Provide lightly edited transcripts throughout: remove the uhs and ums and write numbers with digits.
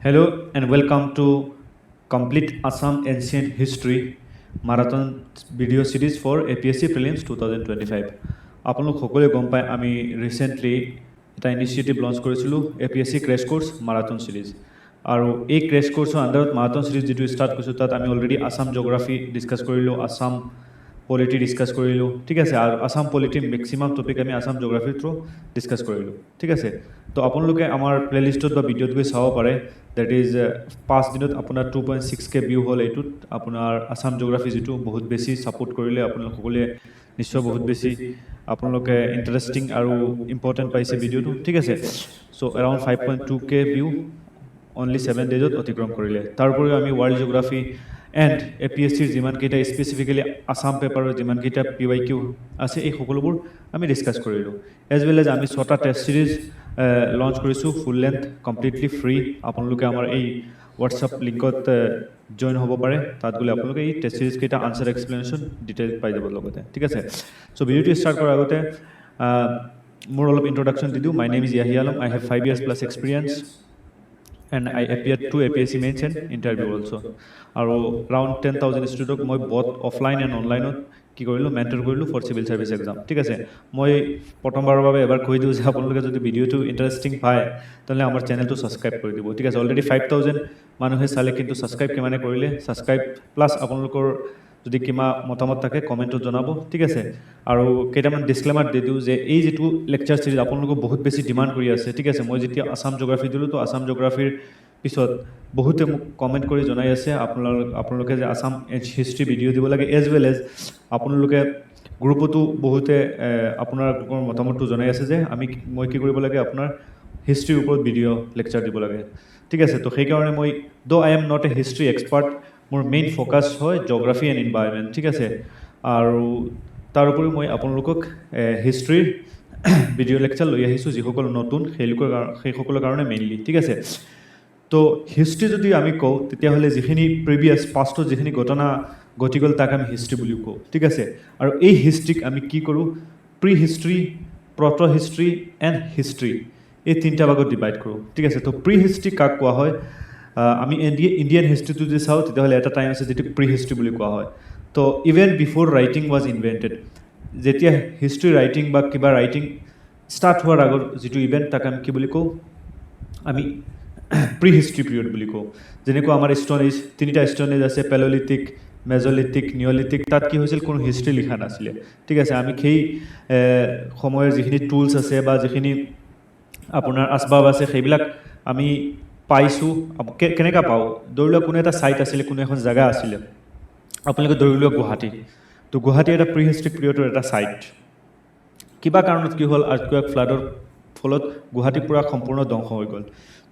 Hello and welcome to Complete Assam Ancient History Marathon video series for APSC Prelims 2025. আপোনালোক সকলোৱে গম পায় আমি ৰিসেন্টলি এটা ইনিচিয়েটিভ লঞ্চ কৰিছিলোঁ APSC ক্ৰেশ কোৰ্স মাৰাথন সিৰিজ আৰু এই ক্ৰেশ কোৰ্সৰ আন্ডাৰত মাৰাথন সিৰিজ যেটো ষ্টাৰ্ট কৰিছো তাত আমি অলৰেডি আসাম জিওগ্ৰাফি ডিসকাস কৰিলো আসাম পলিটি ডিসকাস কৰিলো ঠিক আছে আৰু আসাম পলিটি ম্যাক্সিমাম টপিক আমি আসাম জিওগ্ৰাফি থ্ৰু ডিসকাস কৰিলো ঠিক আছে তো আপোনালোকে আমাৰ প্লেলিষ্টত বা ভিডিঅ'ত গৈ চাব পাৰে দ্যাট ইজ 5 দিনত আপোনাৰ 2.6k ভিউ হল এইটোত আপোনাৰ আসাম জিওগ্ৰাফি যেটো বহুত বেছি সাপোৰ্ট কৰিলে আপোনালোক সকলোৱে নিশ্চয় বহুত বেছি আপোনালোকে ইন্টাৰেষ্টিং আৰু ইম্পৰ্টেন্ট পাইছে ভিডিঅ'টো ঠিক আছে so around 5.2k view only 7 days অতিক্ৰম কৰিলে তাৰপৰে আমি ওয়াৰ্ল্ড জিওগ্ৰাফি এন্ড এপিএসসিৰ যিমান কেইটা স্পেসিফিক্যালি আসাম পেপাৰৰ যিমান কেইটা পিওয়াইকিউ আছে এই সকলোবোৰ আমি ডিসকাস কৰিলো এজ ওয়েল এজ আমি 6টা টেস্ট সিৰিজ লঞ্চ কৰিছো ফুল লেন্থ কমপ্লিটলি ফ্ৰী আপোনালোকে আমাৰ এই WhatsApp লিংকত জয়েন হ'ব পাৰে তাত গলে আপোনালোকে এই টেস্ট সিরিজ কেইটা আনসার এক্সপ্লেনেশন ডিটেইল পাই যাব লগতে ঠিক আছে সো ভিডিওটো স্টার্ট কৰাৰ আগতে মোৰ অলপ ইন্ট্ৰোডাকশন দি দিও my name is Yahya Alam I have 5 years plus experience and I appeared to APSC mains and interview also. Around 10,000 students মই both offline and online কি কৰিলো মেন্টৰ কৰিলো ফৰ সিভিল সাৰ্ভিস এক্সাম ঠিক আছে মই প্ৰথমবাৰৰ বাবে এবাৰ কৈ দিও যে আপোনালোকে যদি ভিডিওটো ইন্টাৰেষ্টিং পায় তাহলে আমাৰ চেনেলটো সাবস্ক্ৰাইব কৰি দিব ঠিক আছে অলৰেডি 5000 মানুহে চালে কিন্তু সাবস্ক্ৰাইব কিমানে কৰিলে সাবস্ক্ৰাইব প্লাস আপোনালোকৰ যদি কিমা মতামত থাকে কমেন্টত জনাব ঠিক আছে আৰু কেইটামান ডিসক্লেমাৰ দি দিও যে এই যেটো লেকচাৰ সিৰিজ আপোনালোকক বহুত বেছি ডিমান্ড কৰি আছে ঠিক আছে মই যেতিয়া আসাম জিওগ্ৰাফি দিলো তো আসাম জিওগ্ৰাফিৰ পিছত বহুতে মোক কমেন্ট কৰি জনাই আছে আপোনালোকে যে আসাম হিষ্ট্ৰি ভিডিও দিব লাগে এজ ওয়েল এজ আপোনালোকে গ্ৰুপতো বহুতে আপোনাৰ মতামতটো জনাই আছে যে মই কি কৰিব লাগে আপোনাৰ হিষ্ট্ৰিৰ ওপৰত ভিডিও লেকচাৰ দিব লাগে ঠিক আছে তো সেই কাৰণে মই though I am not a history expert মোৰ মেইন ফোকাস হয় জিওগ্ৰাফি এন্ড এনভায়ৰনমেন্ট ঠিক আছে আৰু তাৰ উপৰি মই আপোনালোকক হিষ্ট্ৰিৰ ভিডিও লেকচাৰ লৈ আহিছো যিসকল নতুন সেই সকলৰ কাৰণে মেইনলি ঠিক আছে তো হিষ্ট্ৰি যদি আমি কও তেতিয়া হলে যিখিনি প্ৰিভিয়াস পাষ্টৰ যিখিনি ঘটনা ঘটি গল তাক আমি হিষ্ট্ৰি বুলি কও ঠিক আছে আৰু এই হিষ্ট্ৰিক আমি কি কৰো prehistory protohistory and history এই তিনটা ভাগত ডিভাইড কৰো ঠিক আছে তো প্ৰি হিষ্ট্ৰি কাক কোৱা হয় আমি ইন্ডিয়ান হিষ্ট্ৰিটো যে চাও তেতিয়া হলে এটা টাইম আছে যেটো প্ৰি হিষ্ট্ৰি বুলি কোৱা হয় তো ইভেন বিফোৰ ৰাইটিং ওয়াজ ইনভেন্টেড যেতিয়া হিষ্ট্ৰি ৰাইটিং বা কিবা ৰাইটিং স্টাৰ্ট হোৱাৰ আগৰ যেটো ইভেন্ট তাক আমি কি বুলি কও আমি প্ৰি হিষ্ট্ৰি পিৰিয়ড বুলি কও যেনেকৈ আমাৰ ষ্টন এজ তিনিটা ষ্টন এজ আছে পেলোলিথিক মেজোলিথিক নিওলিথিক তাত কি হৈছিল কোনো হিষ্ট্ৰি লিখা নাছিলে ঠিক আছে আমি সেই সময়ৰ যিখিনি টুলস আছে বা যিখিনি আপোনাৰ আসবাব আছে সেইবিলাক আমি পাইছো কেনেকা পাও দৌৰলা কোনো এটা সাইট আছিল কোনো এখন জায়গা আছিল আপোনালোকে দৌৰলা গুৱাহাটী তো গুৱাহাটী এটা প্ৰি হিষ্ট্ৰিক পিৰিয়ডৰ এটা সাইট কিবা কাৰণত কি হল আৰ্থকুৱেক ফ্লাডৰ ফলত গুৱাহাটী পুৰা সম্পূৰ্ণ ধ্বংস হৈ গল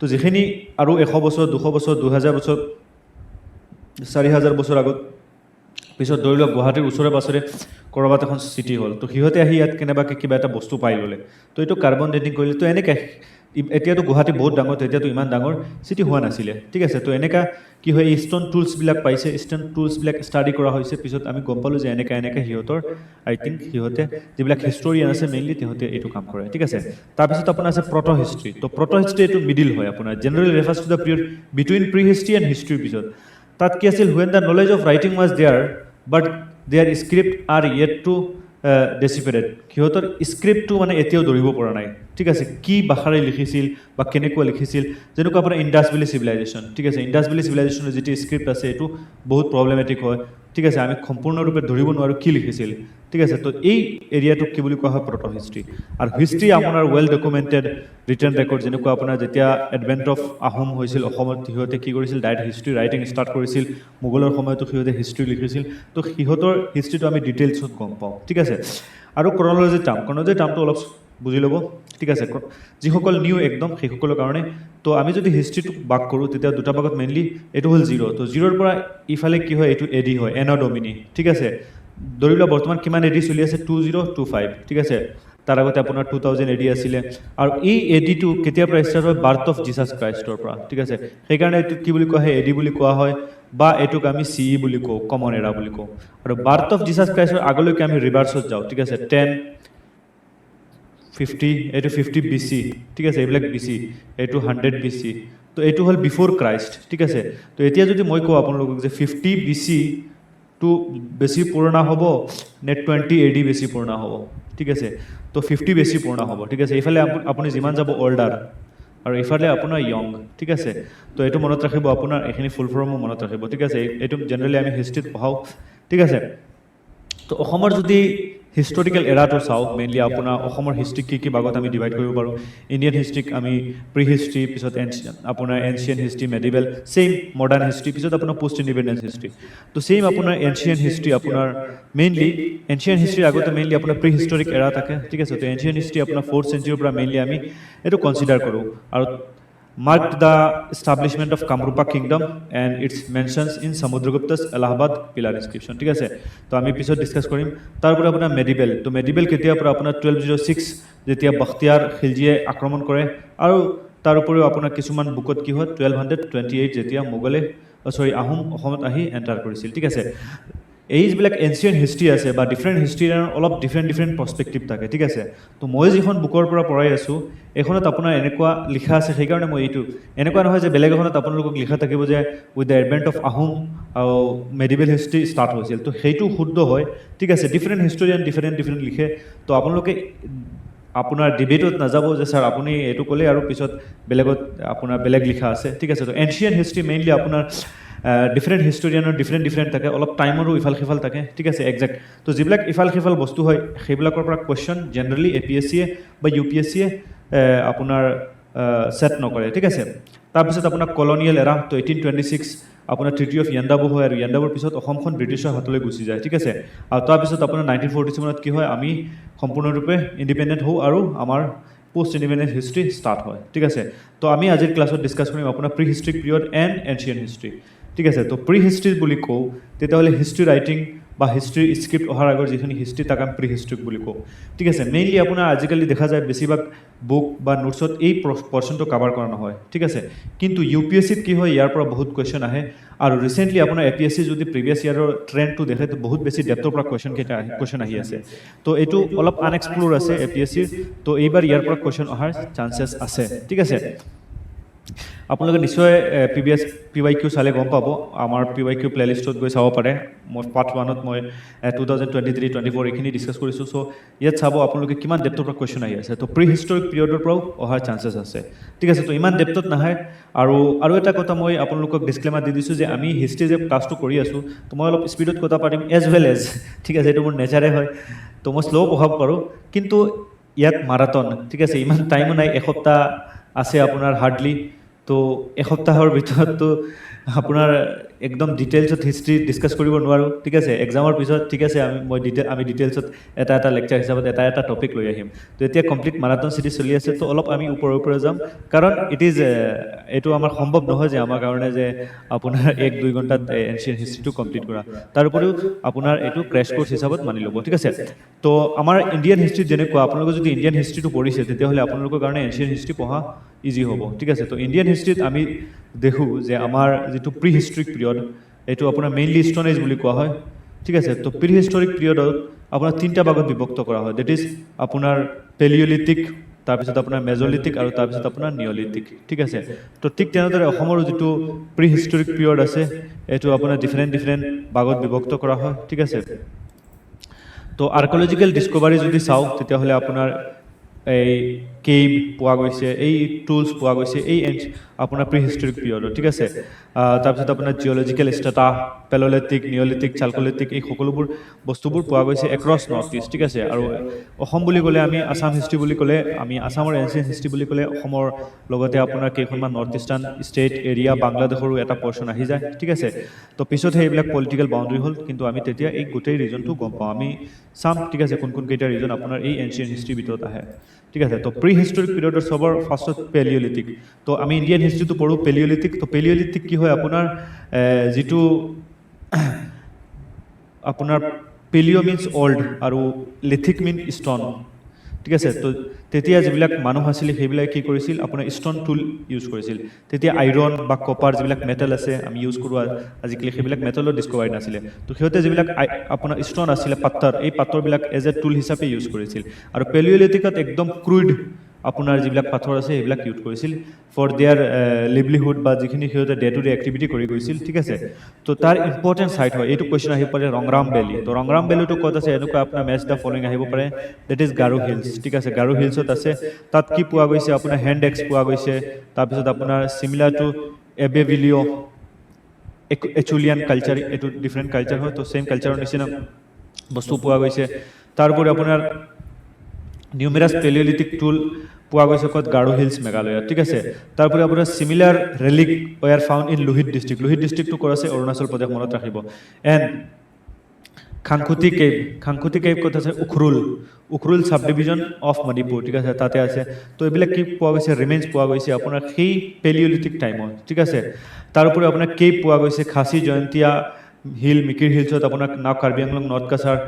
তো যেখিনি আৰু 100 বছৰ 200 বছৰ 2000 বছৰ 4000 বছৰ আগত পিছত দৌৰলা গুৱাহাটীৰ ওচৰে পাছৰে কৰবাত এখন সিটি হল তো হিহতে আহি ইয়াত কেনেবাকে কিবা এটা বস্তু পাই ললে তো এটো কাৰ্বন ডেটিং কৰিলে তো এনেকা এতিয়াতো গুৱাহাটী বহুত ডাঙৰ এতিয়াতো ইমান ডাঙৰ সিটি হোৱা নাছিলে ঠিক আছে তো এনেকা কি হয় ষ্টন টুলস বিলাক পাইছে ষ্টন টুলস বিলাক ষ্টাডি কৰা হৈছে পিছত আমি গম পালো যে এনেকা হিহতৰ আই থিংক হিহতে যিবিলাক হিষ্টৰিয়ান আছে মেইনলি তেহতে এটো কাম কৰে ঠিক আছে তাৰ পিছত আপোনাৰ আছে প্ৰটো হিষ্ট্ৰি তো প্ৰটো হিষ্ট্ৰি এটো মিডল হয় আপোনাৰ generally refers to the period between prehistory and history পিছত তাত কি আছিল when the knowledge of writing was there but their script are yet to decipherated কিহতৰ স্ক্ৰিপ্টটো মানে এতিয়াও ধৰিব পৰা নাই ঠিক আছে কি ভাষাৰে লিখিছিল বা কেনেকুৱা লিখিছিল যেনেকুৱা আপোনাৰ ইন্ডাছ ভেলী সিভিলাইজেশ্যন ঠিক আছে ইন্ডাছ ভেলী সিভিলাইজেশ্যনৰ যেটি স্ক্ৰিপ্ট আছে এটো বহুত প্ৰবলেমেটিক হয় ঠিক আছে আমি সম্পূৰ্ণৰূপে ধৰিব নোৱাৰো কি লিখিছিল ঠিক আছে তো এই এৰিয়াটো কি বুলি কোৱা হয় প্ৰটো হিষ্ট্ৰি আৰু হিষ্ট্ৰি আপোনাৰ ওয়েল ডকুমেন্টেড ৰিটেন ৰেকৰ্ড যেনেকুৱা আপোনাৰ যেতিয়া এডভেন্ট অফ আহোম হৈছিল অসমত হিহতে কি কৰিছিল ডাইৰেক্ট হিষ্ট্ৰি ৰাইটিং ষ্টাৰ্ট কৰিছিল মোগলৰ সময়তো হিহতে হিষ্ট্ৰি লিখিছিল তো হিহতৰ হিষ্ট্ৰিটো আমি ডিটেইলছত গম পাওঁ ঠিক আছে আৰু ক্ৰনলজি টাৰ্মটো অলপ বুজি ল'ব ঠিক আছে যিসকল নিউ একদম সেইসকলৰ কাৰণে তো আমি যদি হিষ্ট্ৰিটো বাক কৰো তেতিয়া দুটা ভাগত মেইনলি এটো হল 0 তো 0 ৰ পৰা ইফালে কি হয় এটো এডি হয় এনো ডমিনি ঠিক আছে দৰিলা বৰ্তমান কিমান এডি চলি আছে 2025 ঠিক আছে তাৰ আগতে আপোনাৰ 2000 এডি আছিল আৰু এই এডি টো কেতিয়া পৰা ষ্টাৰ্ট হয় বাৰ্থ অফ জিসাস ক্ৰাইষ্টৰ পৰা ঠিক আছে সেই কাৰণে এটো কি বুলি কোৱা হয় এডি বুলি কোৱা হয় বা এটোক আমি সিই বুলি কও কমন এৰা বুলি কও আৰু বাৰ্থ অফ জিসাস ক্ৰাইষ্টৰ আগলৈকে আমি ৰিভাৰ্সত যাও ঠিক আছে 50 এইটো 50 BC ঠিক আছে এইবিলাক BC এইটো 100 BC তো এইটো হ'ল বিফোৰ ক্ৰাইষ্ট ঠিক আছে তো এতিয়া যদি মই কওঁ আপোনালোকক যে 50 BC টু বেছি পুৰণা হ'ব নে 20 AD বেছি পুৰণা হ'ব ঠিক আছে তো 50 বেছি পুৰণা হ'ব ঠিক আছে এইফালে আপুনি যিমান যাব অল্ডাৰ আৰু ইফালে আপোনাৰ ইয়ং ঠিক আছে তো এইটো মনত ৰাখিব আপোনাৰ এইখিনি ফুল ফৰ্মো মনত ৰাখিব ঠিক আছে এইটো জেনেৰেলি আমি হিষ্ট্ৰীত পঢ়াওঁ ঠিক আছে তো অসমৰ যদি হিষ্টৰিকেল এৰাটো চাওঁ মেইনলি আপোনাৰ অসমৰ হিষ্ট্ৰিক কি ভাগত আমি ডিভাইড কৰিব পাৰোঁ ইণ্ডিয়ান হিষ্ট্ৰিক আমি প্ৰি হিষ্ট্ৰি পিছত আপোনাৰ ancient history medieval same modern history পিছত আপোনাৰ পোষ্ট ইণ্ডিপেণ্ডেঞ্চ হিষ্ট্ৰি তো ছেইম আপোনাৰ এনচিয়েণ্ট হিষ্ট্ৰি আপোনাৰ মেইনলি এনচিয়েণ্ট হিষ্ট্ৰিৰ আগতে মেইনলি আপোনাৰ প্ৰি হিষ্টৰিক এৰা থাকে ঠিক আছে তো এনচিয়েণ্ট হিষ্ট্ৰি আপোনাৰ 4th চেঞ্চুৰীৰ পৰা মেইনলি আমি এইটো কনচিডাৰ কৰোঁ আৰু marked the establishment of Kamrupa kingdom and its mentions in Samudragupta's Allahabad pillar inscription ঠিক আছে তো আমি পিছত ডিসকাস কৰিম তাৰপৰা আপোনাৰ মেডিভেল তো মেডিভেল কেতিয়া পৰা আপোনাৰ 1206 যেতিয়া বখতিয়াৰ খিলজিয়ে আক্ৰমণ কৰে আৰু তাৰ উপৰিও আপোনাৰ কিছুমান বুকত কি হয় 1228 যেতিয়া মোগলে আহোম অসমত আহি এন্টাৰ কৰিছিল ঠিক আছে এইবিলাক এনচিয়েণ্ট হিষ্ট্ৰি আছে বা ডিফাৰেণ্ট হিষ্ট্ৰিৰ অলপ ডিফাৰেণ্ট পাৰ্সপেক্টিভ থাকে ঠিক আছে তো মই যিখন বুকৰ পৰা পঢ়াই আছোঁ এখনত আপোনাৰ এনেকুৱা লিখা আছে সেইকাৰণে মই এইটো এনেকুৱা নহয় যে বেলেগ এখনত আপোনালোকক লিখা থাকিব যে with the advent of Ahom আৰু মেডিভেল হিষ্ট্ৰি ষ্টাৰ্ট হৈছিল তো সেইটো শুদ্ধ হয় ঠিক আছে ডিফাৰেণ্ট হিষ্টৰিয়ান ডিফাৰেণ্ট লিখে তো আপোনালোকে আপোনাৰ ডিবেটত নাযাব যে স্যাৰ আপুনি এইটো ক'লে আৰু পিছত বেলেগত আপোনাৰ বেলেগ লিখা আছে ঠিক আছে তো এনচিয়েণ্ট হিষ্ট্ৰি মেইনলি আপোনাৰ ডিফাৰেণ্ট হিষ্টৰিয়ানৰ ডিফাৰেণ্ট থাকে অলপ টাইমৰো ইফাল সিফাল থাকে ঠিক আছে একজেক্ট তো যিবিলাক ইফাল সিফাল বস্তু হয় সেইবিলাকৰ পৰা কুৱেশ্যন জেনেৰেলি APSCয়ে বা UPSCয়ে আপোনাৰ সেট নকৰে ঠিক আছে তাৰপিছত আপোনাৰ কলনিয়েল এৰা তো 1826 আপোনাৰ ট্ৰিটি অফ ইয়াণ্ডাবু হয় আৰু ইয়াণ্ডাবুৰ পিছত অসমখন ব্ৰিটিছৰ হাতলৈ গুচি যায় ঠিক আছে আৰু তাৰপিছত আপোনাৰ 1947ত কি হয় আমি সম্পূৰ্ণৰূপে ইণ্ডিপেণ্ডেণ্ট হওঁ আৰু আমাৰ পোষ্ট ইণ্ডিপেণ্ডেণ্ট হিষ্ট্ৰি ষ্টাৰ্ট হয় ঠিক আছে তো আমি আজিৰ ক্লাছত ডিছকাছ কৰিম আপোনাৰ pre historic period and ancient history ঠিক আছে তো প্ৰি হিষ্ট্ৰি বুলি কওঁ তেতিয়াহ'লে হিষ্ট্ৰি ৰাইটিং বা হিষ্ট্ৰি স্ক্ৰিপ্ট অহাৰ আগৰ যিখিনি হিষ্ট্ৰি তাক আমি প্ৰি হিষ্ট্ৰিক বুলি কওঁ ঠিক আছে মেইনলি আপোনাৰ আজিকালি দেখা যায় বেছিভাগ বুক বা নোটছত এই পৰ্চনটো কাভাৰ কৰা নহয় ঠিক আছে কিন্তু UPSCত কি হয় ইয়াৰ পৰা বহুত কুৱেশ্যন আহে আৰু ৰিচেণ্টলি আপোনাৰ APSC যদি প্ৰিভিয়াছ ইয়াৰৰ ট্ৰেণ্ডটো দেখে তো বহুত বেছি ডেপ্থৰ পৰা কুৱেশ্যন আহি আছে তো এইটো অলপ আনএক্সপ্ল'ৰ আছে APSCৰ তো এইবাৰ ইয়াৰ পৰা কুৱেশ্যন অহাৰ চান্সেছ আছে ঠিক আছে আপোনালোকে নিশ্চয় প্ৰিভিয়াছ PYQ চালে গম পাব আমাৰ PYQ প্লেলিষ্টত গৈ চাব পাৰে মই পাৰ্ট 1ত মই 2023-24 এইখিনি ডিছকাছ কৰিছোঁ চ' ইয়াত চাব আপোনালোকে কিমান ডেপ্থৰ পৰা কুৱেশ্যন আহি আছে তো প্ৰি হিষ্টৰিক পিৰিয়ডৰ পৰাও অহাৰ চান্সেছ আছে ঠিক আছে তো ইমান ডেপ্থত নাহে আৰু এটা কথা মই আপোনালোকক ডিছক্লেমাৰ দি দিছোঁ যে আমি হিষ্ট্ৰি যে ক্লাছটো কৰি আছোঁ তো মই অলপ স্পীডত কথা পাতিম এজ ৱেল এজ ঠিক আছে এইটো মোৰ নেচাৰে হয় তো মই শ্ল' পঢ়াব পাৰোঁ কিন্তু ইয়াত মাৰাথন ঠিক আছে ইমান টাইমো নাই এসপ্তাহ আছে আপোনাৰ হাৰ্ডলি তো এসপ্তাহৰ ভিতৰততো আপোনাৰ একদম ডিটেইলছত হিষ্ট্ৰি ডিছকাছ কৰিব নোৱাৰোঁ ঠিক আছে এক্সামৰ পিছত ঠিক আছে আমি ডিটেইলছত এটা লেকচাৰ হিচাপত এটা টপিক লৈ আহিম তো এতিয়া কমপ্লিট মাৰাথন চিৰিজ চলি আছে তো অলপ আমি ওপৰে যাম কাৰণ এইটো আমাৰ সম্ভৱ নহয় যে আমাৰ কাৰণে যে আপোনাৰ 1-2 ঘণ্টাত এনচিয়েণ্ট হিষ্ট্ৰিটো কমপ্লিট কৰা তাৰ উপৰিও আপোনাৰ এইটো ক্ৰেছ কোৰ্চ হিচাপত মানি ল'ব ঠিক আছে তো আমাৰ ইণ্ডিয়ান হিষ্ট্ৰিত যেনেকুৱা আপোনালোকে যদি ইণ্ডিয়ান হিষ্ট্ৰিটো পঢ়িছে তেতিয়াহ'লে আপোনালোকৰ কাৰণে এনচিয়েণ্ট হিষ্ট্ৰি পঢ়া ইজি হ'ব ঠিক আছে তো ইণ্ডিয়ান হিষ্ট্ৰিত আমি দেখোঁ যে আমাৰ যিটো প্ৰি হিষ্টৰিক পিৰিয়ড এইটো আপোনাৰ মেইনলি ষ্ট'ন এজ বুলি কোৱা হয় ঠিক আছে তো প্ৰি হিষ্টৰিক পিৰিয়ডত আপোনাৰ 3টা ভাগত বিভক্ত কৰা হয় ডেট ইজ আপোনাৰ পেলিঅলিথিক তাৰপিছত আপোনাৰ মেজলিথিক আৰু তাৰপিছত আপোনাৰ নিঅলিথিক ঠিক আছে তো ঠিক তেনেদৰে অসমৰ যিটো প্ৰি হিষ্টৰিক পিৰিয়ড আছে এইটো আপোনাৰ ডিফাৰেণ্ট ভাগত বিভক্ত কৰা হয় ঠিক আছে তো আৰ্কিঅলজিকেল ডিস্কভাৰী যদি চাওঁ তেতিয়াহ'লে আপোনাৰ এই কেভ পোৱা গৈছে এই টুলছ পোৱা গৈছে এই আপোনাৰ প্ৰি হিষ্টৰিক পিৰিয়ডত ঠিক আছে তাৰপিছত আপোনাৰ জিঅ'লজিকেল ষ্টেটা পেল'লিথিক নিঅলিথিক চালকলিথিক এই সকলোবোৰ বস্তুবোৰ পোৱা গৈছে এক্ৰছ নৰ্থ ইষ্ট ঠিক আছে আৰু অসম বুলি ক'লে আমি আছাম হিষ্ট্ৰি বুলি ক'লে আমি আছামৰ এনচিয়েণ্ট হিষ্ট্ৰি বুলি ক'লে অসমৰ লগতে আপোনাৰ কেইখনমান নৰ্থ ইষ্টাৰ্ণ ষ্টেট এৰিয়া বাংলাদেশৰো এটা পৰ্চন আহি যায় ঠিক আছে তো পিছতহে এইবিলাক পলিটিকেল বাউণ্ডেৰী হ'ল কিন্তু আমি তেতিয়া এই গোটেই ৰিজনটো গম পাওঁ আমি চাম ঠিক আছে কোন কেইটা ৰিজন আপোনাৰ এই এনচিয়েণ্ট হিষ্ট্ৰিৰ ভিতৰত আহে ঠিক আছে তো প্ৰি হিষ্টৰিক পিৰিয়ডৰ চবৰ ফাৰ্ষ্টত পেলিঅলিথিক তো আমি ইণ্ডিয়ান হিষ্ট্ৰিটো পঢ়োঁ পেলিঅলিথিক তো পেলিঅলিথিক কি হয় আপোনাৰ যিটো আপোনাৰ পেলিঅ' মিনছ অল্ড আৰু লিথিক মিন ষ্ট'ন ঠিক আছে তো তেতিয়া যিবিলাক মানুহ আছিল সেইবিলাক কি কৰিছিল আপোনাৰ ষ্টন টুল ইউজ কৰিছিল তেতিয়া আইৰণ বা কপাৰ যিবিলাক মেটেল আছে আমি ইউজ কৰোঁ আজিকালি সেইবিলাক মেটেলৰ ডিস্কভাৰী নাছিলে তো সিহঁতে যিবিলাক আপোনাৰ ষ্টন আছিলে পাত্তৰ এই পাত্ৰবিলাক এজ এ টুল হিচাপে ইউজ কৰিছিল আৰু পেলিঅলিথিকত একদম ক্ৰুড আপোনাৰ যিবিলাক পাথৰ আছে সেইবিলাক ইউজ কৰিছিল ফৰ দেয়াৰ লিভলিহুড বা যিখিনি সিহঁতে ডে টু ডে এক্টিভিটি কৰি গৈছিল ঠিক আছে তো তাৰ ইম্পৰ্টেণ্ট চাইট হয় এইটো কুৱেশ্যন আহিব পাৰে ৰংৰাম ভেলী তো ৰংৰাম ভেলীটো ক'ত আছে এনেকুৱা আপোনাৰ মেচ দ্য ফলোইং আহিব পাৰে দেট ইজ গাৰো হিলছ ঠিক আছে গাৰো হিলছত আছে তাত কি পোৱা গৈছে আপোনাৰ হেণ্ড এক্স পোৱা গৈছে তাৰপিছত আপোনাৰ চিমিলাৰ টু এবেভিলিঅ এচুলিয়ান কালচাৰ এইটো ডিফাৰেণ্ট কালচাৰ হয় তো ছেইম কালচাৰৰ নিচিনা বস্তু পোৱা গৈছে তাৰোপৰি আপোনাৰ নিউমেৰাছ পেলিঅলিথিক টুল পোৱা গৈছে ক'ত গাৰো হিলছ মেঘালয়ত ঠিক আছে তাৰোপৰি আপোনাৰ similar relic were found in Lohit ডিষ্ট্ৰিক্টটো ক'ত আছে অৰুণাচল প্ৰদেশ মনত ৰাখিব এণ্ড খাংখুতি কেভ ক'ত আছে Ukhrul sub division of Manipur ঠিক আছে তাতে আছে তো এইবিলাক কি পোৱা গৈছে ৰিমেইনছ পোৱা গৈছে আপোনাৰ সেই পেলিঅলিথিক টাইমত ঠিক আছে তাৰোপৰি আপোনাৰ কেভ পোৱা গৈছে খাচী জয়ন্তীয়া হিল মিকিৰ হিলছত আপোনাৰ now Karbi Anglong north Cachar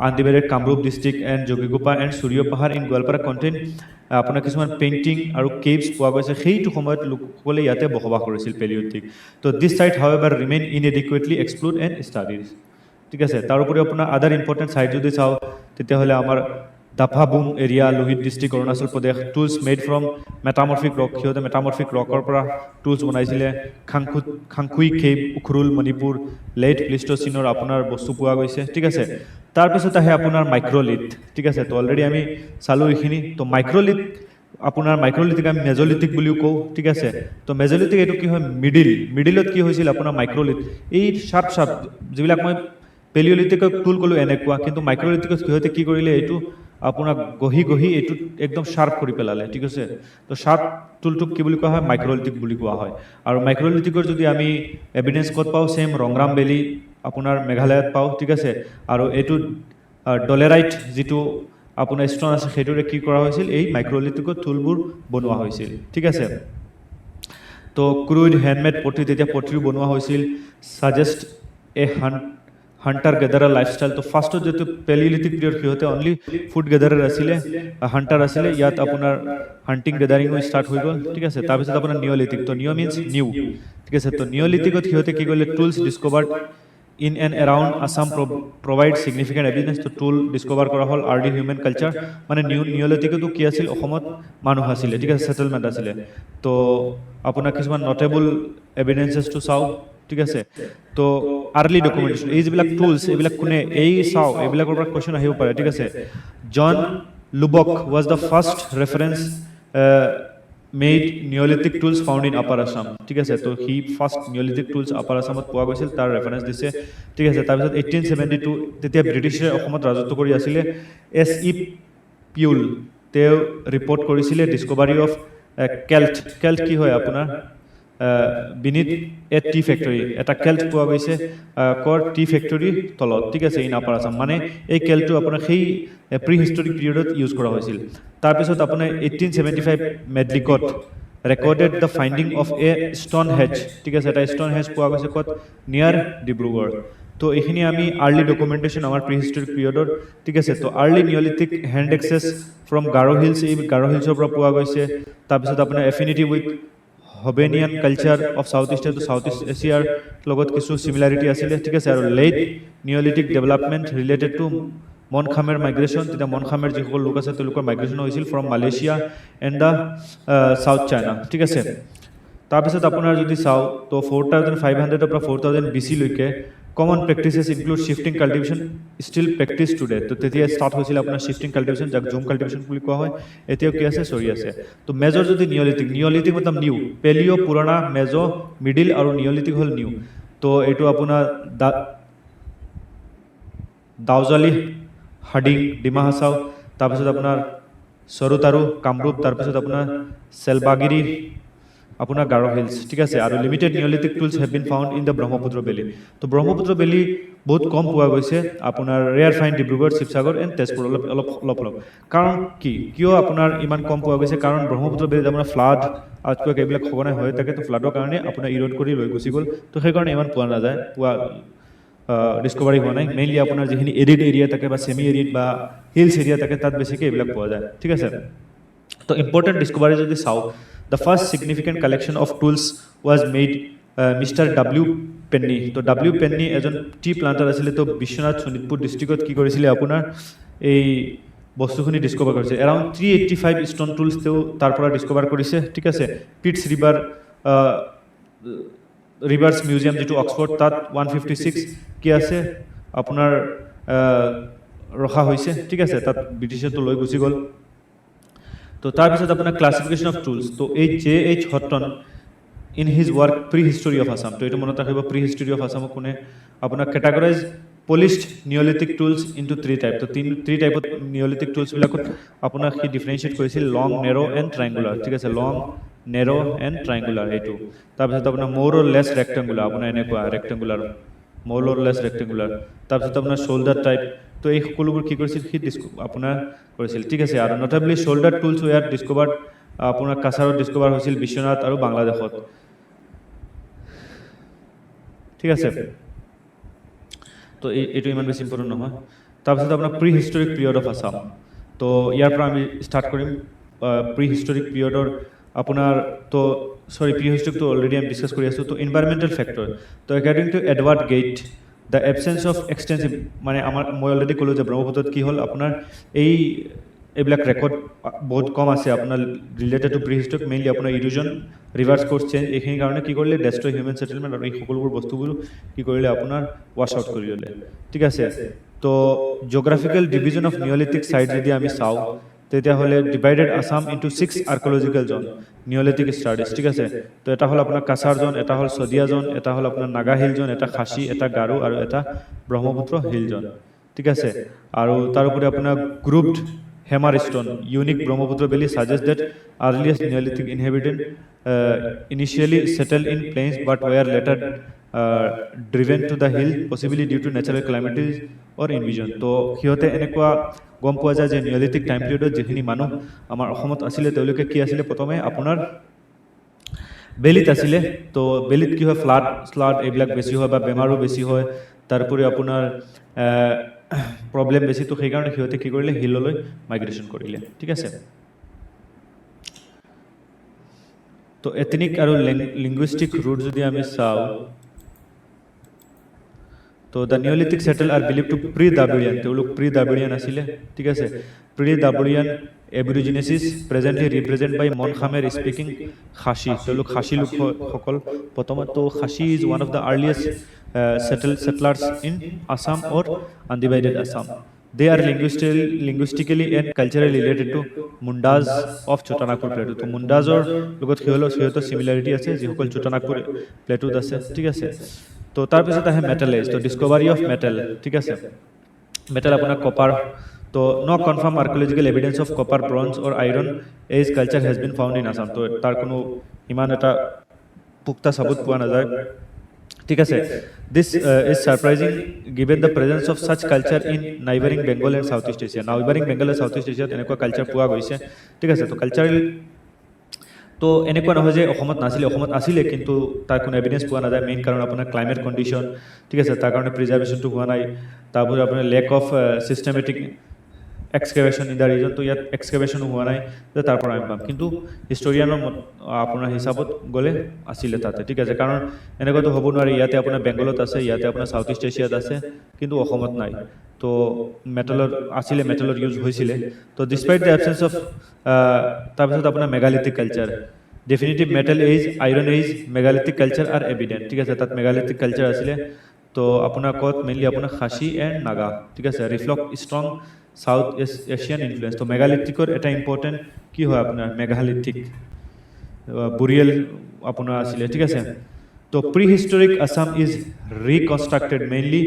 undivided Kamrup district and Jogighopa and Surya Pahar in Goalpara contain আপোনাৰ কিছুমান পেইণ্টিং আৰু কেভছ পোৱা গৈছে সেইটো সময়ত লোকসকলে ইয়াতে বসবাস কৰিছিল পেলিঅলিথিক তো দিছ চাইট হাউএভাৰ ৰিমেইন ইনএডিকুৱেটলি এক্সপ্ল'ৰ্ড এণ্ড ষ্টাডিজ ঠিক আছে তাৰোপৰি আপোনাৰ আদাৰ ইম্পৰ্টেণ্ট চাইট যদি চাওঁ তেতিয়াহ'লে আমাৰ Daphabum area Lohit district Arunachal Pradesh tools made from metamorphic rock সিহঁতে মেটামৰ্ফিক ৰকৰ পৰা টুলছ বনাইছিলে খাংখুই কেভ উখৰুল মণিপুৰ লেট প্লিষ্টচিনৰ আপোনাৰ বস্তু পোৱা গৈছে ঠিক আছে তাৰপিছত আহে আপোনাৰ মাইক্ৰলিথ ঠিক আছে তো অলৰেডি আমি চালোঁ এইখিনি তো মাইক্ৰলিথিক আমি মেজলিথিক বুলিও কওঁ ঠিক আছে তো মেজলিথিক এইটো কি হয় মিডিলত কি হৈছিল আপোনাৰ মাইক্ৰলিথ এই চাৰ্প যিবিলাক মই পেলিঅলিথিকক টুল ক'লোঁ এনেকুৱা কিন্তু মাইক্ৰলিথিকত সিহঁতে কি কৰিলে এইটো আপোনাক গহি এইটো একদম শাৰ্প কৰি পেলালে ঠিক আছে তো শাৰ্প টুলটোক কি বুলি কোৱা হয় মাইক্ৰলিথিক বুলি কোৱা হয় আৰু মাইক্ৰলিথিকৰ যদি আমি এভিডেন্স ক'ত পাওঁ ছেম ৰংৰাম ভেলী আপোনাৰ মেঘালয়ত পাওঁ ঠিক আছে আৰু এইটো ডলেৰাইট যিটো আপোনাৰ ষ্টন আছে সেইটোৰে কি কৰা হৈছিল এই মাইক্ৰলিথিকৰ টুলবোৰ বনোৱা হৈছিল ঠিক আছে তো ক্ৰুড হেণ্ডমেড পট্ৰি তেতিয়া পট্ৰিও বনোৱা হৈছিল ছাজেষ্ট এ হাণ্টাৰ গেদাৰৰ লাইফষ্টাইল তো ফাৰ্ষ্টত যিটো পেলিঅলিথিক পিৰিয়ড সিহঁতে অনলি ফুড গেদাৰৰ আছিলে হাণ্টাৰ আছিলে ইয়াত আপোনাৰ হাণ্টিং গেদাৰিঙো ষ্টাৰ্ট হৈ গ'ল ঠিক আছে তাৰপিছত আপোনাৰ নিঅলিথিক তো নিঅ মিনছ নিউ ঠিক আছে তো নিঅলিথিকত সিহঁতে কি কৰিলে tools discovered in and around Assam provide significant evidence তো টুল ডিস্কভাৰ কৰা হ'ল আৰ্লি হিউমেন কালচাৰ মানে নিঅলিথিকতো কি আছিল অসমত মানুহ আছিলে ঠিক আছে ছেটেলমেণ্ট আছিলে তো আপোনাৰ কিছুমান নটেবল এভিডেন্সেছটো চাওঁ ঠিক আছে তো আৰ্লি ডকুমেণ্টেশ্যন এই যিবিলাক টুলছ এইবিলাক কোনে এই চাওঁ এইবিলাকৰ পৰা কুৱেশ্যন আহিব পাৰে ঠিক আছে John Lubbock was the first reference made neolithic tools found in upper Assam ঠিক আছে তো সি ফাৰ্ষ্ট নিঅলিথিক টুলছ আপাৰ আছামত পোৱা গৈছিল তাৰ ৰেফাৰেন্স দিছে ঠিক আছে তাৰপিছত 1872 তেতিয়া ব্ৰিটিছে অসমত ৰাজত্ব কৰি আছিলে SE পিউল তেওঁ ৰিপৰ্ট কৰিছিলে ডিস্কভাৰী অফ কেল্ট কি হয় আপোনাৰ বিনিত এ টি ফেক্টৰী এটা কেল্ট পোৱা গৈছে কৰ টি ফেক্টৰীৰ তলত ঠিক আছে ইন আপাৰ আছাম মানে এই কেল্টটো আপোনাৰ সেই প্ৰি হিষ্টৰিক পিৰিয়ডত ইউজ কৰা হৈছিল তাৰপিছত আপোনাৰ 1875 Medlicott recorded the finding of a stone hedge ঠিক আছে এটা ষ্টন হেজ পোৱা গৈছে ক'ত নিয়াৰ ডিব্ৰুগড় তো এইখিনি আমি আৰ্লি ডকুমেণ্টেশ্যন আমাৰ প্ৰি হিষ্টৰিক পিৰিয়ডৰ ঠিক আছে তো early neolithic hand axes from Garo hills এই গাৰো হিলছৰ পৰা পোৱা গৈছে তাৰপিছত আপোনাৰ affinity with Hoabinhian culture of south east এছিয়াৰ লগত কিছু চিমিলাৰিটি আছিলে ঠিক আছে আৰু late neolithic development related to Mon Khmer migration তেতিয়া মনখামেৰ যিসকল লোক আছে তেওঁলোকৰ মাইগ্ৰেশ্যন হৈছিল from Malaysia and the south China ঠিক আছে তাৰপিছত আপোনাৰ যদি চাওঁ তো 4500 পৰা 4000 BC লৈকে common practices include shifting cultivation still practice today তো তেতিয়া ষ্টাৰ্ট হৈছিল আপোনাৰ শিফটিং কাল্টিভেশ্যন যাক জুম কাল্টিভেশ্যন বুলি কোৱা হয় এতিয়াও কি আছে চৰি আছে তো মেজৰ যদি নিঅলিথিক মতলব নিউ পেলিঅ' পুৰণা মেজ' মিডিল আৰু নিঅলিথিক হ'ল নিউ তো এইটো আপোনাৰ দাউজালি হাৰ্ডিং ডিমা হাছাও তাৰপিছত আপোনাৰ সৰুতাৰু কামৰূপ তাৰপিছত আপোনাৰ চেলবাগিৰি আপোনাৰ গাৰো হিলছ ঠিক আছে আৰু limited neolithic tools have been found in the Brahmaputra valley তো ব্ৰহ্মপুত্ৰ ভেলী বহুত কম পোৱা গৈছে আপোনাৰ rare find Dibrugarh Sivasagar and Tezpur অলপ কাৰণ কিয় আপোনাৰ ইমান কম পোৱা গৈছে কাৰণ ব্ৰহ্মপুত্ৰ ভেলীত আপোনাৰ ফ্লাড আৰ্থকুৱেক এইবিলাক সঘনাই হৈ থাকে তো ফ্লাডৰ কাৰণে আপোনাৰ ইৰ'ড কৰি লৈ গুচি গ'ল তো সেইকাৰণে ইমান পোৱা ডিস্কভাৰী হোৱা নাই মেইনলি আপোনাৰ যিখিনি এৰিড এৰিয়া থাকে বা ছেমি এৰিড বা হিলছ এৰিয়া থাকে তাত বেছিকৈ এইবিলাক পোৱা যায় ঠিক আছে তো ইম্পৰ্টেণ্ট ডিস্কভাৰী যদি চাওঁ the first significant collection of tools was made mister W Penny তো ডাব্লিউ পেন্নি এজন টি প্লান্টাৰ আছিলে তো বিশ্বনাথ শোণিতপুৰ ডিষ্ট্ৰিক্টত কি কৰিছিলে আপোনাৰ এই বস্তুখিনি ডিস্কভাৰ কৰিছে এৰাউণ্ড 385 ষ্টন টুলছ তেওঁ তাৰ পৰা ডিস্কভাৰ কৰিছে ঠিক আছে পিটছ ৰিভাৰ্ছ মিউজিয়াম যিটো অক্সফৰ্ড তাত 156 কি আছে আপোনাৰ ৰখা হৈছে ঠিক আছে তাত ব্ৰিটিছেতো লৈ গুচি গ'ল তো তাৰপিছত আপোনাৰ ক্লাছিফিকেশ্যন অফ টুলছ তো এই J.H. Horton in his work pre history of Assam তো এইটো মনত ৰাখিব প্ৰি হিষ্টৰী অফ আছামক কোনে আপোনাৰ কেটাগৰাইজ পলিশ্ড নিঅলিথিক টুলছ ইনটু 3 টাইপ তো 3 টাইপত নিঅলিথিক টুলছবিলাকত আপোনাৰ সি ডিফাৰেঞ্চিয়েট কৰিছিল লং নেৰ' এণ্ড ট্ৰাইংগুলাৰ ঠিক আছে লং নেৰ' এণ্ড ট্ৰাইংগুলাৰ এইটো তাৰপিছত আপোনাৰ মোৰ অৰ লেছ ৰেক্টেংগুলাৰ আপোনাৰ এনেকুৱা ৰেক্টেংগুলাৰ মোৰ অৰ লেছ ৰেক্টেংগুলাৰ তাৰপিছত আপোনাৰ শ্ব'ল্ডাৰ টাইপ তো এই সকলোবোৰ কি কৰিছিল সি আপোনাৰ কৰিছিল ঠিক আছে আৰু নটেবলি শ্ব'ল্ডাৰ টুলছ ৱেয়াৰ ডিস্কভাৰ্ড আপোনাৰ কাছাৰত ডিস্কভাৰ হৈছিল বিশ্বনাথ আৰু বাংলাদেশত ঠিক আছে তো এইটো ইমান বেছি ইম্পৰ্টেণ্ট নহয় তাৰপিছত আপোনাৰ pre historic period of Assam তো ইয়াৰ পৰা আমি ষ্টাৰ্ট কৰিম প্ৰি হিষ্টৰিক পিৰিয়ডৰ আপোনাৰ তো প্ৰি হিষ্টৰিকটো অলৰেডি আমি ডিছকাছ কৰি আছোঁ তো এনভাইৰমেণ্টেল ফেক্টৰ তো according to Edward Gait the absence of extensive মানে মই অলৰেডি ক'লোঁ যে ব্ৰহ্মপুত্ৰত কি হ'ল আপোনাৰ এইবিলাক ৰেকৰ্ড বহুত কম আছে আপোনাৰ related to pre historic mainly আপোনাৰ ইৰোজন ৰিভাৰ্ছ কোৰ্ছ চেঞ্জ এইখিনিৰ কাৰণে কি কৰিলে ডেষ্ট্ৰয় হিউমেন ছেটেলমেণ্ট আৰু এই সকলোবোৰ বস্তুবোৰ কি কৰিলে আপোনাৰ ৱাশ্ব আউট কৰি ল'লে ঠিক আছে তো geographical division of neolithic site যদি আমি চাওঁ তেতিয়াহ'লে divided Assam into 6 archaeological zone neolithic studies ঠিক আছে তো এটা হ'ল আপোনাৰ কাছাৰ জ'ন এটা হ'ল চদিয়া জ'ন এটা হ'ল আপোনাৰ নাগা হিল জ'ন এটা খাচী এটা গাৰো আৰু এটা ব্ৰহ্মপুত্ৰ হিল জ'ন ঠিক আছে আৰু তাৰোপৰি আপোনাৰ গ্ৰুপড Hammer stone, unique Brahmaputra valley suggests that earliest Neolithic inhabitant initially settled in plains but were later driven to the hill, possibly due to natural calamities or invasion. তো সিহঁতে এনেকুৱা গম পোৱা যায় যে নিঅলিথিক টাইম পিৰিয়ডত যিখিনি মানুহ আমাৰ অসমত আছিলে তেওঁলোকে কি আছিলে প্ৰথমে আপোনাৰ বেলিত আছিলে তো বেলিত কি হয় ফ্লাড এইবিলাক বেছি হয় বা বেমাৰো বেছি হয় তাৰোপৰি আপোনাৰ প্ৰব্লেম বেছি তো সেইকাৰণে সিহঁতে কি কৰিলে হিললৈ মাইগ্ৰেশ্যন কৰিলে ঠিক আছে তো এথনিক আৰু লিংগুইষ্টিক ৰুট যদি আমি চাওঁ তো the neolithic settle are believe to pre Dravidian তেওঁলোক প্ৰি দ্ৰাবিড়িয়ান আছিলে ঠিক আছে pre Dravidian aborigines presently represent by Mon Khmer speaking Khasi তেওঁলোক খাচী লোকসকল প্ৰথমত তো Khasi is one of the earliest settlers in Assam or undivided Assam. They are linguistically and culturally related to Mundas of Chotanagpur Plateau. তো মুন্ডাজৰ লগত সিহঁতৰ সিমিলাৰিটি আছে যিসকল চোটানাগপুৰ প্লেটুত আছে ঠিক আছে তো তাৰপিছত আহে মেটেল এজ তো ডিস্কভাৰী অফ মেটেল ঠিক আছে মেটেল আপোনাৰ কপাৰ তো no confirm archaeological evidence of copper bronze or iron age culture has been found in Assam তো তাৰ কোনো ইমান এটা পুক্তা সাবুত পোৱা নাযায় ঠিক আছে this is surprising given the presence of such culture in neighboring Bengal and Southeast Asia neighboring Bengal and Southeast Asia এনেকুৱা কালচাৰ পোৱা গৈছে ঠিক আছে তো কালচাৰেল তো এনেকুৱা নহয় যে অসমত নাছিলে অসমত আছিলে কিন্তু তাৰ কোনো এভিডেন্স পোৱা নাযায় মেইন কাৰণ আপোনাৰ ক্লাইমেট কণ্ডিশ্যন ঠিক আছে তাৰ কাৰণে প্ৰিজাৰ্ভেশ্যনটো হোৱা নাই তাৰপৰি আপোনাৰ lack of systematic excavation in the region তো ইয়াত এক্সকেভেশ্যনো হোৱা নাই যে তাৰ পৰা আমি পাম কিন্তু হিষ্টৰিয়ানৰ আপোনাৰ হিচাপত গ'লে আছিলে তাতে ঠিক আছে কাৰণ এনেকুৱাতো হ'ব নোৱাৰে ইয়াতে আপোনাৰ বেংগলত আছে ইয়াতে আপোনাৰ সাউথ ইষ্ট এছিয়াত আছে কিন্তু অসমত নাই তো মেটেলৰ আছিলে মেটেলৰ ইউজ হৈছিলে তো ডিছপাইট দ্য এবচেঞ্চ অফ তাৰপিছত আপোনাৰ megalithic culture definitive metal age iron age megalithic culture are evident ঠিক আছে তাত মেগালিথিক কালচাৰ আছিলে তো আপোনাৰ ক'ত মেইনলি আপোনাৰ খাচী এণ্ড নাগা ঠিক আছে ৰিফ্লক্ট ষ্ট্ৰং সাউথ এছিয়ান ইনফ্লুয়েন্স তো মেগালিথিকৰ এটা ইম্পৰ্টেণ্ট কি হয় আপোনাৰ মেগালিথিক বুৰিয়েল আপোনাৰ আছিলে ঠিক আছে তো prehistoric Assam is reconstructed mainly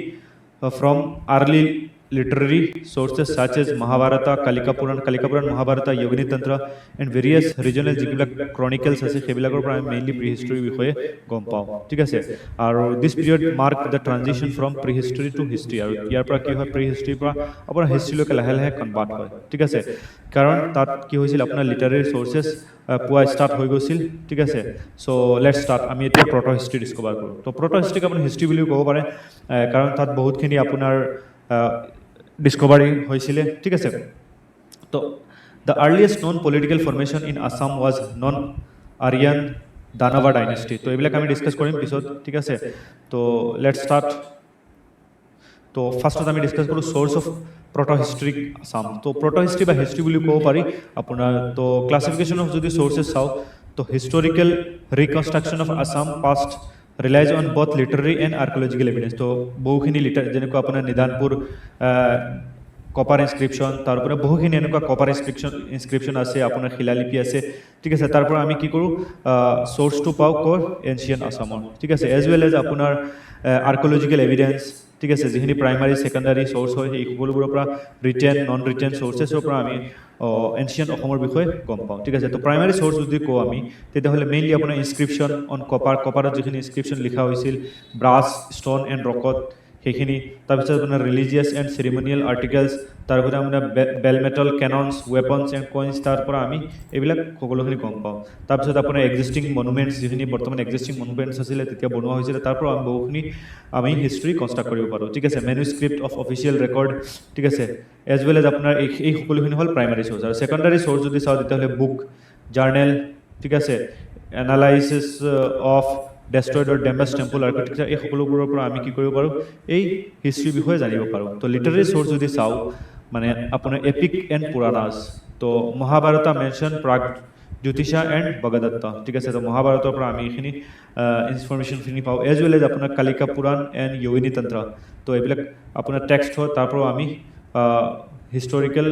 from early literary sources such as Mahabharata, Kalika Puran, Mahabharata, Yogini Tantra, and various regional যিবিলাক chronicles আছে সেইবিলাকৰ পৰা আমি মেইনলি প্ৰিহিষ্টৰী বিষয়ে গম পাওঁ ঠিক আছে আৰু this period mark the transition from prehistory to history আৰু ইয়াৰ পৰা কি হয় প্ৰিহিষ্টৰীৰ পৰা আপোনাৰ হিষ্ট্ৰীলৈকে লাহে লাহে কনভাৰ্ট হয় ঠিক আছে কাৰণ তাত কি হৈছিল আপোনাৰ লিটাৰেৰী চ'ৰ্চেছ পোৱা ষ্টাৰ্ট হৈ গৈছিল ঠিক আছে চ' লেটছ ষ্টাৰ্ট আমি এতিয়া প্ৰট' হিষ্ট্ৰী ডিছকভাৰ কৰোঁ তো প্ৰট' হিষ্ট্ৰীক আপুনি হিষ্ট্ৰী বুলিও ক'ব পাৰে কাৰণ তাত বহুতখিনি আপোনাৰ ডিস্কভাৰী হৈছিলে ঠিক আছে তো the earliest non political formation in Assam was non Aryan Danava dynasty তো এইবিলাক আমি ডিছকাছ কৰিম পিছত ঠিক আছে তো লেটছ ষ্টাৰ্ট তো ফাৰ্ষ্টত আমি ডিছকাছ কৰোঁ চ'ৰ্চ অফ প্ৰট' হিষ্ট্ৰিক আছাম তো প্ৰট' হিষ্ট্ৰী বা হিষ্ট্ৰী বুলি ক'ব পাৰি আপোনাৰ তো ক্লাছিফিকেশ্যন অফ যদি চ'ৰ্চেছ চাওঁ তো historical reconstruction of Assam past relies on both literary and archaeological evidence তো বহুখিনি যেনেকুৱা আপোনাৰ নিদানপুৰ কপাৰ ইনস্ক্ৰিপশ্যন তাৰ পৰা বহুখিনি এনেকুৱা কপাৰ ইনস্ক্ৰিপশ্যন আছে আপোনাৰ শিলালিপি আছে ঠিক আছে তাৰ পৰা আমি কি কৰোঁ চ'ৰ্চটো পাওঁ ক'ৰ এনচিয়েণ্ট আছামৰ ঠিক আছে এজ ৱেল এজ আপোনাৰ আৰ্কিঅলজিকেল এভিডেন্স ঠিক আছে যিখিনি প্ৰাইমাৰী ছেকেণ্ডাৰী চ'ৰ্চ হয় সেই সকলোবোৰৰ পৰা ৰিটেন নন ৰিটেন চ'ৰ্চেছৰ পৰা আমি এনচিয়েণ্ট অসমৰ বিষয়ে গম পাওঁ ঠিক আছে তো প্ৰাইমাৰী চ'ৰ্চ যদি কওঁ আমি তেতিয়াহ'লে মেইনলি আপোনাৰ ইনস্ক্ৰিপশ্যন অন কপাৰত যিখিনি ইনস্ক্ৰিপশ্যন লিখা হৈছিল ব্ৰাছ ষ্ট'ন এণ্ড ৰকত সেইখিনি তাৰপিছত আপোনাৰ ৰিলিজিয়াছ এণ্ড চেৰিমনিয়েল আৰ্টিকেলছ তাৰপিছত আপোনাৰ বেল মেটেল কেননছ ৱেপনছ এণ্ড কইনছ তাৰ পৰা আমি এইবিলাক সকলোখিনি গম পাওঁ তাৰপিছত আপোনাৰ এক্সিষ্টিং মনুমেণ্টছ যিখিনি বৰ্তমান এক্সিষ্টিং মনুমেণ্টছ আছিলে তেতিয়া বনোৱা হৈছিলে তাৰ পৰা আমি বহুখিনি আমি হিষ্ট্ৰী কনষ্ট্ৰাক্ট কৰিব পাৰোঁ ঠিক আছে মেনুস্ক্ৰিপ্ট অফ অফিচিয়েল ৰেকৰ্ড ঠিক আছে এজ ৱেল এজ আপোনাৰ এই সকলোখিনি হ'ল প্ৰাইমাৰী চ'ৰ্চ আৰু ছেকেণ্ডাৰী চ'ৰ্চ যদি চাওঁ তেতিয়াহ'লে বুক জাৰ্নেল ঠিক আছে analysis of destroyed or damage temple architecture এই সকলোবোৰৰ পৰা আমি কি কৰিব পাৰোঁ এই হিষ্ট্ৰীৰ বিষয়ে জানিব পাৰোঁ তো লিটাৰেৰী চ'ৰ্চ যদি চাওঁ মানে আপোনাৰ এপিক এণ্ড পুৰাণাছ তো মহাভাৰতা মেনশ্যন প্ৰাগ জ্যোতিষা এণ্ড বগদত্ত ঠিক আছে তো মহাভাৰতৰ পৰা আমি এইখিনি ইনফৰ্মেশ্যনখিনি পাওঁ এজ ৱেল এজ আপোনাৰ কালিকা পুৰাণ এণ্ড য়োগিনী তন্ত্ৰ তো এইবিলাক আপোনাৰ টেক্সট হয় তাৰ পৰাও আমি হিষ্টৰিকেল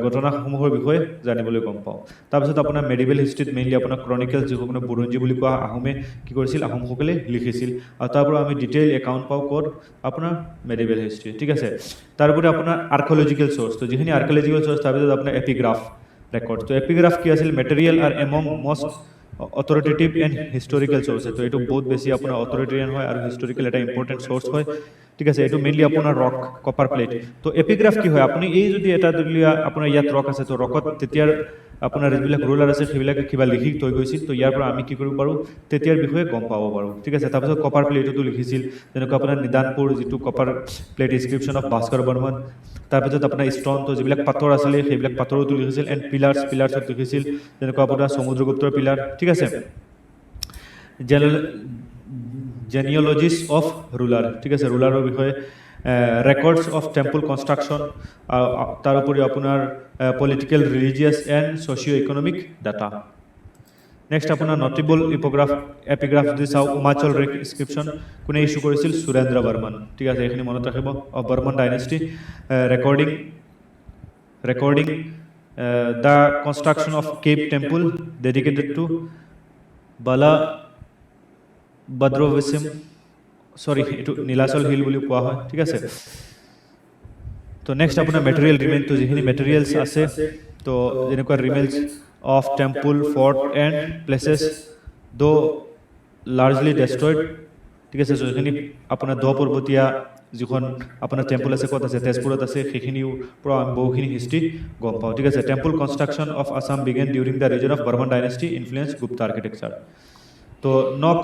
ঘটনাসমূহৰ বিষয়ে জানিবলৈ গম পাওঁ তাৰপিছত আপোনাৰ মেডিভেল হিষ্ট্ৰীত মেইনলি আপোনাৰ ক্ৰনিকেল যিবোৰ আপোনাৰ বুৰঞ্জী বুলি কোৱা আহোমে কি কৰিছিল আহোমসকলে লিখিছিল আৰু তাৰ পৰা আমি ডিটেইল একাউণ্ট পাওঁ ক'ত আপোনাৰ মেডিভেল হিষ্ট্ৰী ঠিক আছে তাৰোপৰি আপোনাৰ আৰ্কিঅলজিকেল চ'ৰ্চ তো যিখিনি আৰ্কিঅলজিকেল চ'ৰ্চ তাৰপিছত আপোনাৰ এপিগ্ৰাফ ৰেকৰ্ড তো এপিগ্ৰাফ কি আছিল মেটেৰিয়েল আৰু among most authoritative and historical source তো এইটো বহুত বেছি আপোনাৰ অথৰিটেৰিয়ান হয় আৰু হিষ্টৰিকেল এটা ইম্পৰ্টেণ্ট চ'ৰ্চ হয় ঠিক আছে এইটো মেইনলি আপোনাৰ ৰক কপাৰ প্লেট তো এপিগ্ৰাফ কি হয় আপুনি এই যদি এটা যদি আপোনাৰ ইয়াত ৰক আছে তো ৰকত তেতিয়াৰ আপোনাৰ যিবিলাক ৰুলাৰ আছে সেইবিলাকে কিবা লিখি থৈ গৈছিল তো ইয়াৰ পৰা আমি কি কৰিব পাৰোঁ তেতিয়াৰ বিষয়ে গম পাব পাৰোঁ ঠিক আছে তাৰপিছত কপাৰ প্লেটতো লিখিছিল যেনেকুৱা আপোনাৰ নিদানপুৰ যিটো copper plate inscription of Bhaskar Varman তাৰপিছত আপোনাৰ ষ্ট'ন তো যিবিলাক পাথৰ আছিলে সেইবিলাক পাথৰতো লিখিছিল এণ্ড পিলাৰ্ছত লিখিছিল যেনেকুৱা আপোনাৰ সমুদ্ৰগুপ্তৰ পিলাৰ ঠিক আছে জেনিঅলজিছ অফ ৰুলাৰ ঠিক আছে ৰুলাৰৰ বিষয়ে ৰেকৰ্ডছ অফ টেম্পল কনষ্ট্ৰাকশ্যন তাৰোপৰি আপোনাৰ political religious and socio' economic data next আপোনাৰ নটেবল এপিগ্ৰাফ যদি চাওঁ উমাচল ইনস্ক্ৰিপশ্যন কোনে ইছ্যু কৰিছিল সুৰেন্দ্ৰ বৰ্মন ঠিক আছে এইখিনি মনত ৰাখিব of Varman dynasty recording the construction of cave temple dedicated to বালা ভদ্ৰৱিছিম সৰি এইটো নীলাচল হিল বুলি কোৱা হয় ঠিক আছে তো নেক্সট আপোনাৰ মেটেৰিয়েল ৰিমেইন তো যিখিনি মেটেৰিয়েলছ আছে তো যেনেকুৱা remains of temple fort and places though' largely destroyed ঠিক আছে যিখিনি আপোনাৰ দ পৰ্বতীয়া যিখন আপোনাৰ টেম্পল আছে ক'ত আছে তেজপুৰত আছে সেইখিনিও পৰা আমি বহুখিনি হিষ্ট্ৰী গম পাওঁ ঠিক আছে temple construction of Assam began during the region of Varman dynasty influence Gupta architecture তো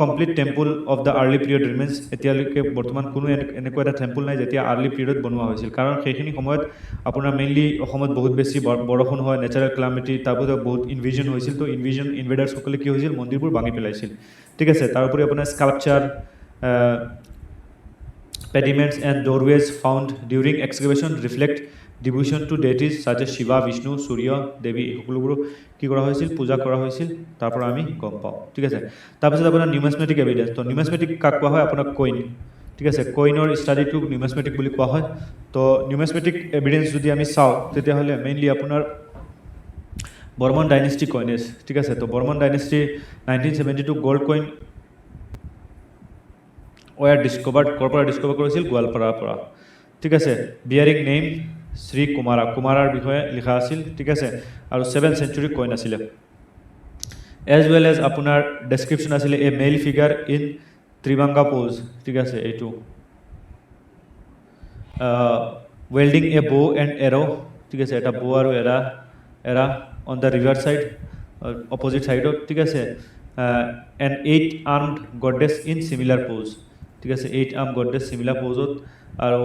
complete temple of the early period remains এতিয়ালৈকে বৰ্তমান কোনো এনেকুৱা এটা টেম্পল নাই যেতিয়া আৰ্লি পিৰিয়ডত বনোৱা হৈছিল কাৰণ সেইখিনি সময়ত আপোনাৰ মেইনলি অসমত বহুত বেছি বৰষুণ হয় নেচাৰেল ক্লামিটি তাৰপিছত বহুত ইনভেজন হৈছিল তো ইনভেডাৰ্ছসকলে কি হৈছিল মন্দিৰবোৰ ভাঙি পেলাইছিল ঠিক আছে তাৰোপৰি আপোনাৰ sculpture pediments and doorways found during excavation reflect devotion to deities such as Shiva, Vishnu, Surya, Devi সকলোবোৰ কি কৰা হৈছিল পূজা কৰা হৈছিল তাৰ পৰা আমি গম পাওঁ ঠিক আছে তাৰপিছত আপোনাৰ নিউমেছমেটিক এভিডেন্স তো নিউমেছমেটিক কাক কোৱা হয় আপোনাৰ কইন ঠিক আছে কইনৰ ষ্টাডিটোক নিউমেছমেটিক বুলি কোৱা হয় তো নিউমেছমেটিক এভিডেন্স যদি আমি চাওঁ তেতিয়াহ'লে মেইনলি আপোনাৰ বৰ্মন ডাইনেষ্টি কইনেজ ঠিক আছে তো Varman dynasty 1972 gold coin were discovered ক'ৰ পৰা ডিসকভাৰ কৰিছিল গোৱালপাৰাৰ পৰা ঠিক আছে বিয়াৰিং নেম শ্ৰী কুমাৰাৰ বিষয়ে লিখা আছিল ঠিক আছে আৰু 7th century কইন আছিল as well as আপোনাৰ ডেসক্ৰিপচন আছিল এ মেল ফিগাৰ ইন ত্ৰিভঙ্গা পোজ ঠিক আছে এইটো welding a bow and arrow ঠিক আছে এটা bow আৰু এৰা on the river side opposite side ঠিক আছে an 8-armed goddess in similar pose ঠিক আছে 8-armed goddess similar pose আৰু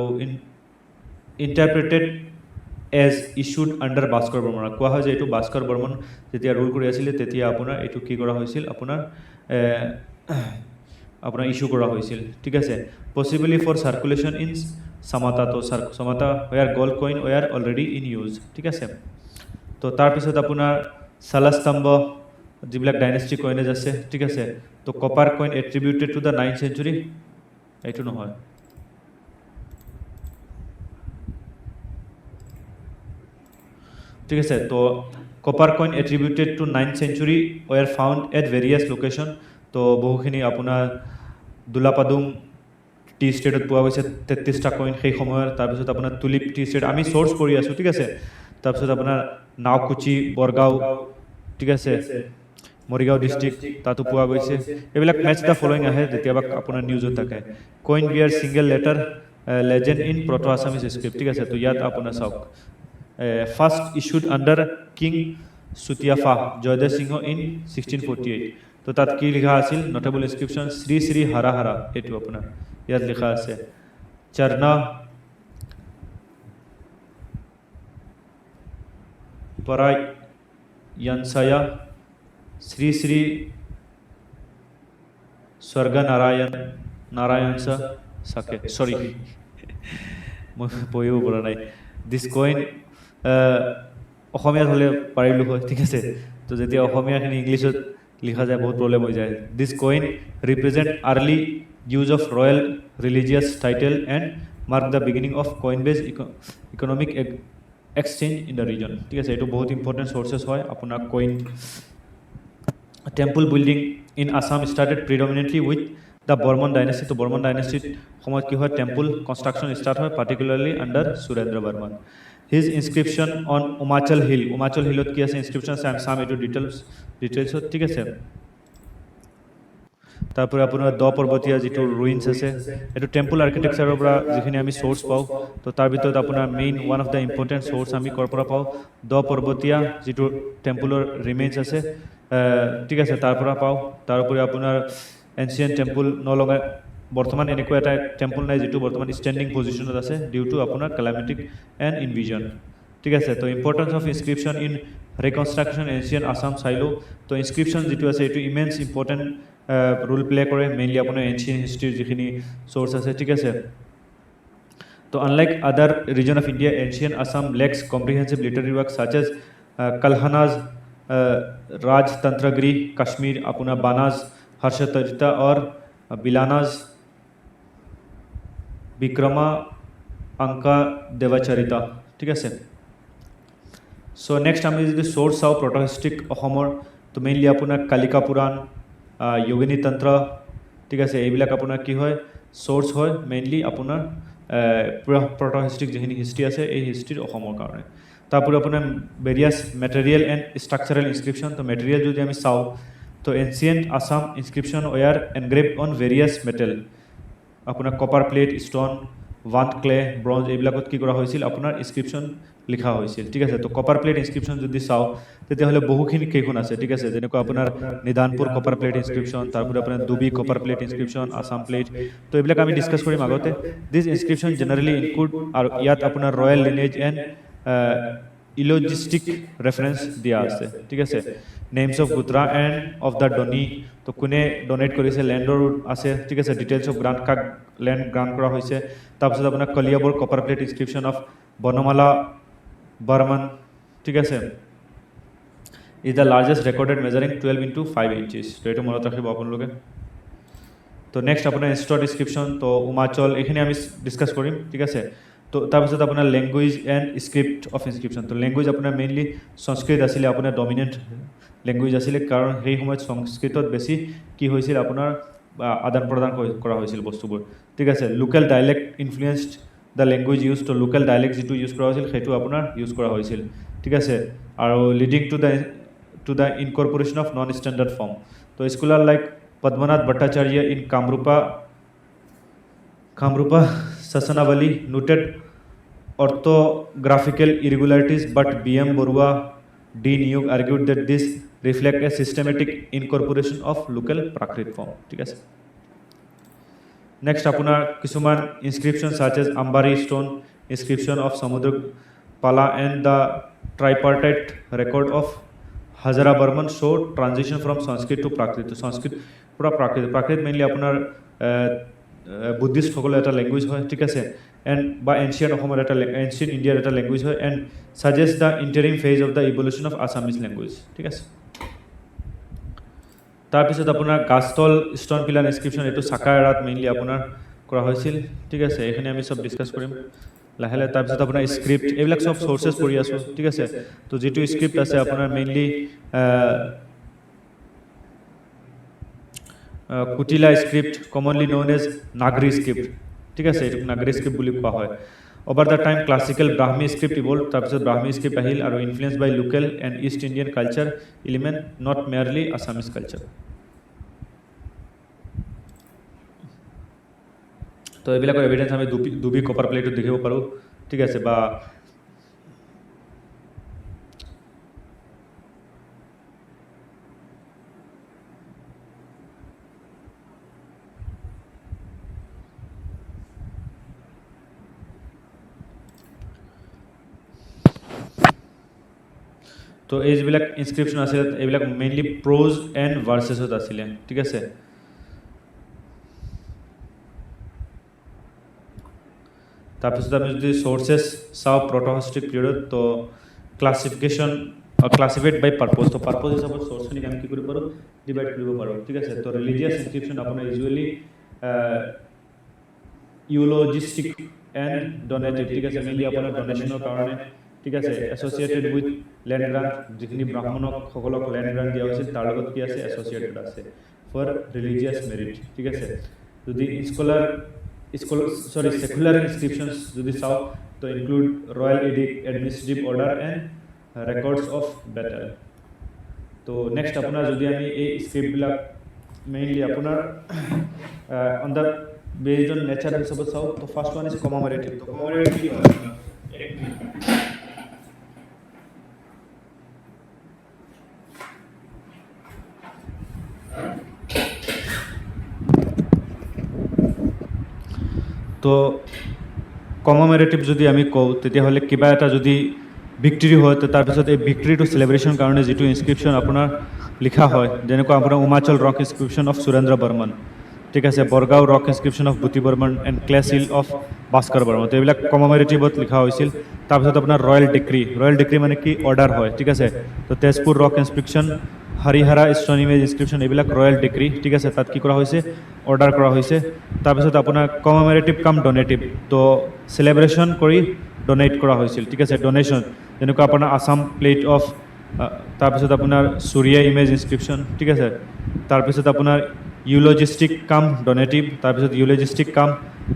interpreted as issued under Bhaskar Barman কোৱা হয় যে এটো Bhaskar Barman যেতিয়া ৰুল কৰি আছিল তেতিয়া আপোনাৰ এটো কি কৰা হৈছিল আপোনাৰ ইস্যু কৰা হৈছিল ঠিক আছে possibly for circulation in Samata to Samata where gold coin were already in use ঠিক আছে তো তাৰ পিছত আপোনাৰ সালাস্তম্ভ যিবিলাক ডাইনেষ্টি কইনেজ আছে ঠিক আছে তো copper coin attributed to the 9th century এইটো নহয় ঠিক আছে তো copper coin attributed to 9th century were found at various location তো বহুখিনি আপোনাৰ দুলাপাদুম টি ষ্টেটত পোৱা গৈছে 33টা কইন সেই সময়ৰ তাৰ পিছত আপোনাৰ তুলিপ টি ষ্টেট আমি সোৰ্স কৰি আছো ঠিক আছে তাৰ পিছত আপোনাৰ নাওকুচি বৰগাঁও ঠিক আছে মৰিগাঁও ডিস্ট্ৰিক্ট তাতো পোৱা গৈছে এইবিলাক ম্যাচ দা ফলোইং আহে যেতিয়াবা আপোনাৰ নিউজত থাকে coin bear single letter legend in proto Assamese script ঠিক আছে তো ইয়াত আপোনাৰ চাওক first issued under king Sutiyapha Jaydev Singha in 1648 তো তাত কি লিখা আছিল নোটেবল ইনস্ক্রিপশন শ্রী শ্রী হরা হরা এটো আপোনাৰ ইয়াত লিখা আছে চৰনা পৰাই यंसया श्री श्री स्वर्ग नारायण सके सॉरी मैं पढ़िब পৰা নাই दिस कॉइन অসমীয়াত হলে পাৰিলো হয় ঠিক আছে তো যেতিয়া অসমীয়াখিনি ইংলিশত লিখা যায় বহুত প্ৰবলেম হৈ যায় this coin represent early use of royal religious title and mark the beginning of coin base economic exchange in the region ঠিক আছে এটো বহুত ইম্পর্টেন্ট সোর্সেস হয় আপনার coin temple building in Assam started predominantly with the Bormon dynasty তো Bormon dynasty সময়ত কি হয় টেম্পল কনস্ট্রাকশন স্টার্ট হয় particularly under Surendra Barman his inscription on Umachal hillot কি আছে inscription সাম এটো ডিটেইলস ঠিক আছে তারপরে আপনার দ পর্বতীয়া যেটো রুইন্স আছে এটো টেম্পল আৰ্কিটেকচাৰৰ পৰা যিখিনি আমি সোৰ্স পাও তো তাৰ ভিতৰত আপোনাৰ main one of the important source আমি কৰ পৰা পাও দ পৰ্বতীয়া যেটো টেম্পলৰ ৰিমেইনস আছে ঠিক আছে তাৰ পৰা পাও তাৰ উপৰি আপোনাৰ এনশিয়েন্ট টেম্পল নলগা বৰ্তমান এনেকুৱা এটা টেম্পল নাই যেটো বৰ্তমান স্ট্যান্ডিং পজিশনত আছে ডিউ টু আপোনাৰ ক্লাইমেটিক এন্ড ইনভিজন ঠিক আছে তো importance of inscription in reconstruction ancient Assam চাইলো তো ইনস্ক্রিপশন যেটো আছে এটো ইমেন্স ইম্পর্টেন্ট रोल प्ले करे मेनली अपना एंशियंट हिस्ट्री जिखिनि सोर्स আছে ঠিক আছে तो unlike other region of India ancient Assam lacks comprehensive literary work such as Kalhana's राजतंत्रगिरी कश्मीर अपना बानाज हर्षचरिता और बिलानाज विक्रमा अंका देवचरिता ठीक আছে सो नेक्स्ट আমি যদি সোর্স চাও প্রটোহিস্ট্রিক অসমৰ তো মেইনলি अपना কালিকা পুৰাণ योगिनी तंत्र ठीक है এইবিলাক আপোনাৰ কি হয় সোৰ্স হয় মেইনলি আপোনাৰ প্ৰটো হিস্ট্ৰিক যিখিনি হিস্ট্ৰি আছে এই হিস্ট্ৰিৰ অসমৰ কাৰণে তাৰপৰে আপোনাৰ various material and structural inscription তো ম্যাটেরিয়াল যদি আমি চাও তো ancient Assam inscription were engraved on various metal আপোনাৰ copper plate stone want clay bronze এইবিলাকত কি কৰা হৈছিল আপোনাৰ ইনস্ক্ৰিপশন লিখা হৈছিল ঠিক আছে তো কপাৰ প্লেট ইনস্ক্ৰিপশন যদি চাও তেতিয়াহলে বহুখিনি কেইখন আছে ঠিক আছে যেনেকৈ আপোনাৰ নিদানপুৰ কপাৰ প্লেট ইনস্ক্ৰিপশন তাৰপৰে আপোনাৰ Dubi copper plate inscription Assam plate তো এইবিলাক আমি ডিসকাস কৰিম আগতে this inscription generally include are ইয়াত আপোনাৰ royal lineage and eulogistic reference দিয়া আছে ঠিক আছে names of gotra and of the donee তো কোনে ডোনেট কৰিছে ল্যান্ডৰ আছে ঠিক আছে ডিটেইলস অফ গ্ৰান্ট কাক ল্যান্ড গ্ৰান্ট কৰা হৈছে তাৰপিছত আপোনাৰ Kaliabor copper plate inscription of Banamala Varman ठीक है is the largest recorded measuring 12 into 5 inches तो ये मনত राखिब आपनलोके तो नेक्स्ट अपना इंस्टॉल डिस्क्रिप्शन तो उमाचल एखिनि आमी डिस्कस करिम ठीक है तो तार पिছত अपना language and script of inscription तो लैंग्वेज अपना मेनली संस्कृत आছিলে अपना डोमिनेंट लैंग्वेज आছিলে कारण সেই সময়ত সংস্কৃতত বেছি কি হৈছিল আপোনাৰ আদান প্ৰদান কৰা হৈছিল বস্তুবোৰ ঠিক আছে local dialect influenced the language use to local dialect যিটো ইউজ কৰা হৈছিল সেইটো আপোনাৰ ইউজ কৰা হৈছিল ঠিক আছে আৰু leading to the incorporation of non standard form তো scholar like Padmanath Bhattacharya in Kamarupa Sassanavali noted orthographical irregularities, but B.M. Borua, D. Niyog argued that this reflects a systematic incorporation of local Prakrit form. Next, apunar kisuman inscriptions such as Ambari stone inscription of Samudra Pala and the tripartite record of Hazara Burman show transition from Sanskrit to Prakrit. So Sanskrit pura Prakrit mainly apunar Buddhist সকল এটা language হয় ঠিক আছে and বা ancient অসমৰ এটা ancient ইণ্ডিয়াৰ এটা ল্যাঙ্গুয়েজ হয় and suggest the interim phase of the evolution of Assamese language ঠিক আছে তাৰপিছত আপোনাৰ গাস্তল ষ্টন পিলাৰ ইনস্ক্ৰিপশ্যন এটো সাকা এৰাত মেইনলি আপোনাৰ কৰা হৈছিল ঠিক আছে এখানে আমি সব ডিসকাস কৰিম লাহে লাহে তাৰপিছত আপোনাৰ স্ক্ৰিপ্ট এইবিলাক সব সোৰ্সেস পঢ়ি আছো ঠিক আছে তো যেটো স্ক্ৰিপ্ট আছে আপোনাৰ mainly Kutila script, commonly known as Nagari script. ঠিক আছে এটো Nagari script বুলি কোৱা হয় over the time classical Brahmi script evolved তাৰপিছত Brahmi script আহিল আৰু influenced by local and East Indian culture element not merely Assamese culture তো এইবিলাকৰ এভিডেন্স আমি দুবি কপাৰ প্লেটত দেখিব পাৰো ঠিক আছে বা তো এইবিলাক ইনস্ক্ৰিপশ্যন আছে এইবিলাক মেইনলি প্ৰোজ এণ্ড ভাৰ্চেছত আছিলে ঠিক আছে তাৰপিছত আমি যদি সোৰ্সেস চাও প্ৰটোহিস্ট্ৰিক পিৰিয়ড তো ক্লাসিফাইড বাই পাৰপোজ তো পাৰপোজ হিসাবে সোৰ্সখিনি আমি কি কৰিব পাৰো ডিভাইড কৰিব পাৰো ঠিক আছে তো ৰিলিজিয়াছ ইনস্ক্ৰিপশ্যন আপোনাৰ ইউজুৱেলি ইউলজিষ্টিক এণ্ড ডোনেটিভ ঠিক আছে মেইনলি আপোনাৰ ডোনেশ্যনৰ কাৰণে ঠিক আছে এসোসিয়েটেড উইথ ল্যান্ড গ্ৰান্ট যিখিনি ব্ৰাহ্মণক সকলক ল্যান্ড গ্ৰান্ট দিয়া হৈছিল তাৰ লগত কি আছে এসোসিয়েটেড আছে ফৰ ৰিলিজিয়াছ মেৰিট ঠিক আছে যদি সেকুলার ইনস্ক্রিপশনস যদি চাও তো include royal edict administrative order and records of battle তো নেক্সট আপনার যদি আমি এই স্ক্রিপ্টবিলাক মেইনলি আপনার on the based on nature হিসাবে চাও তো ফার্স্ট ওয়ান ইজ কমেমোরেটিভ তো কমেমোরেটিভ কি হয় তো কমেমোরেটিভ যদি আমি কওঁ তেতিয়াহ'লে কিবা এটা যদি ভিক্টৰী হয় তো তাৰপিছত এই ভিক্টৰীটো চেলিব্ৰেশ্যন কাৰণে যেটো ইনস্ক্ৰিপশ্যন আপোনাৰ লিখা হয় যেনেকৈ আপোনাৰ Umachal rock inscription of Surendra Varman ঠিক আছে Bargaon rock inscription of Bhuti Varman and clay seal of Bhaskar Varman তো এইবিলাক কমেমোৰেটিভত লিখা হৈছিল তাৰপিছত আপোনাৰ ৰয়েল ডিক্ৰী মানে কি অৰ্ডাৰ হয় ঠিক আছে তো Tezpur rock inscription Harihara stone image inscription এইবিলাক ৰয়েল ডিক্ৰী ঠিক আছে তাত কি কৰা হৈছে অৰ্ডাৰ কৰা হৈছে তাৰপিছত আপোনাৰ কমেমোৰেটিভ কাম ডোনেটিভ তো সেলিব্ৰেশ্যন কৰি ডোনেট কৰা হৈছিল ঠিক আছে ডোনেশ্যন যেনেকৈ আপোনাৰ আসাম প্লেট অফ তাৰপিছত আপোনাৰ সূৰ্য ইমেজ ইনস্ক্ৰিপশ্যন ঠিক আছে তাৰপিছত আপোনাৰ ইউলজিষ্টিক কাম ডোনেটিভ তাৰপিছত ইউলজিষ্টিক কাম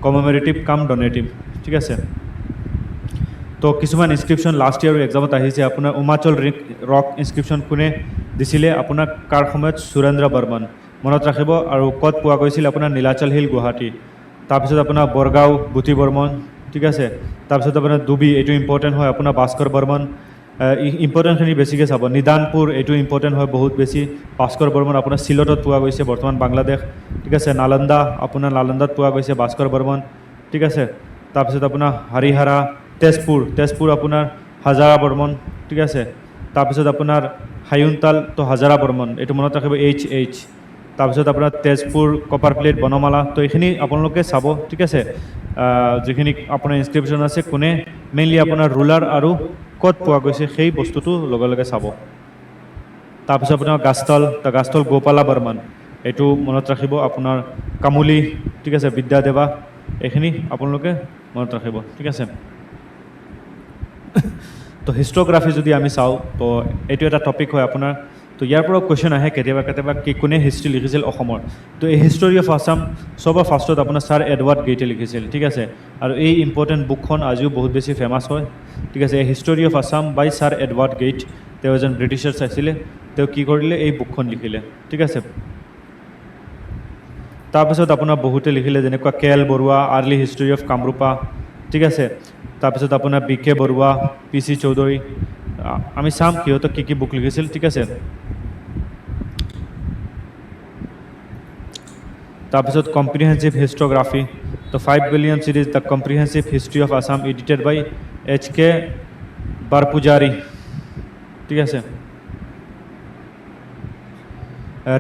কমেমোৰেটিভ কাম ডোনেটিভ ঠিক আছে তো কিছুমান ইনস্ক্ৰিপশ্যন লাষ্ট ইয়াৰ এক্সামত আহিছে আপোনাৰ উমাচল ৰক ইনস্ক্ৰিপশ্যন কোনে দিছিলে আপোনাৰ কাৰ সময়ত সুৰেন্দ্ৰ বৰ্মন মনত ৰাখিব আৰু ক'ত পোৱা গৈছিল আপোনাৰ নীলাচল হিল গুৱাহাটী তাৰপিছত আপোনাৰ বৰগাঁও বুটি বৰ্মন ঠিক আছে তাৰপিছত আপোনাৰ দুবি এইটো ইম্পৰ্টেণ্ট হয় আপোনাৰ ভাস্কৰ বৰ্মন ইম্পৰ্টেণ্টখিনি বেছিকৈ চাব নিদানপুৰ এইটো ইম্পৰ্টেণ্ট হয় বহুত বেছি ভাস্কৰ বৰ্মন আপোনাৰ চিলটত পোৱা গৈছে বৰ্তমান বাংলাদেশ ঠিক আছে নালন্দা আপোনাৰ নালন্দাত পোৱা গৈছে ভাস্কৰ বৰ্মন ঠিক আছে তাৰপিছত আপোনাৰ হৰিহৰা তেজপুৰ আপোনাৰ হাজাৰা বৰ্মন ঠিক আছে তাৰপিছত আপোনাৰ হায়ুনতাল তো হাজাৰা বৰ্মন এইটো মনত ৰাখিব এইচ তাৰপিছত আপোনাৰ তেজপুৰ কপাৰ প্লেট বনমালা তো এইখিনি আপোনালোকে চাব ঠিক আছে যিখিনি আপোনাৰ ইনস্ক্ৰিপশ্যন আছে কোনে মেইনলি আপোনাৰ ৰুলাৰ আৰু ক'ত পোৱা গৈছে সেই বস্তুটো লগে লগে চাব তাৰপিছত আপোনাৰ গাস্তল গোপালা বৰ্মন এইটো মনত ৰাখিব আপোনাৰ কামুলি ঠিক আছে বিদ্যাদেৱা এইখিনি আপোনালোকে মনত ৰাখিব ঠিক আছে তো হিষ্ট্ৰগ্ৰাফি যদি আমি চাওঁ তো এইটো এটা টপিক হয় আপোনাৰ তো ইয়াৰ পৰা কুৱেশ্যন আহে কেতিয়াবা কি কোনে হিষ্ট্ৰী লিখিছিল অসমৰ তো এই হিষ্টৰী অফ আছাম চবৰ ফাৰ্ষ্টত আপোনাৰ ছাৰ এডৱাৰ্ড গেইটে লিখিছিল ঠিক আছে আৰু এই ইম্পৰ্টেণ্ট বুকখন আজিও বহুত বেছি ফেমাছ হয় ঠিক আছে এই history of Assam by sir Edward Gait তেওঁ এজন ব্ৰিটিছাৰ চাইছিলে তেওঁ কি কৰিলে এই বুকখন লিখিলে ঠিক আছে তাৰপিছত আপোনাৰ বহুতে লিখিলে যেনেকুৱা K L Barua early history of Kamarupa ঠিক আছে তাৰপিছত আপোনাৰ B K Barua P C Choudhury আমি চাম সিহঁতক কি বুক লিখিছিল ঠিক আছে তাৰপিছত কম্প্ৰিহেনচিভ হিষ্ট্ৰগ্ৰাফি তো 5 billion series the comprehensive history of Assam edited by H K Barpujari ঠিক আছে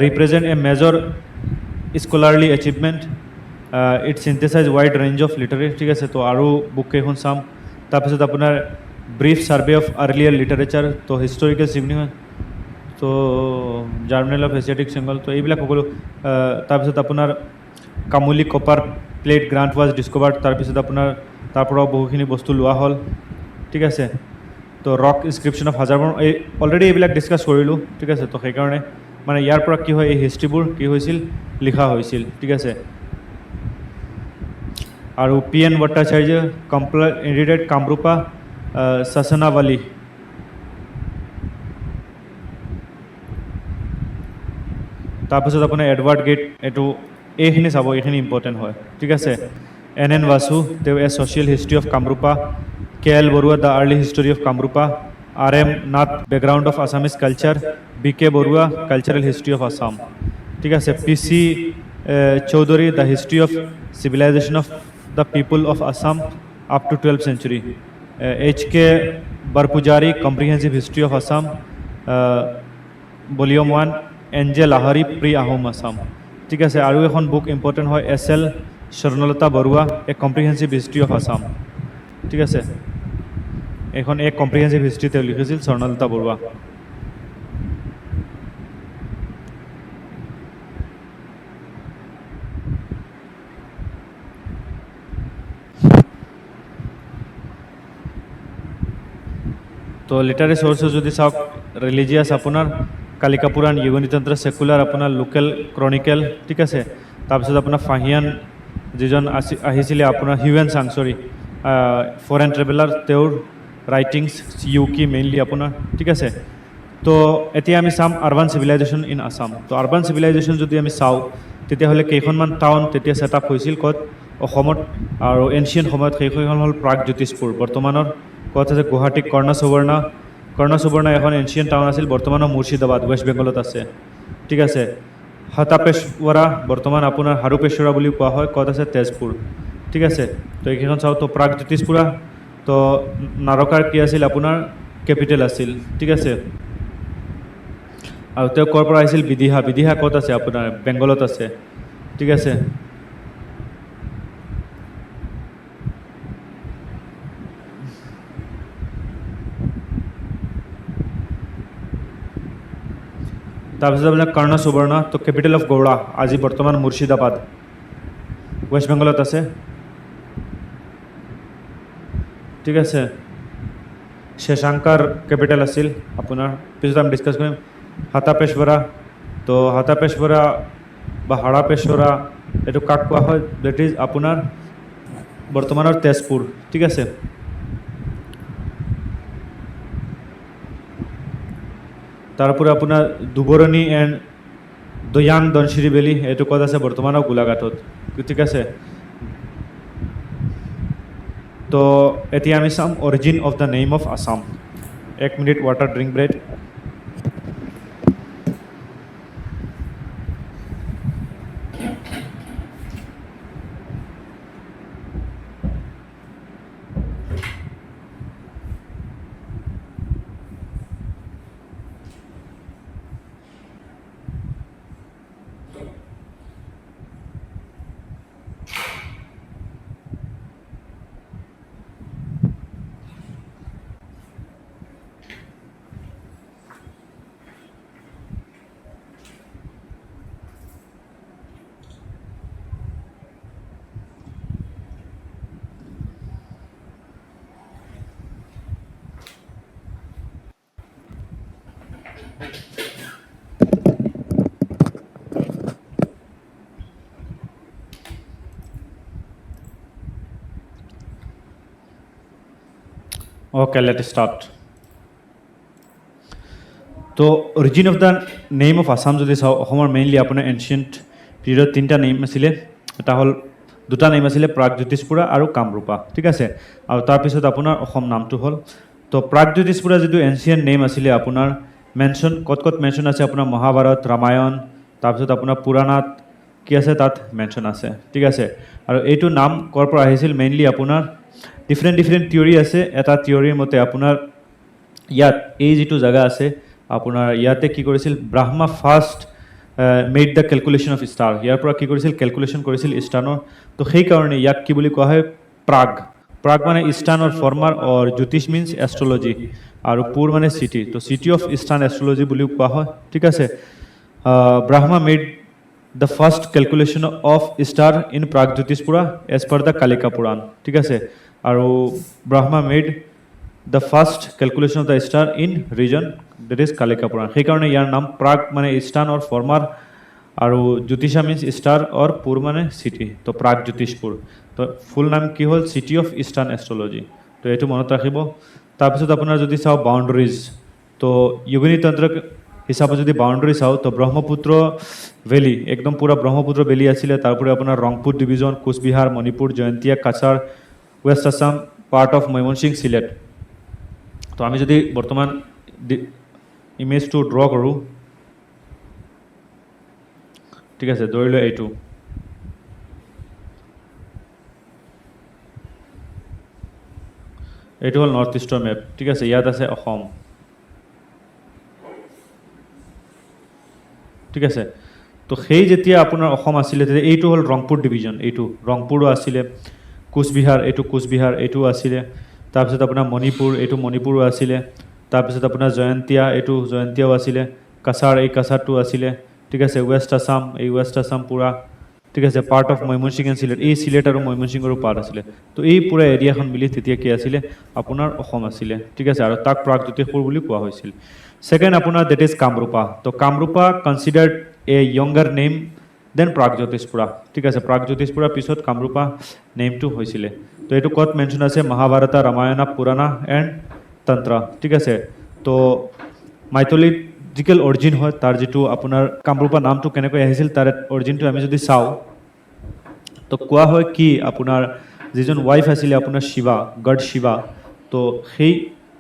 represent a major scholarly achievement it synthesize wide range of literary ঠিক আছে তো আৰু বুক কেইখন চাম তাৰপিছত আপোনাৰ brief survey of earlier literature তো হিষ্টৰিকেল চিগনিফিকেন্স তো জাৰ্নেল অফ এছিয়াটিক সিম্বল তো এইবিলাক সকলো তাৰপিছত আপোনাৰ Kamauli copper plate grant was discovered তাৰপিছত আপোনাৰ তাৰ পৰাও বহুখিনি বস্তু লোৱা হ'ল ঠিক আছে তো ৰক ইনস্ক্ৰিপশ্যন অফ হাজাৰবন এই অলৰেডি এইবিলাক ডিছকাছ কৰিলোঁ ঠিক আছে তো সেইকাৰণে মানে ইয়াৰ পৰা কি হয় এই হিষ্ট্ৰীবোৰ কি হৈছিল লিখা হৈছিল ঠিক আছে আৰু P N Bhattacharya edited Kamarupa Sasanavali তাৰপিছত আপোনাৰ এডৱাৰ্ড গেইট এইটো এইখিনি চাব এইখিনি ইম্পৰ্টেণ্ট হয় ঠিক আছে এন এন বাসু তেওঁ A social history of Kamarupa K L Barua the early history of Kamarupa R M Nath background of Assamese culture B K Barua cultural history of Assam ঠিক আছে P C Choudhury the history of civilisation of the people of Assam up to 12th century H K Barpujari comprehensive history of Assam volume 1 N J Lahiri pre Ahom Assam ঠিক আছে আৰু এখন book important হয় S L Swarnalata Barua a comprehensive history of Assam ঠিক আছে এখন এক comprehensive history তেওঁ লিখিছিল স্বৰ্ণলতা বৰুৱা তো লিটাৰী চ'ৰ্চেছ যদি চাওক ৰিলিজিয়াছ আপোনাৰ কালিকা পুৰাণ য়োগনীতন্ত্ৰ ছেকুলাৰ আপোনাৰ লোকেল ক্ৰনিকেল ঠিক আছে তাৰপিছত আপোনাৰ ফাহিয়ান যিজন আহিছিলে আপোনাৰ হিউৱেন চাংচৰী ফৰেন ট্ৰেভেলাৰ তেওঁৰ ৰাইটিংছ ইউ কি মেইনলি আপোনাৰ ঠিক আছে তো এতিয়া আমি চাম আৰ্বান চিভিলাইজেশ্যন ইন আছাম তো আৰ্বান চিভিলাইজেশ্যন যদি আমি চাওঁ তেতিয়াহ'লে কেইখনমান টাউন তেতিয়া ছেট আপ হৈছিল ক'ত অসমত আৰু এনচিয়েণ্ট সময়ত সেইখন হ'ল প্ৰাগজ্যোতিষপুৰ বৰ্তমানৰ ক'ত আছে গুৱাহাটী কৰ্ণ এখন এনচিয়েণ্ট টাউন আছিল বৰ্তমানৰ মুৰ্ছিদাবাদ ৱেষ্ট বেংগলত আছে ঠিক আছে হতাপেশ্বৰা বৰ্তমান আপোনাৰ হাৰুপেশ্বৰা বুলি কোৱা হয় ক'ত আছে তেজপুৰ ঠিক আছে তো এইকেইখন চাওঁ তো প্ৰাগজ্যোতিষপুৰা তো নাৰকাৰ কি আছিল আপোনাৰ কেপিটেল আছিল ঠিক আছে আৰু তেওঁ ক'ৰ পৰা আহিছিল বিদিহা ক'ত আছে আপোনাৰ বেংগলত আছে ঠিক আছে তাৰপিছত আপোনাৰ কৰ্ণ সুবৰ্ণ তো কেপিটেল অফ গৌড়া আজি বৰ্তমান মুৰ্ছিদাবাদ ৱেষ্ট বেংগলত আছে ঠিক আছে শেষাংকাৰ কেপিটেল আছিল আপোনাৰ পিছত আমি ডিছকাছ কৰিম হতাপেশ্বৰা তো হতাপেশ্বৰা বা হাৰাপেশ্বৰা এইটো কাক কোৱা হয় ডেট ইজ আপোনাৰ বৰ্তমানৰ তেজপুৰ ঠিক আছে তাৰপৰে আপনাৰ দুবৰণী এন্ড দয়াং ধনশিৰি ভেলি এইটো ক'ত আছে বৰ্তমানৰ গোলাঘাটত ঠিক আছে তো এতিয়া আমি চাম origin of the name of Assam 1 minute water drink break Okay, let's start. তো origin of the name of Assam যদি চাওঁ অসমৰ মেইনলি আপোনাৰ এনচিয়েণ্ট পিৰিয়ড তিনিটা নেম আছিলে এটা হ'ল দুটা নেম আছিলে প্ৰাগজ্যোতিষপুৰা আৰু কামৰূপা ঠিক আছে আৰু তাৰপিছত আপোনাৰ অসম নামটো হ'ল তো প্ৰাগজ্যোতিষপুৰা যিটো এনচিয়েণ্ট নেম আছিলে আপোনাৰ মেনশ্যন ক'ত মেনশ্যন আছে আপোনাৰ মহাভাৰত ৰামায়ণ তাৰপিছত আপোনাৰ পুৰাণাত কি আছে তাত মেনশ্যন আছে ঠিক আছে আৰু এইটো নাম ক'ৰ পৰা আহিছিল মেইনলি আপোনাৰ ডিফাৰেণ্ট থিয়ৰী আছে এটা থিয়ৰীৰ মতে আপোনাৰ ইয়াত এই যিটো জেগা আছে আপোনাৰ ইয়াতে কি কৰিছিল Brahma first made the calculation of star ইয়াৰ পৰা কি কৰিছিল কেলকুলেশ্যন কৰিছিল ষ্টাৰৰ তো সেইকাৰণে ইয়াক কি বুলি কোৱা হয় প্ৰাগ মানে ইষ্টাৰ্ণৰ ফৰ্মাৰ অৰ জ্যোতিষ মিনছ এষ্ট্ৰলজি আৰু পুৰ মানে চিটি তো চিটি অফ ইষ্টাৰ্ণ এষ্ট্ৰলজি বুলিও কোৱা হয় ঠিক আছে Brahma made the first calculation of star in Pragjyotishpura as per the Kalika Purana ঠিক আছে আৰু Brahma made the first calculation of the star in region that is Kalika Purana সেইকাৰণে ইয়াৰ নাম প্ৰাগ মানে ইষ্টাৰ্ণ অৰ ফৰ্মাৰ আৰু জ্যোতিষা মিনছ ষ্টাৰ অৰ পুৰ মানে চিটি তো প্ৰাগজ্যোতিষপুৰ তো ফুল নাম কি হ'ল চিটি অফ ইষ্টাৰ্ণ এষ্ট্ৰলজি তো এইটো মনত ৰাখিব তাৰপিছত আপোনাৰ যদি চাওঁ বাউণ্ডাৰীজ তো যোগিনী তন্ত্ৰ হিচাপে যদি বাউণ্ডাৰী চাওঁ তো ব্ৰহ্মপুত্ৰ ভেলী একদম পূৰা ব্ৰহ্মপুত্ৰ ভেলী আছিলে তাৰোপৰি আপোনাৰ Rangpur division Coochbehar Manipur Jaintia Cachar west Assam part of Mymensingh Sylhet তো আমি যদি বৰ্তমান ইমেজটো ড্ৰ কৰোঁ ঠিক আছে ধৰি লওঁ এইটো হ'ল নৰ্থ ইষ্টৰ মেপ ঠিক আছে ইয়াত আছে অসম ঠিক আছে তো সেই যেতিয়া আপোনাৰ অসম আছিলে তেতিয়া এইটো হ'ল ৰংপুৰ ডিভিজন এইটো ৰংপুৰো আছিলে কোচবিহাৰ এইটো আছিলে তাৰপিছত আপোনাৰ মণিপুৰ এইটো মণিপুৰো আছিলে তাৰপিছত আপোনাৰ জয়ন্তীয়াও আছিলে কাছাৰটো আছিলে ঠিক আছে ৱেষ্ট আছাম পূৰা ঠিক আছে part of Mymensingh and Sylhet এই চিলেট আৰু মৈমনসিঙৰো পাৰ্ট আছিলে তো এই পূৰা এৰিয়াখন মিলি তেতিয়া কি আছিলে আপোনাৰ অসম আছিলে ঠিক আছে আৰু তাক প্ৰাগজ্যোতিষপুৰ বুলি কোৱা হৈছিল ছেকেণ্ড আপোনাৰ দেট ইজ কামৰূপা তো কামৰূপা কনচিডাৰ্ড এ য়ংগাৰ নেম দেন প্ৰাগজ্যোতিষপুৰা ঠিক আছে প্ৰাগজ্যোতিষপুৰাৰ পিছত কামৰূপা নেমটো হৈছিলে তো এইটো ক'ত মেনশ্যন আছে মহাভাৰতা ৰামায়ণা পুৰাণা এণ্ড তন্ত্ৰ ঠিক আছে তো মাইথলজিকেল অৰিজিন হয় তাৰ যিটো আপোনাৰ কামৰূপা নামটো কেনেকৈ আহিছিল তাৰ অৰিজিনটো আমি যদি চাওঁ তো কোৱা হয় কি আপোনাৰ যিজন ৱাইফ আছিলে আপোনাৰ গড শিৱা তো সেই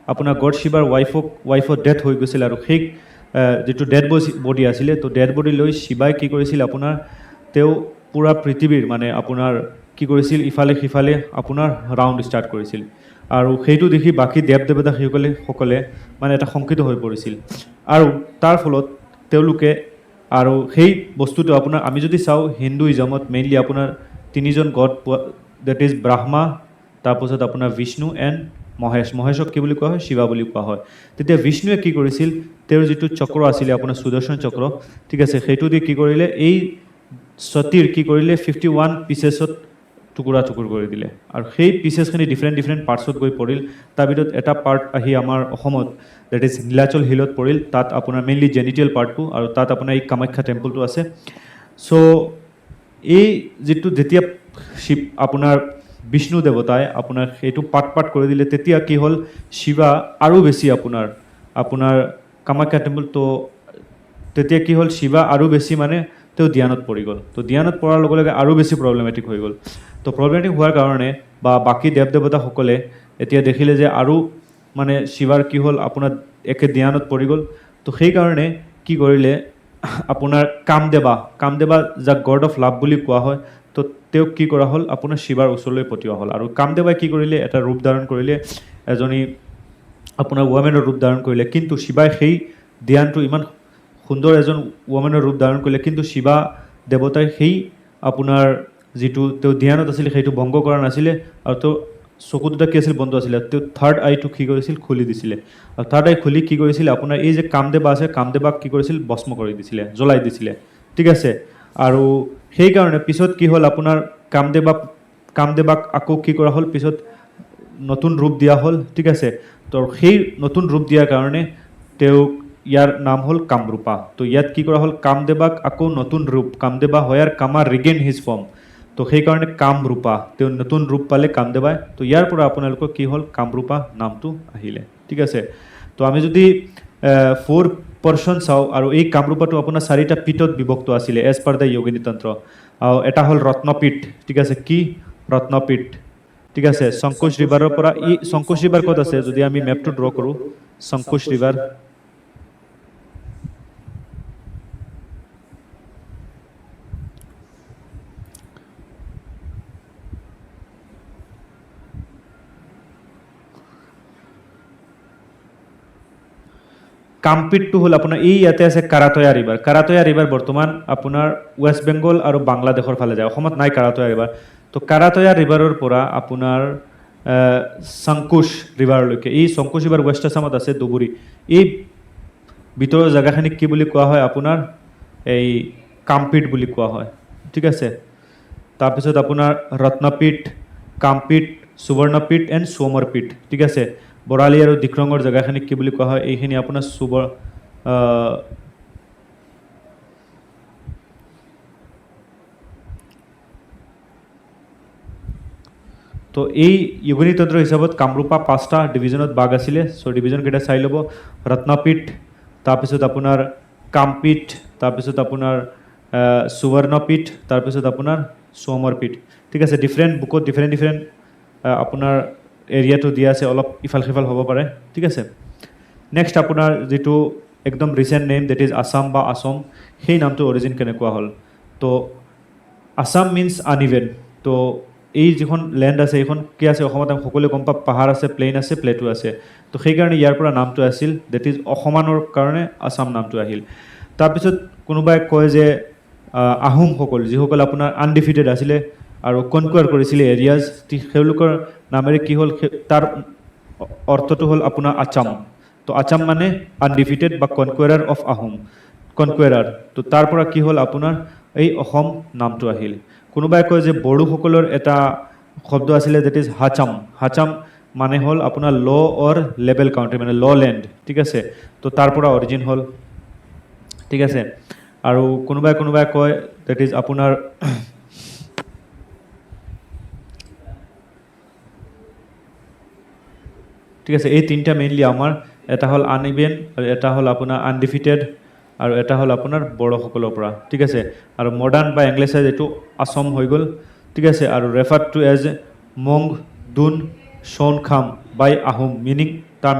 আপোনাৰ গড শিৱাৰ ৱাইফৰ ডেথ হৈ গৈছিল আৰু সেই যিটো ডেড বডি আছিলে তো ডেড বডি লৈ শিৱাই কি কৰিছিল আপোনাৰ তেওঁ পূৰা পৃথিৱীৰ মানে আপোনাৰ কি কৰিছিল ইফালে সিফালে আপোনাৰ ৰাউণ্ড ষ্টাৰ্ট কৰিছিল আৰু সেইটো দেখি বাকী দেৱ দেৱতাসকলে মানে এটা শংকিত হৈ পৰিছিল আৰু তাৰ ফলত তেওঁলোকে আৰু সেই বস্তুটো আপোনাৰ আমি যদি চাওঁ হিন্দুইজমত মেইনলি আপোনাৰ তিনিজন গড দেট ইজ ব্ৰহ্মা তাৰপিছত আপোনাৰ বিষ্ণু এণ্ড মহেশক কি বুলি কোৱা হয় শিৱা বুলি কোৱা হয় তেতিয়া বিষ্ণুৱে কি কৰিছিল তেওঁৰ যিটো চক্ৰ আছিলে আপোনাৰ সুদৰ্শন চক্ৰ ঠিক আছে সেইটো দি কি কৰিলে এই সতীৰ কি কৰিলে 51 পিচেছত টুকুৰা কৰি দিলে আৰু সেই পিচেছখিনি ডিফাৰেণ্ট পাৰ্টছত গৈ পৰিল তাৰ ভিতৰত এটা পাৰ্ট আহি আমাৰ অসমত দেট ইজ নীলাচল হিলত পৰিল তাত আপোনাৰ মেইনলি জেনিটেল পাৰ্টটো আৰু তাত আপোনাৰ এই কামাখ্যা টেম্পলটো আছে চ' এই যিটো যেতিয়া আপোনাৰ বিষ্ণু দেৱতাই আপোনাৰ সেইটো পাৰ্ট কৰি দিলে তেতিয়া কি হ'ল শিৱা আৰু বেছি আপোনাৰ কামাখ্যা টেম্পল তো তেতিয়া কি হ'ল শিৱা আৰু বেছি মানে তেওঁ ধ্যানত পৰি গ'ল তো ধ্যানত পৰাৰ লগে লগে আৰু বেছি প্ৰব্লেমেটিক হৈ গ'ল তো প্ৰব্লেমেটিক হোৱাৰ কাৰণে বা বাকী দেৱ দেৱতাসকলে এতিয়া দেখিলে যে আৰু মানে শিৱাৰ কি হ'ল আপোনাৰ একে ধ্যানত পৰি গ'ল তো সেইকাৰণে কি কৰিলে আপোনাৰ কামদেৱা যাক গড অফ লাভ বুলি কোৱা হয় তো তেওঁক কি কৰা হ'ল আপোনাৰ শিৱাৰ ওচৰলৈ পঠিওৱা হ'ল আৰু কামদেৱাই কি কৰিলে এটা ৰূপ ধাৰণ কৰিলে এজনী আপোনাৰ ৱমেনৰ ৰূপ ধাৰণ কৰিলে কিন্তু শিৱাই সেই ধ্যানটো ইমান সুন্দৰ এজন ৱমেনৰ ৰূপ ধাৰণ কৰিলে কিন্তু শিৱা দেৱতাই সেই আপোনাৰ যিটো তেওঁ ধ্যানত আছিলে সেইটো ভংগ কৰা নাছিলে আৰু তেওঁ চকু দুটা কি আছিল বন্ধ আছিলে তেওঁ থাৰ্ড আইটো কি কৰিছিল খুলি দিছিলে আৰু থাৰ্ড আই খুলি কি কৰিছিলে আপোনাৰ এই যে কামদেৱা আছে কামদেৱাক কি কৰিছিল ভস্ম কৰি দিছিলে জ্বলাই দিছিলে ঠিক আছে আৰু সেইকাৰণে পিছত কি হ'ল আপোনাৰ কামদেৱাক আকৌ কি কৰা হ'ল পিছত নতুন ৰূপ দিয়া হ'ল ঠিক আছে তো সেই নতুন ৰূপ দিয়াৰ কাৰণে তেওঁক ইয়াৰ নাম হ'ল কামৰূপা তো ইয়াত কি কৰা হ'ল কামদেৱাক আকৌ নতুন ৰূপ কামদেৱা হোৱাৰ কামা ৰিগেইন হিজ ফৰ্ম তো সেইকাৰণে কামৰূপা তেওঁ নতুন ৰূপ পালে কামদেৱাই তো ইয়াৰ পৰা আপোনালোকৰ কি হ'ল কামৰূপা নামটো আহিলে ঠিক আছে তো আমি যদি 4 পৰ্চন চাওঁ আৰু এই কামৰূপাটো আপোনাৰ 4টা পীঠত বিভক্ত আছিলে এজ পাৰ দ্য যোগিনী তন্ত্ৰ আৰু এটা হ'ল ৰত্নপীঠ ঠিক আছে কি ৰত্নপীঠ ঠিক আছে সংকোচ ৰিভাৰৰ পৰা এই সংকোচ ৰিভাৰ ক'ত আছে যদি আমি মেপটো ড্ৰ কৰোঁ সংকোচ ৰিভাৰ কামপিটটো হ'ল আপোনাৰ এই ইয়াতে আছে কাৰাতয়া ৰিভাৰ বৰ্তমান আপোনাৰ ৱেষ্ট বেংগল আৰু বাংলাদেশৰ ফালে যায় অসমত নাই কাৰাতয়া ৰিভাৰ তো কাৰাতয়া ৰিভাৰৰ পৰা আপোনাৰ সংকোচ ৰিভাৰলৈকে এই সংকোচ ৰিভাৰ ৱেষ্ট আছামত আছে ধুবুৰী এই ভিতৰৰ জেগাখিনিক কি বুলি কোৱা হয় আপোনাৰ এই কামপিট বুলি কোৱা হয় ঠিক আছে তাৰপিছত আপোনাৰ ৰত্নপীঠ কামপিট সুবৰ্ণপীঠ এণ্ড সোমৰপীঠ ঠিক আছে বৰালি আৰু দিক্ৰঙৰ জেগাখিনিক কি বুলি কোৱা হয় এইখিনি আপোনাৰ তো এই যোগিনী তন্ত্ৰ হিচাপত কামৰূপা 5টা ডিভিজনত ভাগ আছিলে চ' ডিভিজন কেইটা চাই ল'ব ৰত্নপীঠ তাৰপিছত আপোনাৰ কামপীঠ তাৰপিছত আপোনাৰ সুবৰ্ণপীঠ তাৰপিছত আপোনাৰ সোমৰপীঠ ঠিক আছে ডিফাৰেণ্ট বুকত ডিফাৰেণ্ট আপোনাৰ এৰিয়াটো দিয়া আছে অলপ ইফাল সিফাল হ'ব পাৰে ঠিক আছে নেক্সট আপোনাৰ যিটো একদম recent name that is Assam বা আছম সেই নামটো অৰিজিন কেনেকুৱা হ'ল তো আছাম মিনছ আনইভেন তো এই যিখন লেণ্ড আছে এইখন কি আছে অসমত আমি সকলোৱে গম পাওঁ পাহাৰ আছে প্লেইন আছে প্লেটো আছে তো সেইকাৰণে ইয়াৰ পৰা নামটো আছিল ডেট ইজ অসমানৰ কাৰণে আছাম নামটো আহিল তাৰপিছত কোনোবাই কয় যে আহোমসকল যিসকল আপোনাৰ আনডিফিটেড আছিলে আৰু কনকুৱাৰ কৰিছিলে এৰিয়াজ তেওঁলোকৰ নামেৰে কি হ'ল তাৰ অৰ্থটো হ'ল আপোনাৰ আছাম তো আছাম মানে আনডিফিটেড বা কনকুৱাৰাৰ অফ আহোম কনকুৱাৰাৰ তো তাৰ পৰা কি হ'ল আপোনাৰ এই অসম নামটো আহিল কোনোবাই কয় যে বড়োসকলৰ এটা শব্দ আছিলে ডেট ইজ হাচাম মানে হ'ল আপোনাৰ ল অৰ লেবেল কাউণ্ট্ৰি মানে ল লেণ্ড ঠিক আছে তো তাৰ পৰা অৰিজিন হ'ল ঠিক আছে আৰু কোনোবাই কয় ডেট ইজ আপোনাৰ ঠিক আছে এই তিনিটা মেইনলি আমাৰ এটা হ'ল আনইভেন আৰু এটা হ'ল আপোনাৰ আনডিফিটেড আৰু এটা হ'ল আপোনাৰ বড়োসকলৰ পৰা ঠিক আছে আৰু মডাৰ্ণ বা এংলিছাইজ এইটো আছাম হৈ গ'ল ঠিক আছে আৰু ৰেফাৰ্ড টু এজ মং দুন সোণখাম বাই আহোম মিনিং তাৰ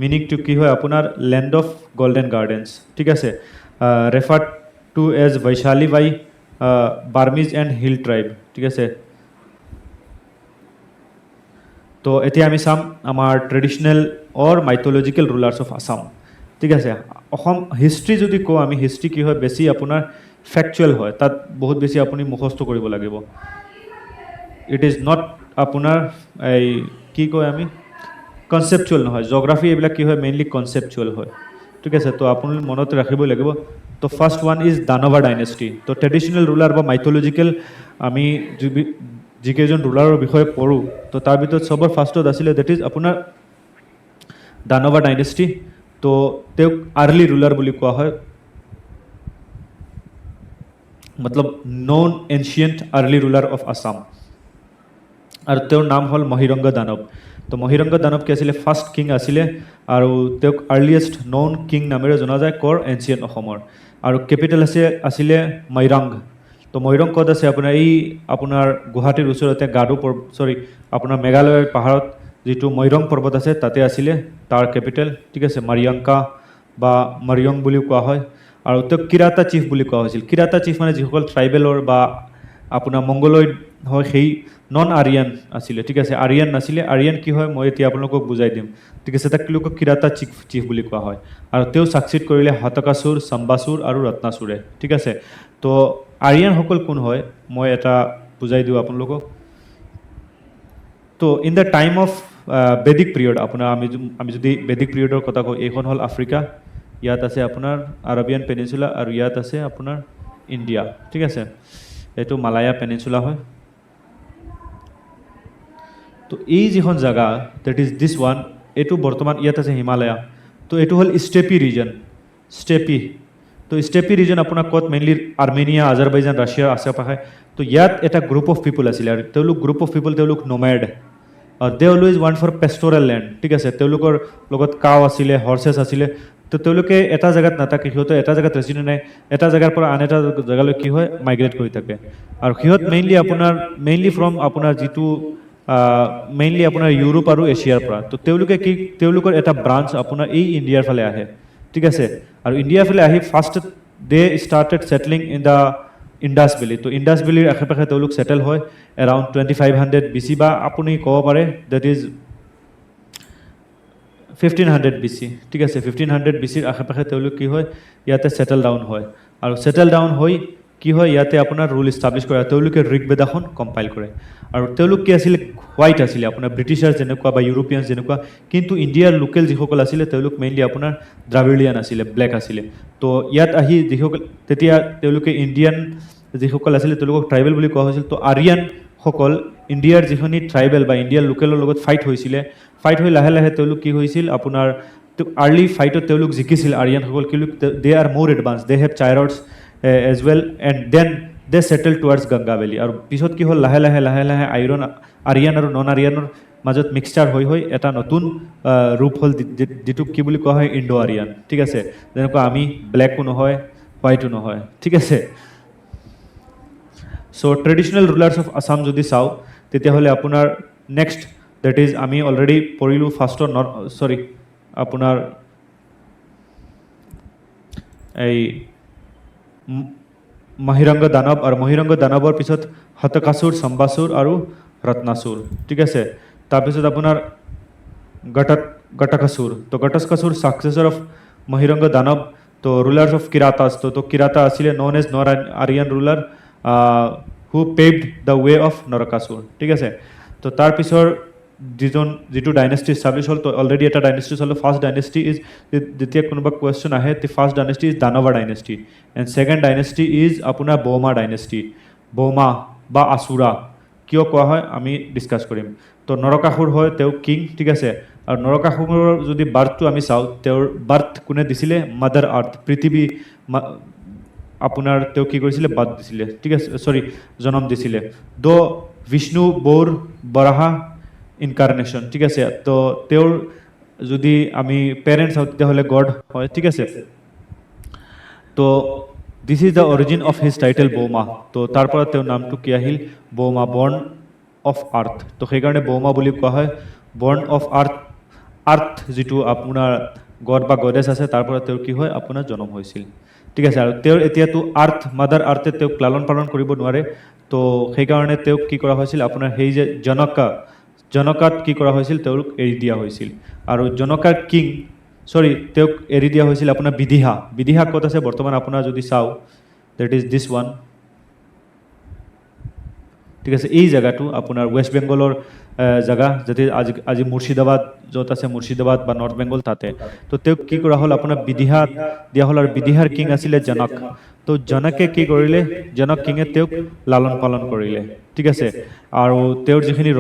মিনিংটো কি হয় আপোনাৰ লেণ্ড অফ গল্ডেন গাৰ্ডেনছ ঠিক আছে referred to as Vaishali by Burmese and hill tribe ঠিক আছে তো এতিয়া আমি চাম আমাৰ traditional or mythological rulers of Assam ঠিক আছে অসম হিষ্ট্ৰী যদি কওঁ আমি হিষ্ট্ৰী কি হয় বেছি আপোনাৰ ফেকচুৱেল হয় তাত বহুত বেছি আপুনি মুখস্থ কৰিব লাগিব ইট ইজ নট আপোনাৰ এই কি কয় আমি কনচেপচুৱেল নহয় জিঅ'গ্ৰাফী এইবিলাক কি হয় মেইনলি কনচেপচুৱেল হয় ঠিক আছে তো আপুনি মনত ৰাখিবই লাগিব তো first one is Danava dynasty তো ট্ৰেডিশ্যনেল ৰুলাৰ বা মাইথলজিকেল আমি যিকেইজন ৰুলাৰৰ বিষয়ে পঢ়োঁ তো তাৰ ভিতৰত চবৰ ফাৰ্ষ্টত আছিলে ডেট ইজ আপোনাৰ দানৱা ডাইনেষ্টি তো তেওঁক আৰ্লি ৰুলাৰ বুলি কোৱা হয় মতলব known ancient early ruler of Assam আৰু তেওঁৰ নাম হ'ল মহিৰংগ দানৱ তো মহিৰংগ দানৱ কি আছিলে ফাৰ্ষ্ট কিং আছিলে আৰু তেওঁক আৰ্লিয়েষ্ট নন কিং নামেৰে জনা যায় কৰ এনচিয়েণ্ট অসমৰ আৰু কেপিটেল আছিলে মৈৰাং তো মৈৰং ক'ত আছে আপোনাৰ এই আপোনাৰ গুৱাহাটীৰ ওচৰতে আপোনাৰ মেঘালয়ৰ পাহাৰত যিটো মৈৰং পৰ্বত আছে তাতে আছিলে তাৰ কেপিটেল ঠিক আছে মাৰিয়ংকা বা মাৰিয়ং বুলিও কোৱা হয় আৰু তেওঁক কিৰাতা চিফ বুলি কোৱা হৈছিল কিৰাতা চিফ মানে যিসকল ট্ৰাইবেলৰ বা আপোনাৰ মংগলয়ড হয় সেই নন আৰিয়ান আছিলে ঠিক আছে আৰিয়ান নাছিলে আৰিয়ান কি হয় মই এতিয়া আপোনালোকক বুজাই দিম ঠিক আছে তাক লোকক কিৰাতা চিফ বুলি কোৱা হয় আৰু তেওঁ ছাকচিড কৰিলে হাতকাসুৰ চম্বাসুৰ আৰু ৰত্নাসুৰে ঠিক আছে তো আৰিয়ানসকল কোন হয় মই এটা বুজাই দিওঁ আপোনালোকক তো in the time of বেদিক period আপোনাৰ আমি যদি বেদিক পিৰিয়ডৰ কথা কওঁ এইখন হ'ল আফ্ৰিকা ইয়াত আছে আপোনাৰ আৰবিয়ান পেনিনচুলা আৰু ইয়াত আছে আপোনাৰ ইণ্ডিয়া ঠিক আছে এইটো মালায়া পেনিনচুলা হয় তো এই যিখন জায়গা দ্যাট ইজ দিছ ওৱান এইটো বৰ্তমান ইয়াত আছে হিমালয়া তো এইটো হ'ল ষ্টেপি ৰিজন ষ্টেপি তো ষ্টেপি ৰিজন আপোনাৰ ক'ত মেইনলি আৰ্মেনিয়া আজাৰবাইজান ৰাছিয়াৰ আশে পাশে তো ইয়াত এটা গ্ৰুপ অফ পিপল আছিলে আৰু তেওঁলোক গ্ৰুপ অফ পিপল তেওঁলোক nomad they always want for pastoral land ঠিক আছে তেওঁলোকৰ লগত কাউ আছিলে হৰ্চেছ আছিলে তো তেওঁলোকে এটা জেগাত নাথাকে সিহঁতে এটা জেগাত ৰেচিডেণ্ট নাই এটা জেগাৰ পৰা আন এটা জেগালৈ কি হয় মাইগ্ৰেট কৰি থাকে আৰু সিহঁত মেইনলি ফ্ৰম আপোনাৰ যিটো মেইনলি আপোনাৰ ইউৰোপ আৰু এছিয়াৰ পৰা তো তেওঁলোকৰ এটা ব্ৰাঞ্চ আপোনাৰ এই ইণ্ডিয়াৰ ফালে আহে ঠিক আছে আৰু ইণ্ডিয়াৰ ফালে আহি first they started settling in the Indus valley তো ইণ্ডাছ ভেলীৰ আশে পাশে তেওঁলোক ছেটেল হয় এৰাউণ্ড 2500 BC বা আপুনি ক'ব পাৰে ডেট ইজ 1500 BC ঠিক আছে 1500 BCৰ আশে পাশে তেওঁলোক কি হয় ইয়াতে ছেটেল ডাউন হয় আৰু ছেটেল ডাউন হৈ কি হয় ইয়াতে আপোনাৰ ৰুল ইষ্টাব্লিছ কৰে তেওঁলোকে ঋগবেদাখন কম্পাইল কৰে আৰু তেওঁলোক কি আছিলে হোৱাইট আছিলে আপোনাৰ ব্ৰিটিছাৰ যেনেকুৱা বা ইউৰোপিয়ান যেনেকুৱা কিন্তু ইণ্ডিয়াৰ লোকেল যিসকল আছিলে তেওঁলোক মেইনলি আপোনাৰ দ্ৰাবিড়িয়ান আছিলে ব্লেক আছিলে তো ইয়াত আহি যিসকল তেতিয়া তেওঁলোকে ইণ্ডিয়ান যিসকল আছিলে তেওঁলোকক ট্ৰাইবেল বুলি কোৱা হৈছিল তো আৰিয়ানসকল ইণ্ডিয়াৰ যিখিনি ট্ৰাইবেল বা ইণ্ডিয়াৰ লোকেলৰ লগত ফাইট হৈ লাহে লাহে তেওঁলোক কি হৈছিল আপোনাৰ আৰ্লি ফাইটত তেওঁলোক জিকিছিল আৰিয়ানসকল কিন্তু they are more advance they have chariots as well and then they settle towards Ganga Valley আৰু পিছত কি হ'ল লাহে লাহে আৰিয়ান আৰু নন আৰিয়ানৰ মাজত মিক্সচাৰ হৈ এটা নতুন ৰূপ হ'ল যিটো কি বুলি কোৱা হয় ইণ্ডো আৰিয়ান ঠিক আছে যেনেকুৱা আমি ব্লেকো নহয় হোৱাইটো নহয় ঠিক আছে চ' ট্ৰেডিশ্যনেল ৰুলাৰ্ছ অফ আছাম যদি চাওঁ তেতিয়াহ'লে আপোনাৰ নেক্সট ডেট ইজ আমি অলৰেডি পঢ়িলোঁ ফাৰ্ষ্টৰ আপোনাৰ এই মহিৰংগ দানৱ আৰু মহিৰংগ দানৱৰ পিছত হতকাসুৰ সম্বাসুৰ আৰু ৰত্নাসুৰ ঠিক আছে তাৰপিছত আপোনাৰ গটকাসুৰ তো গটকাসুৰ সাকসেসৰ অফ মহিৰংগ দানৱ তো ৰুলাৰ্ছ অফ কিৰাতাছ তো কিৰাতা আছিলে known as non Aryan ruler who paved the way of Narakasura ঠিক আছে তো তাৰপিছৰ যিটো ডাইনেষ্টি ইষ্টাব্লিছ হ'ল তো অলৰেডি এটা ডাইনেষ্টি হ'ল ফাৰ্ষ্ট ডাইনেষ্টি ইজ যেতিয়া কোনোবা কুৱেশ্যন আহে তে first dynasty is Danava dynasty and second dynasty is আপোনাৰ বৌমা ডাইনেষ্টি বৌমা বা আছুৰা কিয় কোৱা হয় আমি ডিছকাছ কৰিম তো নৰকাসুৰ হয় তেওঁ কিং ঠিক আছে আৰু নৰকাসুৰৰ যদি বাৰ্থটো আমি চাওঁ তেওঁৰ বাৰ্থ কোনে দিছিলে মাদাৰ আৰ্থ পৃথিৱী আপোনাৰ তেওঁ কি কৰিছিলে বাৰ্থ দিছিলে ঠিক আছে জন্ম দিছিলে দ বিষ্ণু বৌৰ বৰাহা ইনকাৰ্নেশ্যন ঠিক আছে তো তেওঁৰ যদি আমি পেৰেণ্টছ হওঁ তেতিয়াহ'লে গড হয় ঠিক আছে তো দিছ is the origin of his title বৌমা তো তাৰ পৰা তেওঁৰ নামটো কি আহিল বৌমা বৰ্ণ অফ আৰ্থ তো সেইকাৰণে বৌমা বুলি কোৱা হয় বৰ্ণ অফ আৰ্থ যিটো আপোনাৰ গড বা গডেছ আছে তাৰ পৰা তেওঁৰ কি হয় আপোনাৰ জন্ম হৈছিল ঠিক আছে আৰু তেওঁৰ এতিয়াতো মাদাৰ আৰ্থে তেওঁক লালন পালন কৰিব নোৱাৰে তো সেইকাৰণে তেওঁক কি কৰা হৈছিল আপোনাৰ সেই যে জনকাত কি কৰা হৈছিল তেওঁক এৰি দিয়া হৈছিল আৰু জনকাৰ তেওঁক এৰি দিয়া হৈছিল আপোনাৰ বিদিহা ক'ত আছে বৰ্তমান আপোনাৰ যদি চাওঁ দেট ইজ দিছ ওৱান ঠিক আছে এই জেগাটো আপোনাৰ ৱেষ্ট বেংগলৰ জেগা যাতে আজি মুৰ্ছিদাবাদ য'ত আছে মুৰ্ছিদাবাদ বা নৰ্থ বেংগল তাতে তো তেওঁক কি কৰা হ'ল আপোনাৰ বিদিহা দিয়া হ'ল আৰু বিদিহাৰ কিং আছিলে জনক তো জনকে কি কৰিলে জনক কিঙে তেওঁক লালন পালন কৰিলে ঠিক আছে আৰু তেওঁৰ যিখিনি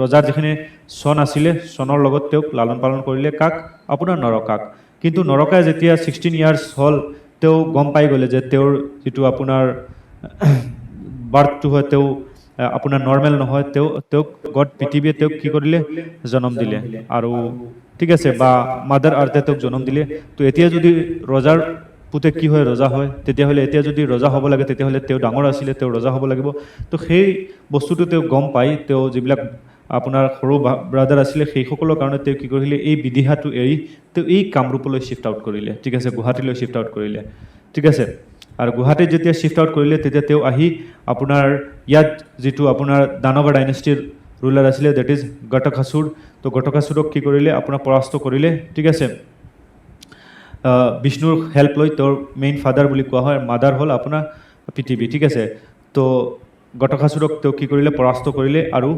ৰজাৰ যিখিনি চন আছিলে চনৰ লগত তেওঁক লালন পালন কৰিলে কাক আপোনাৰ নৰকাক কিন্তু নৰকাই যেতিয়া 16 ইয়াৰ্ছ হ'ল তেওঁ গম পাই গ'লে যে তেওঁৰ যিটো আপোনাৰ বাৰ্থটো হয় তেওঁ আপোনাৰ নৰ্মেল নহয় তেওঁক গড পৃথিৱীয়ে তেওঁক কি কৰিলে জন্ম দিলে আৰু ঠিক আছে বা মাদাৰ আৰ্থে তেওঁক জন্ম দিলে তো এতিয়া যদি ৰজাৰ পুতেক কি হয় ৰজা হয় তেতিয়াহ'লে এতিয়া যদি ৰজা হ'ব লাগে তেতিয়াহ'লে তেওঁ ডাঙৰ আছিলে তেওঁ ৰজা হ'ব লাগিব তো সেই বস্তুটো তেওঁ গম পাই তেওঁ যিবিলাক আপোনাৰ সৰু ব্ৰাদাৰ আছিলে সেইসকলৰ কাৰণে তেওঁ কি কৰিলে এই বিদিহাটো এৰি তেওঁ এই কামৰূপলৈ শ্বিফ্ট আউট কৰিলে ঠিক আছে গুৱাহাটীলৈ শ্বিফ্ট আউট কৰিলে ঠিক আছে আৰু গুৱাহাটীত যেতিয়া শ্বিফ্ট আউট কৰিলে তেতিয়া তেওঁ আহি আপোনাৰ ইয়াত যিটো আপোনাৰ দানৱা ডাইনেষ্টিৰ ৰুলাৰ আছিলে ডেট ইজ গটকাসুৰ তো গটকাসুৰক কি কৰিলে আপোনাৰ পৰাস্ত কৰিলে ঠিক আছে বিষ্ণুৰ হেল্প লৈ তেওঁৰ মেইন ফাদাৰ বুলি কোৱা হয় মাদাৰ হ'ল আপোনাৰ পৃথিৱী ঠিক আছে তো গটকাসুৰক তেওঁ কি কৰিলে পৰাস্ত কৰিলে আৰু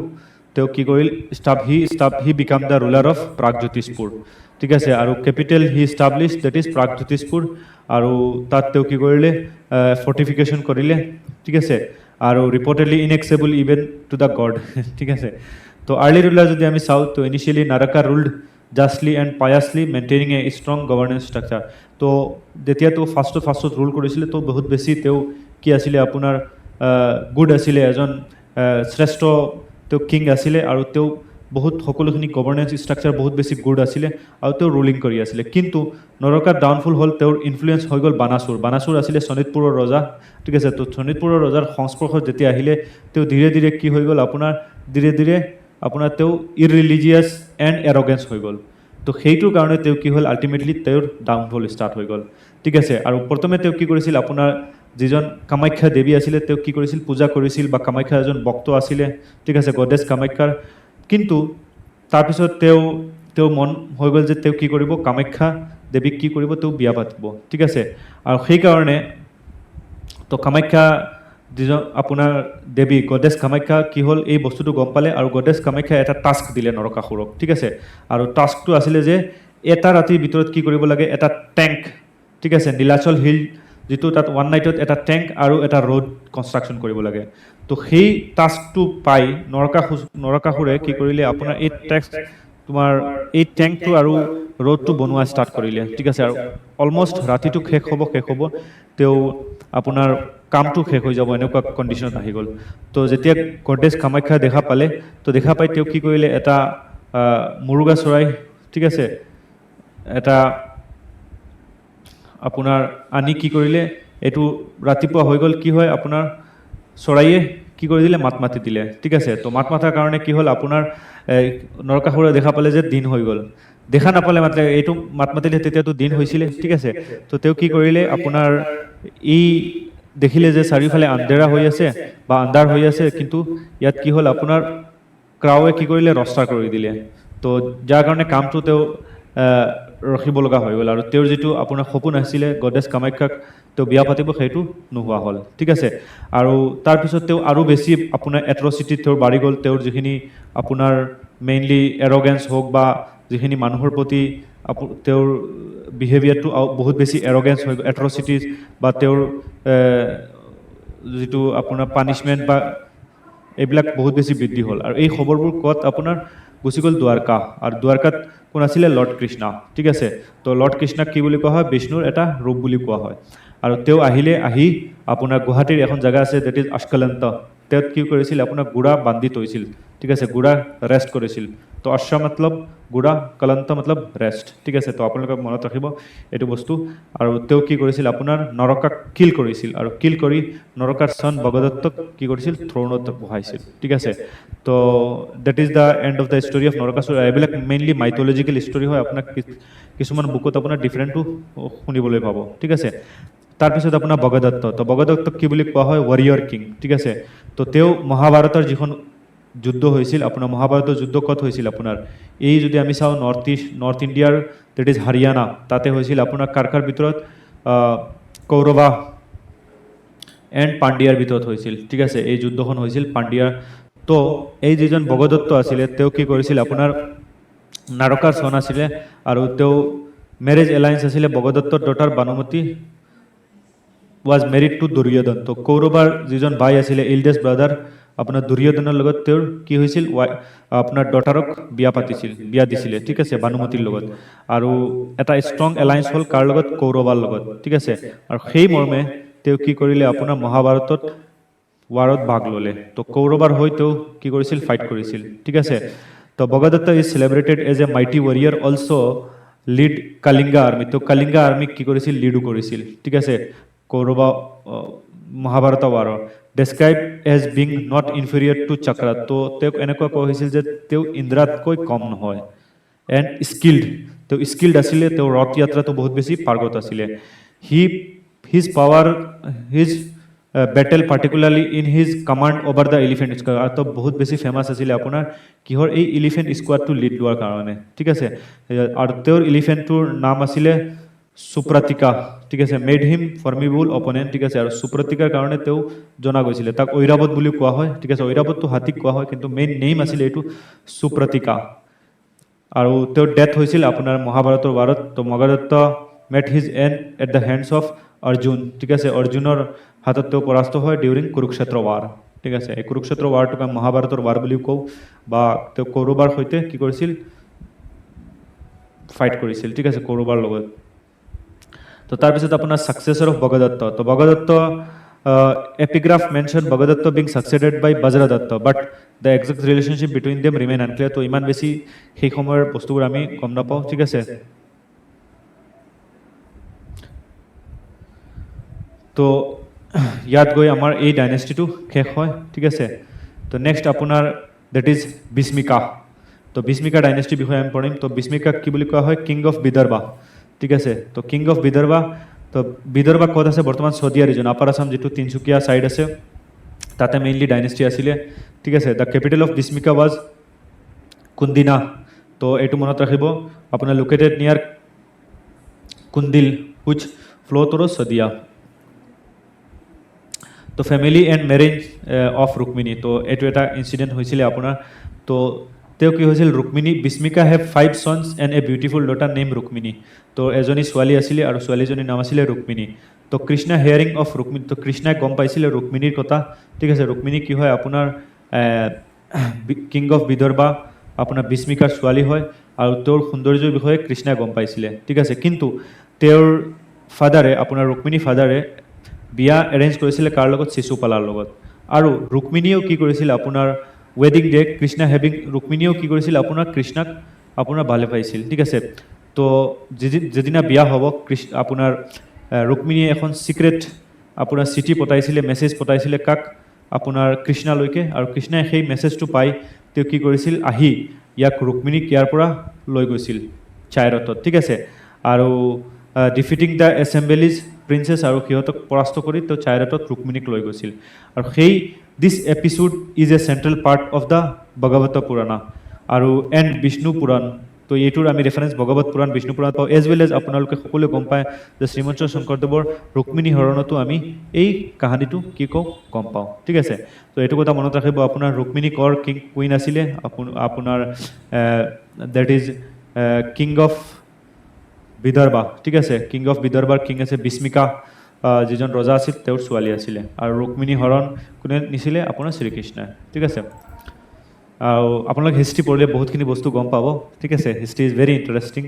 তেওঁ কি কৰিল he became the ruler of Pragjyotishpur ঠিক আছে আৰু capital he established is Pragjyotishpur আৰু তাত তেওঁ কি কৰিলে ফৰ্টিফিকেশ্যন কৰিলে ঠিক আছে আৰু ৰিপৰ্টেডলি ইনএক্সেবল ইভেন টু দ্য গড ঠিক আছে তো আৰ্লি ৰুলাৰ যদি আমি চাওঁ তো initially নাৰকা ৰুল্ড justly and piously maintaining a strong governance structure. তো যেতিয়া তেওঁ ফাৰ্ষ্টত ৰুল কৰিছিলে তো বহুত বেছি তেওঁ কি আছিলে আপোনাৰ গুড আছিলে এজন শ্ৰেষ্ঠ তেওঁ কিং আছিলে আৰু তেওঁ বহুত সকলোখিনি গভৰ্নেন্স ষ্ট্ৰাকচাৰ বহুত বেছি গুড আছিলে আৰু তেওঁ ৰুলিং কৰি আছিলে কিন্তু নৰকাৰ ডাউনফল হ'ল তেওঁৰ ইনফ্লুৱেঞ্চ হৈ গ'ল বানাচুৰ আছিলে শোণিতপুৰৰ ৰজা ঠিক আছে তো শোণিতপুৰৰ ৰজাৰ সংস্পৰ্শত যেতিয়া আহিলে তেওঁ ধীৰে ধীৰে কি হৈ গ'ল ধীৰে আপোনাৰ তেওঁ ইৰৰিলিজিয়াছ এণ্ড এৰগেঞ্চ হৈ গ'ল তো সেইটোৰ কাৰণে তেওঁ কি হ'ল আল্টিমেটলি তেওঁৰ ডাউনফল ষ্টাৰ্ট হৈ গ'ল ঠিক আছে আৰু প্ৰথমে তেওঁ কি কৰিছিল আপোনাৰ যিজন কামাখ্যা দেৱী আছিলে তেওঁ কি কৰিছিল পূজা কৰিছিল বা কামাখ্যা এজন ভক্ত আছিলে ঠিক আছে গডেছ কামাখ্যাৰ কিন্তু তাৰপিছত তেওঁ মন হৈ গ'ল যে তেওঁ কি কৰিব কামাখ্যা দেৱীক কি কৰিব তেওঁ বিয়া পাতিব ঠিক আছে আৰু সেইকাৰণে তো কামাখ্যা যিজন আপোনাৰ দেৱী গডেছ কামাখ্যা কি হ'ল এই বস্তুটো গম পালে আৰু গডেছ কামাখ্যা এটা টাস্ক দিলে নৰকাসুৰক ঠিক আছে আৰু টাস্কটো আছিলে যে এটা ৰাতিৰ ভিতৰত কি কৰিব লাগে এটা টেংক ঠিক আছে নীলাচল হিল যিটো তাত ওৱান নাইটত এটা টেংক আৰু এটা ৰোড কনষ্ট্ৰাকশ্যন কৰিব লাগে তো সেই টাস্কটো পাই নৰকাসুৰে কি কৰিলে আপোনাৰ এই টেংকটো আৰু ৰোডটো বনোৱা ষ্টাৰ্ট কৰিলে ঠিক আছে আৰু অলমষ্ট ৰাতিটো শেষ হ'ব তেওঁ আপোনাৰ কামটো শেষ হৈ যাব এনেকুৱা কণ্ডিশ্যনত আহি গ'ল তো যেতিয়া গডেছ কামাখ্যা দেখা পালে তো দেখা পাই তেওঁ কি কৰিলে এটা মুৰুগা চৰাই ঠিক আছে এটা আপোনাৰ আনি কি কৰিলে এইটো ৰাতিপুৱা হৈ গ'ল কি হয় আপোনাৰ চৰাইয়ে কি কৰি দিলে মাত মাতি দিলে ঠিক আছে তো মাত মাতাৰ কাৰণে কি হ'ল আপোনাৰ নৰকাসুৰে দেখা পালে যে দিন হৈ গ'ল দেখা নাপালে মাত্ৰ এইটো মাত মাতিলে তেতিয়াতো দিন হৈছিলে ঠিক আছে তো তেওঁ কি কৰিলে আপোনাৰ ই দেখিলে যে চাৰিওফালে আন্ধেৰা হৈ আছে বা আন্ধাৰ হৈ আছে কিন্তু ইয়াত কি হ'ল আপোনাৰ ক্ৰাৱে কি কৰিলে ৰস্তা কৰি দিলে তো যাৰ কাৰণে কামটো তেওঁ ৰখিব লগা হৈ গ'ল আৰু তেওঁৰ যিটো আপোনাৰ সপোন আছিলে গডেছ কামাখ্যাক তেওঁ বিয়া পাতিব সেইটো নোহোৱা হ'ল ঠিক আছে আৰু তাৰপিছত তেওঁ আৰু বেছি আপোনাৰ এট্ৰচিটি তেওঁৰ বাঢ়ি গ'ল তেওঁৰ যিখিনি আপোনাৰ মেইনলি এৰগেঞ্চ হওক বা যিখিনি মানুহৰ প্ৰতি তেওঁৰ বিহেভিয়াৰটো বহুত বেছি এৰগেঞ্চ হৈ গ'ল এট্ৰচিটিজ বা তেওঁৰ যিটো আপোনাৰ পানিছমেণ্ট বা এইবিলাক বহুত বেছি বৃদ্ধি হ'ল আৰু এই খবৰবোৰ ক'ত আপোনাৰ গুচি গ'ল দ্বাৰকা আৰু দ্বাৰকাত কোন আছিলে লৰ্ড কৃষ্ণ ঠিক আছে তো লৰ্ড কৃষ্ণক কি বুলি কোৱা হয় বিষ্ণুৰ এটা ৰূপ বুলি কোৱা হয় আৰু তেওঁ আহি আপোনাৰ গুৱাহাটীৰ এখন জেগা আছে ডেট ইজ অস্কলন্ত তেওঁ কি কৰিছিল আপোনাৰ গুড়া বান্ধি থৈছিল ঠিক আছে গুড়া ৰেষ্ট কৰিছিল তো অশ্ব মতলব গুড়া কলন্ত মতলব ৰেষ্ট ঠিক আছে তো আপোনালোকে মনত ৰাখিব এইটো বস্তু আৰু তেওঁ কি কৰিছিল আপোনাৰ নৰকাক কিল কৰিছিল আৰু কিল কৰি নৰকাৰ সন ভগদত্তক কি কৰিছিল থ্ৰোনত বহাইছিল ঠিক আছে তো that is the end of the story of Narakasura এইবিলাক মেইনলি মাইথলজিকেল ষ্টৰি হয় আপোনাক কিছুমান বুকত আপোনাৰ ডিফাৰেণ্টটো শুনিবলৈ পাব ঠিক আছে তাৰপিছত আপোনাৰ ভগদত্ত তো ভগদত্তক কি বুলি কোৱা হয় ৱাৰিয়ৰ কিং ঠিক আছে তো তেওঁ মহাভাৰতৰ যিখন যুদ্ধ হৈছিল আপোনাৰ মহাভাৰতৰ যুদ্ধ ক'ত হৈছিল আপোনাৰ এই যদি আমি চাওঁ নৰ্থ ইণ্ডিয়াৰ ডেট ইজ হাৰিয়ানা তাতে হৈছিল আপোনাৰ কাৰ ভিতৰত কৌৰৱা এণ্ড পাণ্ডিয়াৰ ভিতৰত হৈছিল ঠিক আছে এই যুদ্ধখন হৈছিল পাণ্ডিয়াৰ তো এই যিজন ভগদত্ত আছিলে তেওঁ কি কৰিছিল আপোনাৰ নাৰকাৰ চন আছিলে আৰু তেওঁ মেৰেজ এলায়েন্স আছিলে ভগদত্তৰ daughter Bhanumati was married to Duryodhana তো কৌৰৱৰ যিজন ভাই আছিলে ইল্ডেষ্ট ব্ৰাদাৰ আপোনাৰ দুৰ্যোধনৰ লগত তেওঁৰ কি হৈছিল আপোনাৰ ডটাৰক বিয়া দিছিলে ঠিক আছে বানুমতীৰ লগত আৰু এটা ষ্ট্ৰং এলায়েন্স হ'ল কাৰ লগত কৌৰৱৰ লগত ঠিক আছে আৰু সেই মৰ্মে তেওঁ কি কৰিলে আপোনাৰ মহাভাৰতত ৱাৰত ভাগ ল'লে তো কৌৰৱৰ হৈ তেওঁ কি কৰিছিল ফাইট কৰিছিল ঠিক আছে তো Bhagadatta is celebrated as a mighty warrior also' led Kalinga army তো কালিংগা আৰ্মিক কি কৰিছিল লিডো কৰিছিল ঠিক আছে কৌৰৱ মহাভাৰত ৱাৰৰ describe as being not inferior to Shakra তো তেওঁক এনেকুৱা কোৱা হৈছিল যে তেওঁ ইন্দ্ৰাতকৈ কম নহয় এণ্ড স্কিল্ড আছিলে তেওঁ ৰথ যাত্ৰাটো বহুত বেছি পাৰ্গত আছিলে his power his battle particularly in his command over the elephant squad আৰু তো বহুত বেছি ফেমাছ আছিলে আপোনাৰ কিহৰ এই এলিফেণ্ট স্কোৱাডটো লিড লোৱাৰ কাৰণে ঠিক আছে আৰু তেওঁৰ এলিফেণ্টটোৰ নাম আছিলে সুপ্ৰতিকা ঠিক আছে মেড হিম ফৰ্মিবল অপনেণ্ট ঠিক আছে আৰু সুপ্ৰতিকাৰ কাৰণে তেওঁ জনা গৈছিলে তাক ঐৰাৱত বুলি কোৱা হয় ঠিক আছে ঐৰাৱতটো হাতীক কোৱা হয় কিন্তু মেইন নেইম আছিলে এইটো সুপ্ৰতিকা আৰু তেওঁৰ ডেথ হৈছিল আপোনাৰ মহাভাৰতৰ ৱাৰত তো Bhagadatta met his end at the hands of Arjun ঠিক আছে অৰ্জুনৰ হাতত তেওঁ পৰাস্ত হয় ডিউৰিং কুৰুক্ষেত্ৰ ৱাৰ ঠিক আছে এই কুৰুক্ষেত্ৰ ৱাৰটোক আমি মহাভাৰতৰ ৱাৰ বুলিও কওঁ বা তেওঁ কৌৰৱৰ সৈতে কি কৰিছিল ফাইট কৰিছিল ঠিক আছে কৌৰৱৰ লগত তো তাৰপিছত আপোনাৰ সাকসেসৰ অফ ভগদত্ত তো Bhagadatta epigraph mentioned Bhagadatta being succeeded by Bajradatta, but the exact relationship between them remain unclear. তো ইমান বেছি সেই সময়ৰ বস্তুবোৰ আমি গম নাপাওঁ ঠিক আছে তো ইয়াত গৈ আমাৰ এই ডাইনেষ্টিটো শেষ হয় ঠিক আছে তো নেক্সট আপোনাৰ দ্যাট ইজ বিস্মিকা তো বিস্মিকা ডাইনেষ্টিৰ বিষয়ে আমি পঢ়িম তো বিস্মিকাক কি বুলি কোৱা হয় কিং অফ বিদৰ্ভা ঠিক আছে তো কিং অফ বিদৰ্ভা তো বিদৰ্ভা ক'ত আছে বৰ্তমান সৌদিয়া ৰিজন আপাৰ আসাম যেটো তিনসুকিয়া সাইড আছে তাতে মেইনলি ডাইনেষ্টি আছিলে ঠিক আছে দ্য কেপিটেল অফ বিস্মিকা ওয়াজ কুন্দিনা তো এইটো মনত ৰাখিব আপোনাৰ লোকেটেড নিয়াৰ Kundil which flow through Sadiya তো family and marriage of Rukmini তো এইটো এটা ইনসিডেন্ট হৈছিলে আপোনাৰ তো তেওঁ কি হৈছিল Rukmini Bhishmaka have 5 sons and a beautiful daughter name Rukmini তো এজনী ছোৱালী আছিলে আৰু ছোৱালীজনীৰ নাম আছিলে ৰুক্মিণী তো কৃষ্ণা হেয়াৰিং অফ ৰুক্মিণী তো কৃষ্ণাই গম পাইছিলে ৰুক্মিণীৰ কথা ঠিক আছে ৰুক্মিণী কি হয় আপোনাৰ কিং অফ বিদৰ্ভা আপোনাৰ বিস্মিকাৰ ছোৱালী হয় আৰু তেওঁৰ সৌন্দৰ্যৰ বিষয়ে কৃষ্ণাই গম পাইছিলে ঠিক আছে কিন্তু তেওঁৰ ফাদাৰে আপোনাৰ ৰুক্মিণী ফাদাৰে বিয়া এৰেঞ্জ কৰিছিলে কাৰ লগত শিশুপালাৰ লগত আৰু ৰুক্মিণীয়েও কি কৰিছিল আপোনাৰ ৱেডিং ডে কৃষ্ণা হেভিং ৰুক্মিণীয়েও কি কৰিছিল আপোনাৰ কৃষ্ণাক আপোনাৰ ভালে পাইছিল ঠিক আছে তো যেদিনা বিয়া হ'ব আপোনাৰ ৰুক্মিণীয়ে এখন সিক্ৰেট আপোনাৰ চিঠি পঠাইছিলে মেছেজ পঠাইছিলে কাক আপোনাৰ কৃষ্ণালৈকে আৰু কৃষ্ণাই সেই মেছেজটো পাই তেওঁ কি কৰিছিল আহি ইয়াক ৰুক্মিণীক ইয়াৰ পৰা লৈ গৈছিল চাইৰতত ঠিক আছে আৰু ডিফিটিং দ্য এছেম্বলিজ প্ৰিন্সেছ আৰু সিহঁতক পৰাস্ত কৰি তেওঁ চাইৰতত ৰুক্মিণীক লৈ গৈছিল আৰু সেই this episode is a central part of the Bhagavata Purana আৰু এণ্ড বিষ্ণু পুৰাণ তো এইটোৰ আমি ৰেফাৰেঞ্চ ভগৱত পুৰাণ বিষ্ণু পুৰাণ পাওঁ এজ ৱেল এজ আপোনালোকে সকলোৱে গম পায় যে শ্ৰীমন্ত শংকৰদেৱৰ ৰুক্মিণী হৰণতো আমি এই কাহিনীটো কি কওঁ গম পাওঁ ঠিক আছে তো এইটো কথা মনত ৰাখিব আপোনাৰ ৰুক্মিণী কৰ কিং কুইন আছিলে আপোনাৰ দ্যাট ইজ কিং অফ বিদৰ্ভা ঠিক আছে কিং অফ বিদৰ্ভাৰ কিং আছে বিস্মিকা যিজন ৰজা আছিল তেওঁৰ ছোৱালী আছিলে আৰু ৰুক্মিণী হৰণ কোনে নিছিলে আপোনাৰ শ্ৰীকৃষ্ণই ঠিক আছে আৰু আপোনালোক হিষ্ট্ৰী পঢ়িলে বহুতখিনি বস্তু গম পাব ঠিক আছে হিষ্ট্ৰী ইজ ভেৰি ইণ্টাৰেষ্টিং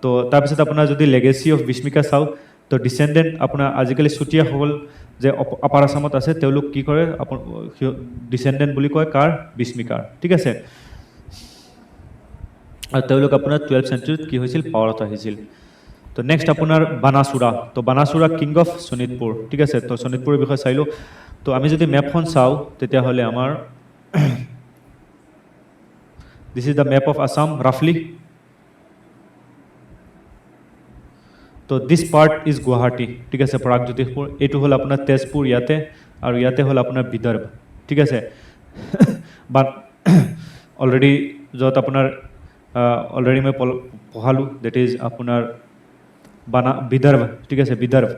তো তাৰপিছত আপোনাৰ যদি লেগেচি অফ বিস্মিকা চাওঁ তো ডিচেণ্ডেণ্ট আপোনাৰ আজিকালি চুতীয়াসকল যে আপাৰ আসামত আছে তেওঁলোক কি কৰে ডিচেণ্ডেণ্ট বুলি কয় কাৰ বিস্মিকাৰ ঠিক আছে আৰু তেওঁলোক আপোনাৰ 12th চেঞ্চুৰীত কি হৈছিল পাৱাৰত আহিছিল তো নেক্সট আপোনাৰ বানাসুৰা তো বানাসুৰা কিং অফ শোণিতপুৰ ঠিক আছে তো শোণিতপুৰৰ বিষয়ে চাইলোঁ তো আমি যদি মেপখন চাওঁ তেতিয়াহ'লে আমাৰ this is the map of Assam ৰাফলি তো দিছ পাৰ্ট ইজ গুৱাহাটী ঠিক আছে প্ৰাগজ্যোতিষপুৰ এইটো হ'ল আপোনাৰ তেজপুৰ ইয়াতে আৰু ইয়াতে হ'ল আপোনাৰ বিদৰ্ভ ঠিক আছে বাট অলৰেডি য'ত আপোনাৰ অলৰেডি মই পঢ়ালোঁ ডেট ইজ আপোনাৰ বিদৰ্ভ ঠিক আছে বিদৰ্ভ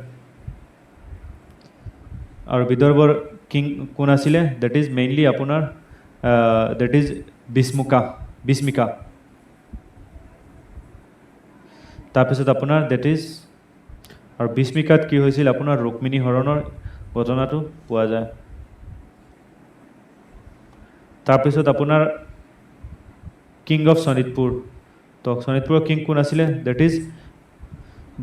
আৰু বিদৰ্ভৰ কিং কোন আছিলে ডেট ইজ মেইনলি আপোনাৰ ডেট ইজ বিস্মিকা তাৰপিছত আপোনাৰ ডেট ইজ আৰু বিস্মিকাত কি হৈছিল আপোনাৰ ৰুক্মিণী হৰণৰ ঘটনাটো পোৱা যায় তাৰপিছত আপোনাৰ কিং অফ শোণিতপুৰ তো শোণিতপুৰৰ কিং কোন আছিলে ডেট ইজ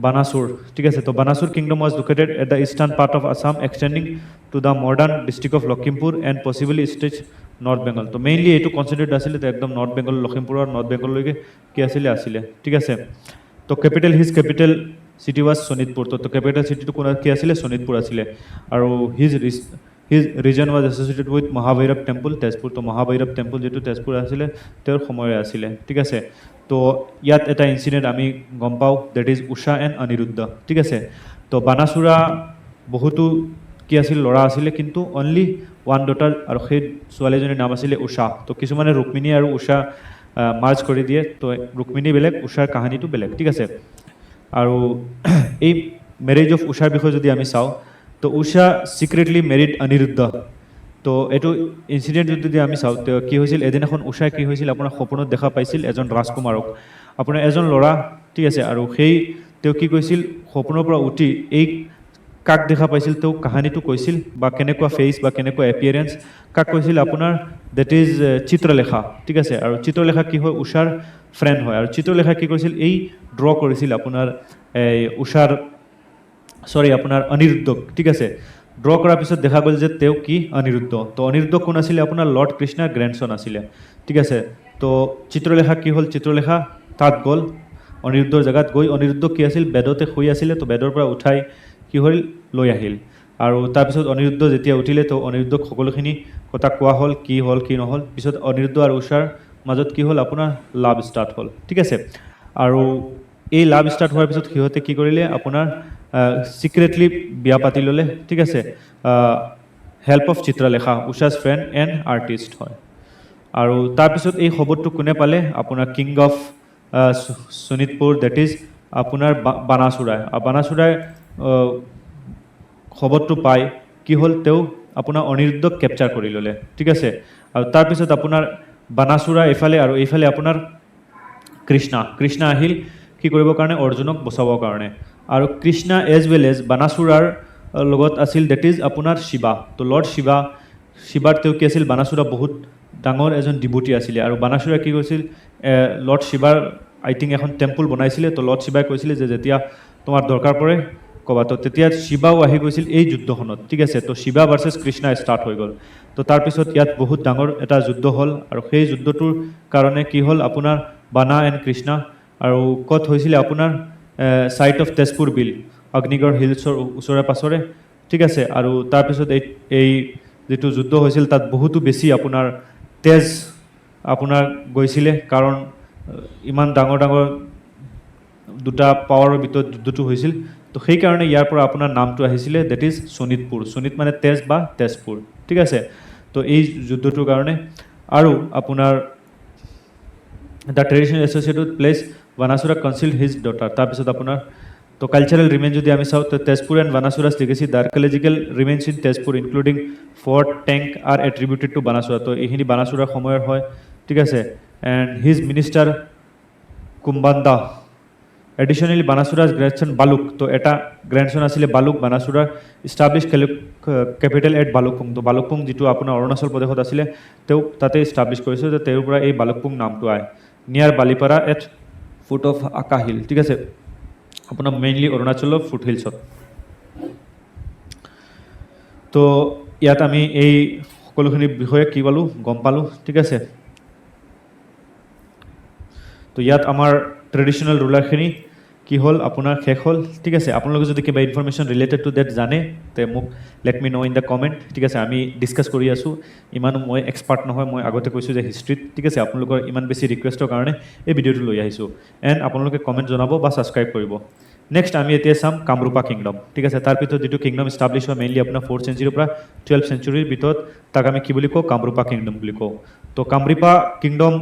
বানাসুৰ ঠিক আছে তো Banasura kingdom was located at the eastern part of Assam extending to the modern district of Lakhimpur and possibly stage north Bengal তো মেইনলি এইটো কনচেন্ট্ৰেট আছিলে তো একদম নৰ্থ বেংগল লখিমপুৰৰ নৰ্থ বেংগললৈকে কি আছিলে ঠিক আছে তো his capital city was Sonitpur তো কেপিটেল চিটিটো কোন কি আছিলে শোণিতপুৰ আছিলে আৰু his region was associated with Mahabhairav temple Tezpur তো মহাভৈৰৱ টেম্পল যিটো তেজপুৰ আছিলে তেওঁৰ সময়ৰে আছিলে ঠিক আছে তো ইয়াত এটা ইনচিডেণ্ট আমি গম পাওঁ that is Usha and Aniruddha ঠিক আছে তো বানাসুৰা বহুতো কি আছিল ল'ৰা আছিলে কিন্তু অনলি ওৱান ডটাৰ আৰু সেই ছোৱালীজনীৰ নাম আছিলে উষা তো কিছুমানে ৰুক্মিণী আৰু উষা মাৰ্জ কৰি দিয়ে তো ৰুক্মিণী বেলেগ উষাৰ কাহিনীটো বেলেগ ঠিক আছে আৰু এই মেৰেজ অফ উষাৰ বিষয়ে যদি আমি চাওঁ তো উষা সিক্ৰেটলি মেৰিড অনিৰুদ্ধ তো এইটো ইনচিডেণ্ট যদি আমি চাওঁ কি হৈছিল এদিনাখন উষাই কি হৈছিল আপোনাৰ সপোনত দেখা পাইছিল এজন ৰাজকুমাৰক আপোনাৰ এজন ল'ৰা ঠিক আছে আৰু সেই তেওঁ কি কৈছিল সপোনৰ পৰা উঠি এই কাক দেখা পাইছিল তেওঁ কাহিনীটো কৈছিল বা কেনেকুৱা ফেচ বা কেনেকুৱা এপিয়াৰেঞ্চ কাক কৈছিল আপোনাৰ দ্যাট ইজ চিত্ৰলেখা ঠিক আছে আৰু চিত্ৰলেখা কি হয় উষাৰ ফ্ৰেণ্ড হয় আৰু চিত্ৰলেখা কি কৰিছিল এই ড্ৰ কৰিছিল আপোনাৰ উষাৰ সৰি আপোনাৰ অনিৰুদ্ধক ঠিক আছে ড্ৰ কৰাৰ পিছত দেখা গ'ল যে তেওঁ কি অনিৰুদ্ধ তো অনিৰুদ্ধ কোন আছিলে আপোনাৰ লৰ্ড কৃষ্ণাৰ গ্ৰেণ্ডছন আছিলে ঠিক আছে তো চিত্ৰলেখা কি হ'ল চিত্ৰলেখা তাত গ'ল অনিৰুদ্ধৰ জেগাত গৈ অনিৰুদ্ধ কি আছিল বেদতে শুই আছিলে তো বেদৰ পৰা উঠাই কি হ'ল লৈ আহিল আৰু তাৰপিছত অনিৰুদ্ধ যেতিয়া উঠিলে তো অনিৰুদ্ধক সকলোখিনি কথা কোৱা হ'ল কি নহ'ল পিছত অনিৰুদ্ধ আৰু উষাৰ মাজত কি হ'ল আপোনাৰ লাভ ষ্টাৰ্ট হ'ল ঠিক আছে আৰু এই লাভ ষ্টাৰ্ট হোৱাৰ পিছত সিহঁতে কি কৰিলে আপোনাৰ সিক্ৰেটলি বিয়া পাতি ল'লে ঠিক আছে help of Chitralekha Usha's friend and artist হয় আৰু তাৰপিছত এই খবৰটো কোনে পালে আপোনাৰ king of Sonitpur that is আপোনাৰ বানাসুৰাই খবৰটো পাই কি হ'ল তেওঁ আপোনাৰ অনিৰুদ্ধক কেপচাৰ কৰি ল'লে ঠিক আছে আৰু তাৰপিছত আপোনাৰ বানাসুৰা এইফালে আৰু এইফালে আপোনাৰ কৃষ্ণা আহিল কি কৰিবৰ কাৰণে অৰ্জুনক বচাবৰ কাৰণে আৰু কৃষ্ণা এজ ৱেল এজ বানাসুৰাৰ লগত আছিল দ্যাট ইজ আপোনাৰ শিৱা তো লৰ্ড শিৱাৰ তেওঁ কি আছিল বানাসুৰা বহুত ডাঙৰ এজন ডিভোটি আছিলে আৰু বানাসুৰা কি কৈছিল লৰ্ড শিৱাৰ আই থিংক এখন টেম্পল বনাইছিলে তো লৰ্ড শিৱাই কৈছিলে যে যেতিয়া তোমাৰ দৰকাৰ পৰে ক'বা তো তেতিয়া শিৱাও আহি গৈছিল এই যুদ্ধখনত ঠিক আছে তো শিৱা ভাৰ্চেছ কৃষ্ণা ষ্টাৰ্ট হৈ গ'ল তো তাৰপিছত ইয়াত বহুত ডাঙৰ এটা যুদ্ধ হ'ল আৰু সেই যুদ্ধটোৰ কাৰণে কি হ'ল আপোনাৰ বানা এণ্ড কৃষ্ণা আৰু ক'ত হৈছিলে আপোনাৰ সাইট অফ তেজপুৰ বিল অগ্নিগড় হিলছৰ ওচৰে পাছৰে ঠিক আছে আৰু তাৰপিছত এই যেটো যুদ্ধ হৈছিল তাত বহুতো বেছি আপোনাৰ তেজ আপোনাৰ গৈছিলে কাৰণ ইমান ডাঙৰ দুটা পাৱাৰৰ ভিতৰত যুদ্ধটো হৈছিল তো সেই কাৰণে ইয়াৰ পৰা আপোনাৰ নামটো আহিছিলে দ্যাট ইজ শোণিতপুৰ শোণিত মানে তেজ বা তেজপুৰ ঠিক আছে তো এই যুদ্ধটোৰ কাৰণে আৰু আপোনাৰ the traditional associated place Banasura concealed his daughter তাৰপিছত আপোনাৰ তো কালচাৰেল ৰিমেইন যদি আমি চাওঁ তো Tezpur and Banasura's legacy the archaeological remains in Tezpur including fort tank are attributed to Banasura তো এইখিনি বানাসুৰাৰ সময়ৰ হয় ঠিক আছে and his minister Kumbhanda additionally Banasura's grandson Baluk তো এটা গ্ৰেণ্ডছন আছিলে বালুক বানাসুৰাৰ ইষ্টাব্লিছ কেপিটেল এট বালুকপুং তো বালুকপুং যিটো আপোনাৰ অৰুণাচল প্ৰদেশত আছিলে তেওঁ তাতে ইষ্টাব্লিছ কৰিছে যে তেওঁৰ পৰা এই বালুকপুং নামটো আহে নিয়াৰ বালিপাৰা এট ফুট অফ আকা হিল ঠিক আছে আপোনাৰ মেইনলি অৰুণাচলৰ ফুট হিলছত তো ইয়াত আমি এই সকলোখিনি বিষয়ে কি পালোঁ গম পালোঁ ঠিক আছে তো ইয়াত আমাৰ ট্ৰেডিশনেল ৰুলাৰখিনি কি হ'ল আপোনাৰ শেষ হ'ল ঠিক আছে আপোনালোকে যদি কিবা ইনফৰমেশ্যন ৰিলেটেড টু ডেট জানে তে মোক let me know' in the comment ঠিক আছে আমি ডিছকাছ কৰি আছোঁ ইমানো মই এক্সপাৰ্ট নহয় মই আগতে কৈছোঁ যে হিষ্ট্ৰীত ঠিক আছে আপোনালোকৰ ইমান বেছি ৰিকুৱেষ্টৰ কাৰণে এই ভিডিঅ'টো লৈ আহিছোঁ এণ্ড আপোনালোকে কমেণ্ট জনাব বা ছাবস্ক্ৰাইব কৰিব নেক্সট আমি এতিয়া চাম কামৰূপা কিংডম ঠিক আছে তাৰ ভিতৰত যিটো কিংডম ইষ্টাব্লিছ হয় মেইনলি আপোনাৰ 4th চেঞ্চুৰীৰ পৰা 12th চেঞ্চুৰীৰ ভিতৰত তাক আমি কি বুলি কওঁ কামৰূপা কিংডম বুলি কওঁ তো Kamrupa kingdom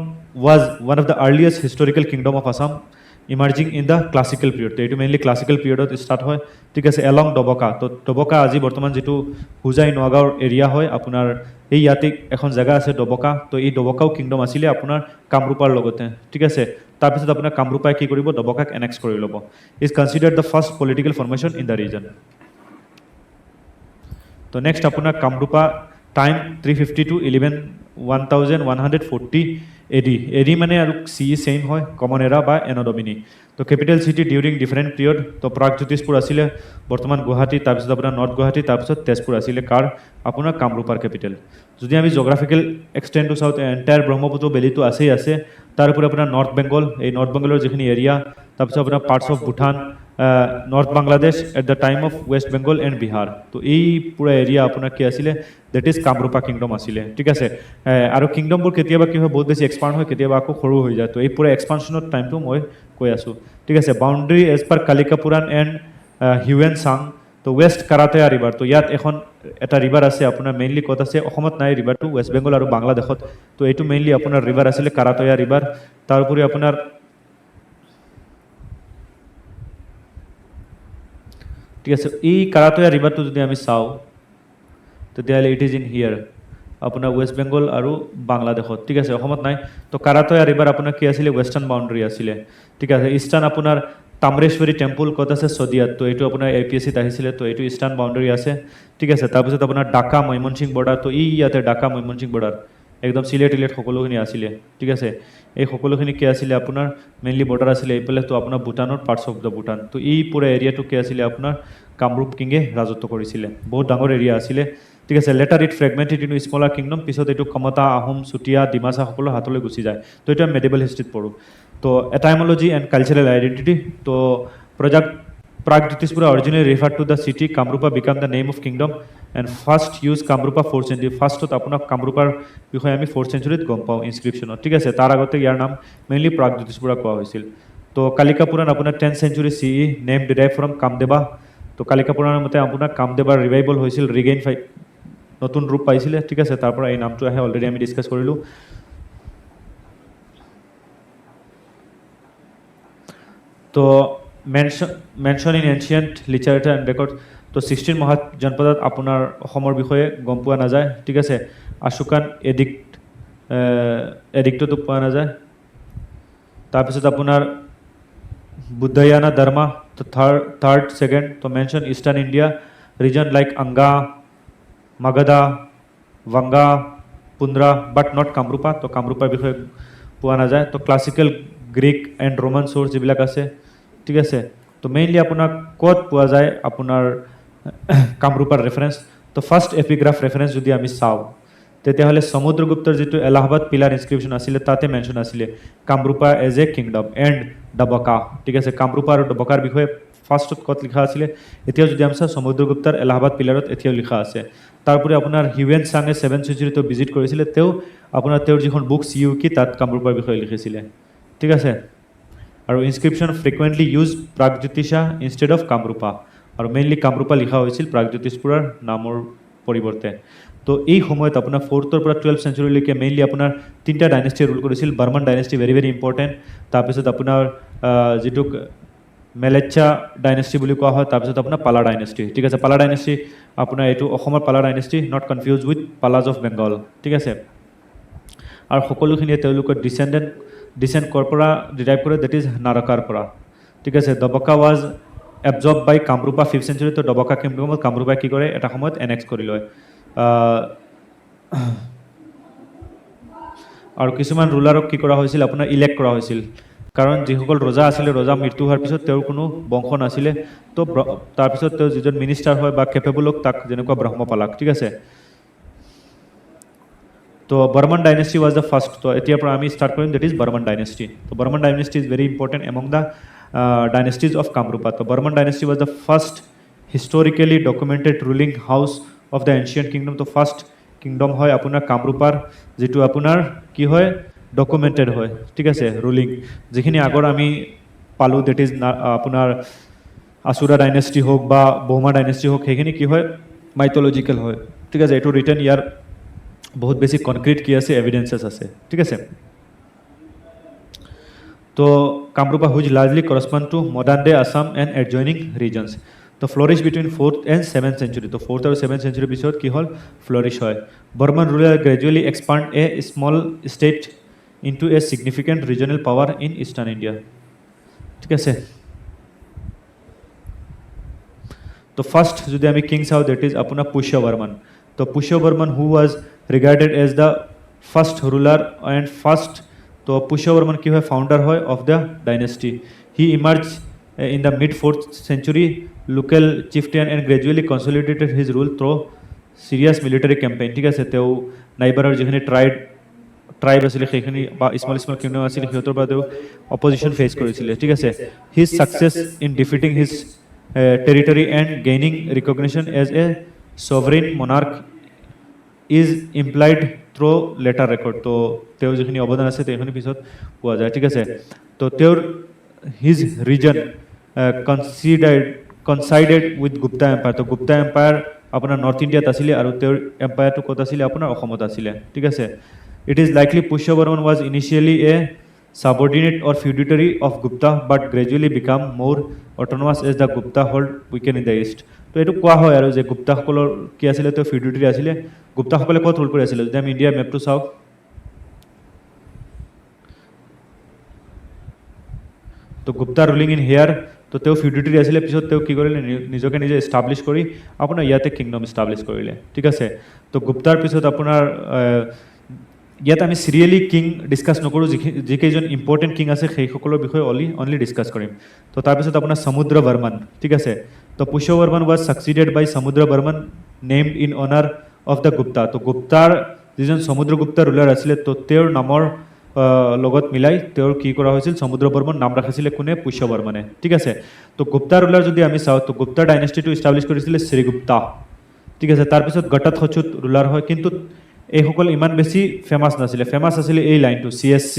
was one of the earliest historical kingdom of Assam emerging in the classical period তো এইটো মেইনলি ক্লাছিকেল পিৰিয়ডত ষ্টাৰ্ট হয় ঠিক আছে এলং ডবকা তো ডবকা আজি বৰ্তমান যিটো হুজাই নগাঁৱৰ এৰিয়া হয় আপোনাৰ এই ইয়াতে এখন জেগা আছে ডবকা তো এই ডবকাও কিংডম আছিলে আপোনাৰ কামৰূপাৰ লগতে ঠিক আছে তাৰপিছত আপোনাৰ কামৰূপাই কি কৰিব ডবকাক এনেক্স কৰি ল'ব is considered the first political formation in the region তো নেক্সট আপোনাৰ কামৰূপা টাইম 350 টু 1140 এডি মানে আৰু চি চেইম হয় কমন এৰা বা এনডমিনি তো capital city during different period তো প্ৰাগজ্যোতিষপুৰ আছিলে বৰ্তমান গুৱাহাটী তাৰপিছত আপোনাৰ নৰ্থ গুৱাহাটী তাৰপিছত তেজপুৰ আছিলে কাৰ আপোনাৰ কামৰূপাৰ কেপিটেল যদি আমি জিঅ'গ্ৰাফিকেল এক্সটেণ্ডটো চাওঁ এণ্টায়াৰ ব্ৰহ্মপুত্ৰ বেলিটো আছেই আছে তাৰোপৰি আপোনাৰ নৰ্থ বেংগল এই নৰ্থ বেংগলৰ যিখিনি এৰিয়া তাৰপিছত আপোনাৰ parts of Bhutan north Bangladesh at the time of west Bengal and Bihar তো এই পুৰা এৰিয়া আপোনাৰ কি আছিলে দ্যাট ইজ কামৰূপা কিংডম আছিলে ঠিক আছে আৰু কিংডমবোৰ কেতিয়াবা কি হয় বহুত বেছি এক্সপাণ্ড হয় কেতিয়াবা আকৌ সৰু হৈ যায় তো এই পুৰা এক্সপানশ্যনৰ টাইমটো মই কৈ আছোঁ ঠিক আছে boundary as per Kalika Purana and Hiuen Tsang তো ৱেষ্ট কাৰাটয়া ৰিভাৰ তো ইয়াত এখন এটা ৰিভাৰ আছে আপোনাৰ মেইনলি ক'ত আছে অসমত নাই ৰিভাৰটো ৱেষ্ট বেংগল আৰু বাংলাদেশত তো এইটো মেইনলি আপোনাৰ ৰিভাৰ আছিলে কাৰাটয়া ৰিভাৰ তাৰোপৰি আপোনাৰ ঠিক আছে এই কাৰাটয়া ৰিভাৰটো যদি আমি চাওঁ তেতিয়াহ'লে ইট ইজ ইন হিয়াৰ আপোনাৰ ৱেষ্ট বেংগল আৰু বাংলাদেশত ঠিক আছে অসমত নাই তো কাৰাটয়া ৰিভাৰ আপোনাৰ কি আছিলে ৱেষ্টাৰ্ণ বাউণ্ডেৰী আছিলে ঠিক আছে ইষ্টাৰ্ণ আপোনাৰ তাম্ৰেশ্বৰী টেম্পল ক'ত আছে ছদিয়াত তো এইটো আপোনাৰ APSCত আহিছিলে তো এইটো ইষ্টাৰ্ণ বাউণ্ডাৰী আছে ঠিক আছে তাৰপিছত আপোনাৰ ঢাকা ময়মনসিং বৰ্ডাৰ তো ইয়াতে ঢাকা ময়মনসিং বৰ্ডাৰ একদম চিলেট সকলোখিনি আছিলে ঠিক আছে এই সকলোখিনি কি আছিলে আপোনাৰ মেইনলি বৰ্ডাৰ আছিলে এইফালে তো আপোনাৰ ভূটানৰ পাৰ্টছ অফ দ্য ভূটান তো এই পুৰা এৰিয়াটো কি আছিলে আপোনাৰ কামৰূপ কিঙে ৰাজত্ব কৰিছিলে বহুত ডাঙৰ এৰিয়া আছিলে ঠিক আছে later it fragmented in smaller kingdom পিছত এইটো কমতা আহোম চুতীয়া ডিমাচা সকলো হাতলৈ গুচি যায় তো এইটো আমি মেডিভেল হিষ্ট্ৰীত পঢ়োঁ তো এটাইমোলজি এণ্ড কালচাৰেল আইডেণ্টিটি তো Pragbritishpura originally referred to the city. Kamrupa became the name of kingdom and first used Kamrupa 4th century. First to apuna Kamrupar বিষয়ে আমি 4th century গম পাওঁ ইনস্ক্ৰিপশ্যনত ঠিক আছে তাৰ আগতে ইয়াৰ নাম মেইনলি প্ৰাগজ্যোতিষপুৰা কোৱা হৈছিল তো কালিকা পুৰাণ আপোনাৰ 10th century CE name derive from Kamadeva তো কালিকা পুৰাণৰ মতে আপোনাৰ কামদেৱাৰ ৰিভাইভেল হৈছিল ৰিগেইন নতুন ৰূপ পাইছিলে ঠিক আছে তাৰ পৰা এই নামটো আহে অলৰেডি আমি ডিসকাস কৰিলোঁ তো mention in ancient literature and records তো 16 মহাজনপদত আপোনাৰ অসমৰ বিষয়ে গম পোৱা নাযায় ঠিক আছে আশুকান এডিক্টটো পোৱা নাযায় তাৰপিছত আপোনাৰ বুদ্ধয়ানা ধৰ্মা তো থাৰ্ড সেকেন্ড তো mention eastern India region like Anga Magadha Vanga Pundra but not Kamrupa তো কামৰূপাৰ বিষয়ে পোৱা নাযায় তো classical Greek and Roman source যিবিলাক আছে ঠিক আছে তো মেইনলি আপোনাৰ ক'ত পোৱা যায় আপোনাৰ কামৰূপাৰ ৰেফাৰেন্স তো ফাৰ্স্ট এপিগ্ৰাফ ৰেফাৰেন্স যদি আমি চাওঁ তেতিয়াহ'লে সমুদ্ৰগুপ্তৰ যিটো এলাহাবাদ পিলাৰ ইনস্ক্ৰিপশ্যন আছিলে তাতে মেনশ্যন আছিলে Kamarupa as a kingdom and Davaka ঠিক আছে কামৰূপা আৰু ডবকাৰ বিষয়ে ফাৰ্ষ্টত ক'ত লিখা আছিলে এতিয়াও যদি আমি চাওঁ সমুদ্ৰগুপ্তৰ এলাহাবাদ পিলাৰত এতিয়াও লিখা আছে তাৰোপৰি আপোনাৰ হিউৱেন চাঙে 7th centuryটো ভিজিট কৰিছিলে আপোনাৰ তেওঁৰ যিখন বুক চিউকি তাত কামৰূপাৰ বিষয়ে লিখিছিলে ঠিক আছে আৰু inscription frequently use Pragjyotisha instead of Kamarupa আৰু মেইনলি কামৰূপা লিখা হৈছিল প্ৰাগজ্যোতিষপুৰৰ নামৰ পৰিৱৰ্তে তো এই সময়ত আপোনাৰ 4th পৰা 12th centuryলৈকে মেইনলি আপোনাৰ তিনিটা ডাইনেষ্টি ৰুল কৰিছিল Varman dynasty very very important তাৰপিছত আপোনাৰ যিটো মেলেচ্চা ডাইনেষ্টি বুলি কোৱা হয় তাৰপিছত আপোনাৰ পালা ডাইনেষ্টি ঠিক আছে পালা ডাইনেষ্টি আপোনাৰ এইটো অসমৰ Pala dynasty not confuse with Palas of Bengal ঠিক আছে আৰু সকলোখিনিয়ে তেওঁলোকৰ ডিসেন্ট কৰ পৰা ডিৰাইভ কৰে দ্যাট ইজ নাৰকাৰ পৰা ঠিক আছে Davaka was absorbed by Kamarupa 5th century তো ডবকা কিংডমত কামৰূপাই কি কৰে এটা সময়ত এনেক্স কৰি লয় আৰু কিছুমান ৰুলাৰক কি কৰা হৈছিল আপোনাৰ ইলেক্ট কৰা হৈছিল কাৰণ যিসকল ৰজা আছিলে ৰজা মৃত্যু হোৱাৰ পিছত তেওঁৰ কোনো বংশ নাছিলে তো তাৰপিছত তেওঁ যিজন মিনিষ্টাৰ হয় বা কেপেবলক তাক যেনেকুৱা ব্ৰহ্মপালাক ঠিক আছে তো Burman dynasty was the first তো এতিয়াৰ পৰা আমি স্টাৰ্ট কৰিম that is Burman dynasty তো Burman dynasty is very important among the dynasties of Kamrupa তো Burman dynasty was the first historically documented ruling house of the ancient kingdom তো first kingdom হয় আপোনাৰ কামৰূপাৰ যেটো আপোনাৰ কি হয় ডকুমেন্টেড হয় ঠিক আছে ৰুলিং যেখিনি আগৰ আমি পালো that is আপোনাৰ আসুৰা ডাইনেষ্টি হোক বা বৌমা ডাইনেষ্টি হোক সেইখিনি কি হয় মাইথোলজিক্যাল হয় ঠিক আছে এটো ৰিটেন ইয়াৰ बहुत बेसी कॉन्क्रीट की আছে एविडेंसेस আছে ঠিক আছে তো Kamarupa whose largely correspond to modern day Assam and adjoining regions তো flourish between 4th and 7th century তো 4th আৰু 7th century পিছত কি হল ফ্লোরিশ হয় Barman ruler gradually expand a small state into a significant regional power in eastern India ঠিক আছে তো first যদি আমি কিং চাও দ্যাট ইজ আপোনাৰ পুষ্যবৰ্মন তো পুষ্যবৰ্মন হু ওয়াজ regarded as the first ruler and first to Pushyavarman ki hoy founder hoy of the dynasty he emerged in the mid 4th century local chieftain and gradually consolidated his rule through serious military campaign ঠিক আছে তেও নাইবাৰৰ যিখিনি tribe আছিল সেইখিনি বা small kingdom আছিল হিয়তৰ পৰা তেও অপজিশন ফেস কৰিছিল ঠিক আছে his success in defeating his territory and gaining recognition as a sovereign monarch is implied through later record তো তেও যিখিনি অবদান আছে তেখিনি পিছত পোৱা যায় ঠিক আছে তো তেও his region coincided with Gupta empire তো Gupta empire আপোনাৰ নৰ্থ ইন্ডিয়াত আছিল আৰু তেও এম্পায়াৰটো কত আছিল আপোনাৰ অসমত আছিল ঠিক আছে it is likely Pushyavarman was initially a subordinate or feudatory of Gupta but gradually became more autonomous as the Gupta hold weakened in the east তো এটো কোৱা হয় আৰু যে গুপ্তা সকলৰ কি আছিল তো ফিউডেটৰি আছিল গুপ্তা সকলে কত ৰুল কৰি আছিল যদি আমি ইন্ডিয়া ম্যাপটো চাও তো তো গুপ্তা ৰুলিং ইন হেয়াৰ তো তেওঁ ফিউডিটৰী আছিলে পিছত তেওঁ কি কৰিলে নিজকে নিজে এষ্টাব্লিছ কৰি আপোনাৰ ইয়াতে কিংডম এষ্টাব্লিছ কৰিলে ঠিক আছে তো গুপ্তাৰ পিছত আপোনাৰ ইয়াত আমি চিৰিয়েলি কিং ডিছকাছ নকৰোঁ যিকেইজন ইম্পৰ্টেণ্ট কিং আছে সেইসকলৰ বিষয়ে অনলি ডিছকাছ কৰিম তো তাৰপিছত আপোনাৰ সমুদ্ৰ বৰ্মন ঠিক আছে তো Pushya Barman was succeeded by Samudra Varman named in অনাৰ অফ দ্য গুপ্তা তো গুপ্তাৰ যিজন সমুদ্ৰগুপ্তা ৰুলাৰ আছিলে তো তেওঁৰ নামৰ লগত মিলাই তেওঁৰ কি কৰা হৈছিল সমুদ্ৰ বৰ্মন নাম ৰাখিছিলে কোনে পুষ্য বৰ্মনে ঠিক আছে তো গুপ্তা ৰুলাৰ যদি আমি চাওঁ তো গুপ্তা ডাইনেষ্টিটো ইষ্টাব্লিছ কৰিছিলে শ্ৰীগুপ্তা ঠিক আছে তাৰপিছত ঘটোৎকচৰ ৰুলাৰ হয় কিন্তু এইসকল ইমান বেছি ফেমাছ নাছিলে ফেমাছ আছিলে এই লাইনটো CSC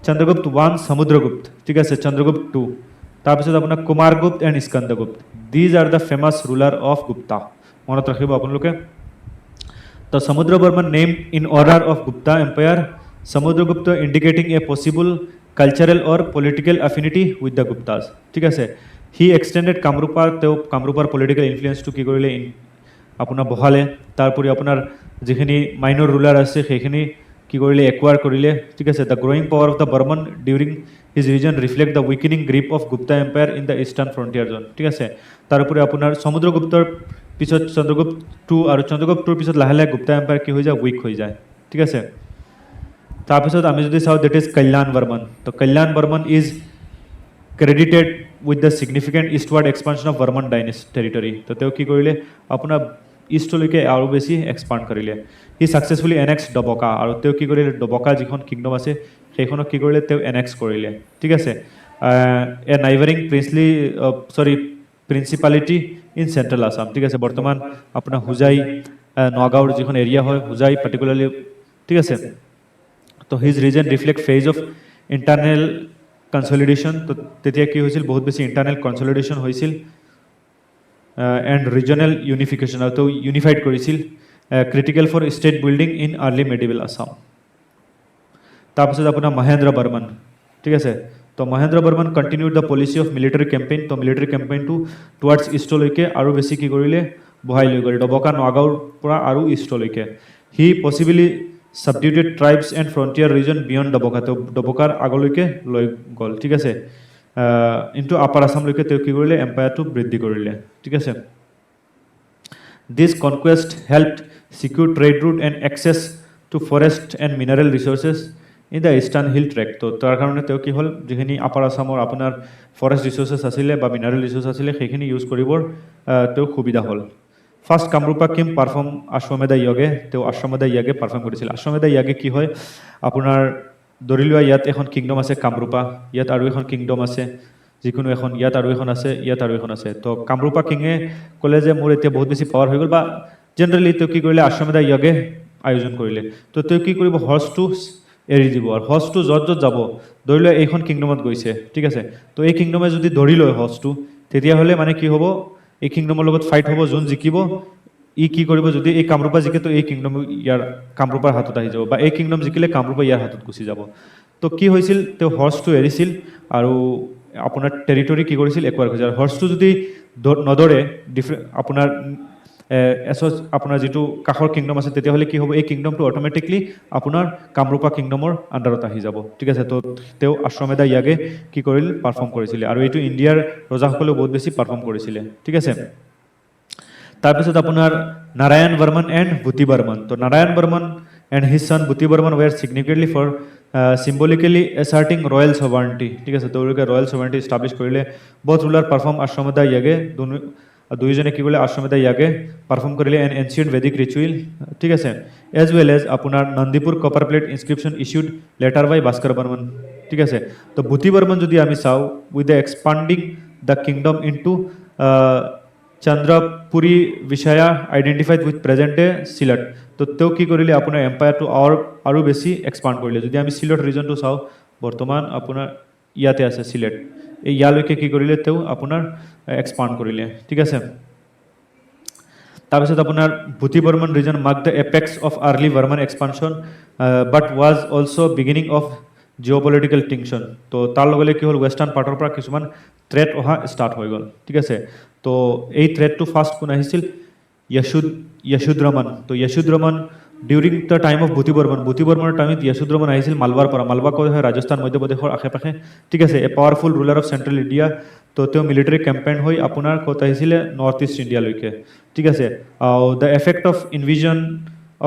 চন্দ্ৰগুপ্ত 1 সমুদ্ৰগুপ্ত ঠিক আছে চন্দ্ৰগুপ্ত 2 তাৰপিছত আপোনাৰ Kumaragupta and Skandagupta these are the famous ruler of Gupta মনত ৰাখিব আপোনালোকে তো Samudra Varman name in order of Gupta empire Samudragupta indicating a possible cultural or political affinity with the Guptas ঠিক আছে হি এক্সটেণ্ডেড কামৰূপাৰ পলিটিকেল ইনফ্লুৱেঞ্চটো কি কৰিলে আপোনাৰ বহালে তাৰোপৰি আপোনাৰ যিখিনি মাইনৰ ৰুলাৰ আছে সেইখিনি কি কৰিলে একুৱাৰ কৰিলে ঠিক আছে the growing power of the Varman during his region reflect the weakening grip of Gupta empire in the eastern frontier zone ঠিক আছে তাৰোপৰি আপোনাৰ সমুদ্ৰগুপ্তৰ পিছত চন্দ্ৰগুপ্ত 2 আৰু চন্দ্ৰগুপ্ত 2ৰ পিছত লাহে লাহে গুপ্তা এম্পায়াৰ কি হৈ যায় উইক হৈ যায় ঠিক আছে তাৰপিছত আমি যদি চাওঁ দেট ইজ কল্যাণ বৰ্মন তো Kalyana Varman is credited with the significant eastward expansion of Varman dynasty territory তো তেওঁ কি কৰিলে আপোনাৰ ইষ্টলৈকে আৰু বেছি এক্সপাণ্ড কৰিলে সি ছাকচেছফুলি এনেক্স ডবকা আৰু তেওঁ কি কৰিলে ডবকা যিখন কিংডম আছে সেইখনক কি কৰিলে তেওঁ এনেক্স কৰিলে ঠিক আছে এ নাইবাৰিং প্ৰিন্সিপালিটি ইন চেণ্ট্ৰেল আছাম ঠিক আছে বৰ্তমান আপোনাৰ হোজাই নগাঁৱৰ যিখন এৰিয়া হয় হোজাই পাৰ্টিকুলাৰলি ঠিক আছে তো his region reflect phase of internal consolidation তো তেতিয়া কি হৈছিল বহুত বেছি ইণ্টাৰনেল কনচলিডেশ্যন হৈছিল এণ্ড ৰিজনেল ইউনিফিকেশ্যন আৰু তেওঁ ইউনিফাইড কৰিছিল critical for state building in early medieval Assam তাৰপিছত আপোনাৰ মহেন্দ্ৰ বৰ্মন ঠিক আছে তো Mahendra Varman continued the policy of military campaign তো মিলিটাৰী কেম্পেইনটো টুৱাৰ্ডছ ইষ্টলৈকে আৰু বেছি কি কৰিলে বহাই লৈ গ'ল ডবকা নগাঁৱৰ পৰা আৰু ইষ্টলৈকে he possibly subdued tribes and frontier region beyond Dabaka তো ডবকাৰ আগলৈকে লৈ গ'ল ঠিক আছে ইনটু আপাৰ আছামলৈকে তেওঁ কি কৰিলে এম্পায়াৰটো বৃদ্ধি কৰিলে ঠিক আছে this conquest helped secure trade route and access to forest and mineral resources in the eastern hill tract তো তাৰ কাৰণে তেওঁ কি হ'ল যিখিনি আপাৰ আছামৰ আপোনাৰ ফৰেষ্ট ৰিচোৰ্চেছ আছিলে বা মিনাৰেল ৰিচোৰ্চ আছিলে সেইখিনি ইউজ কৰিবৰ তেওঁ সুবিধা হ'ল ফাৰ্ষ্ট কামৰূপা কিম পাৰফৰ্ম আশ্বমেধা য়গে তেওঁ আশ্বমেধা য়াগে পাৰফৰ্ম কৰিছিল আশ্বমেধা য়াগে কি হয় আপোনাৰ ধৰি লোৱা ইয়াত এখন কিংডম আছে কামৰূপা ইয়াত আৰু এখন কিংডম আছে যিকোনো এখন ইয়াত আৰু এখন আছে ইয়াত আৰু এখন আছে তো কামৰূপা কিঙে ক'লে যে মোৰ এতিয়া বহুত বেছি পাৱাৰ হৈ গ'ল বা জেনেৰেলি তেওঁ কি কৰিলে আশ্বমেধা য়গে আয়োজন কৰিলে তো তেওঁ কি কৰিব হৰ্চটো এৰি দিব আৰু হৰ্চটো য'ত য'ত যাব ধৰি লোৱা এইখন কিংডমত গৈছে ঠিক আছে তো এই কিংডমে যদি ধৰি লয় হৰ্চটো তেতিয়াহ'লে মানে কি হ'ব এই কিংডমৰ লগত ফাইট হ'ব যোন জিকিব ই কি কৰিব যদি এই কামৰূপা জিকে তো এই কিংডম ইয়াৰ কামৰূপাৰ হাতত আহি যাব বা এই কিংডম জিকিলে কামৰূপা ইয়াৰ হাতত গুচি যাব তো কি হৈছিল তেওঁ হৰ্চটো এৰিছিল আৰু আপোনাৰ টেৰিটৰী কি কৰিছিল একোৱাৰ কৰিছিল আৰু হৰ্চটো যদি নদৰে আপোনাৰ আপোনাৰ যিটো কাষৰ কিংডম আছে তেতিয়াহ'লে কি হ'ব এই কিংডমটো অট'মেটিকলি আপোনাৰ কামৰূপা কিংডমৰ আণ্ডাৰত আহি যাব ঠিক আছে তো তেওঁ আশ্বমেধা য়াগে কি কৰিল পাৰফৰ্ম কৰিছিলে আৰু এইটো ইণ্ডিয়াৰ ৰজাসকলেও বহুত বেছি পাৰফৰ্ম কৰিছিলে ঠিক আছে তাৰপিছত আপোনাৰ নাৰায়ণ বৰ্মন এণ্ড বুতি বৰ্মন তো Narayana Varman and his son Bhuti Varman were significantly for symbolically asserting royal sovereignty ঠিক আছে তেওঁলোকে ৰয়েল ছভাৰ্নিটি ইষ্টাব্লিছ কৰিলে বথ ৰুলাৰ পাৰফৰ্ম আশ্বমেধা য়াগে দুয়োজনে কি কৰিলে আশ্বমেধা য়াগে পাৰফৰ্ম কৰিলে এন এনচিয়েণ্ট ভেদিক ৰিচুৱেল ঠিক আছে এজ ৱেল এজ আপোনাৰ Nandipur copper plate inscription issued later by Bhaskara Varman ঠিক আছে তো বুতি বৰ্মন যদি আমি চাওঁ with the expanding the kingdom into Chandrapuri Vishaya identified with present day Sylhet তো তেওঁ কি কৰিলে আপোনাৰ এম্পায়াৰটো আৰু বেছি এক্সপাণ্ড কৰিলে যদি আমি চিলেট ৰিজনটো চাওঁ বৰ্তমান আপোনাৰ ইয়াতে আছে চিলেট এই ইয়ালৈকে কি কৰিলে তেওঁ আপোনাৰ এক্সপাণ্ড কৰিলে ঠিক আছে তাৰপিছত আপোনাৰ Bhuti Varman region mark the apex of early Varman expansion but was also' beginning of geopolitical tension তো তাৰ লগে কি হ'ল ৱেষ্টাৰ্ণ পাৰ্টৰ পৰা কিছুমান থ্ৰেট অহা ষ্টাৰ্ট হৈ গ'ল ঠিক আছে তো এই থ্ৰেটটো ফাৰ্ষ্ট কোন আহিছিল য়শোধ ৰমন তো Yashodharman during the time of Bhuti বৰ্মনৰ টাইমত য়াসোধৰ্মন আহিছিল মালৱাৰ পৰা মালৱা কৈ হয় ৰাজস্থান মধ্যপ্ৰদেশৰ আশে পাশে ঠিক আছে a powerful ruler of central India তো তেওঁ মিলিটাৰী কেম্পেইন হৈ আপোনাৰ ক'ত আহিছিলে নৰ্থ ইষ্ট ইণ্ডিয়ালৈকে ঠিক আছে the effect of invasion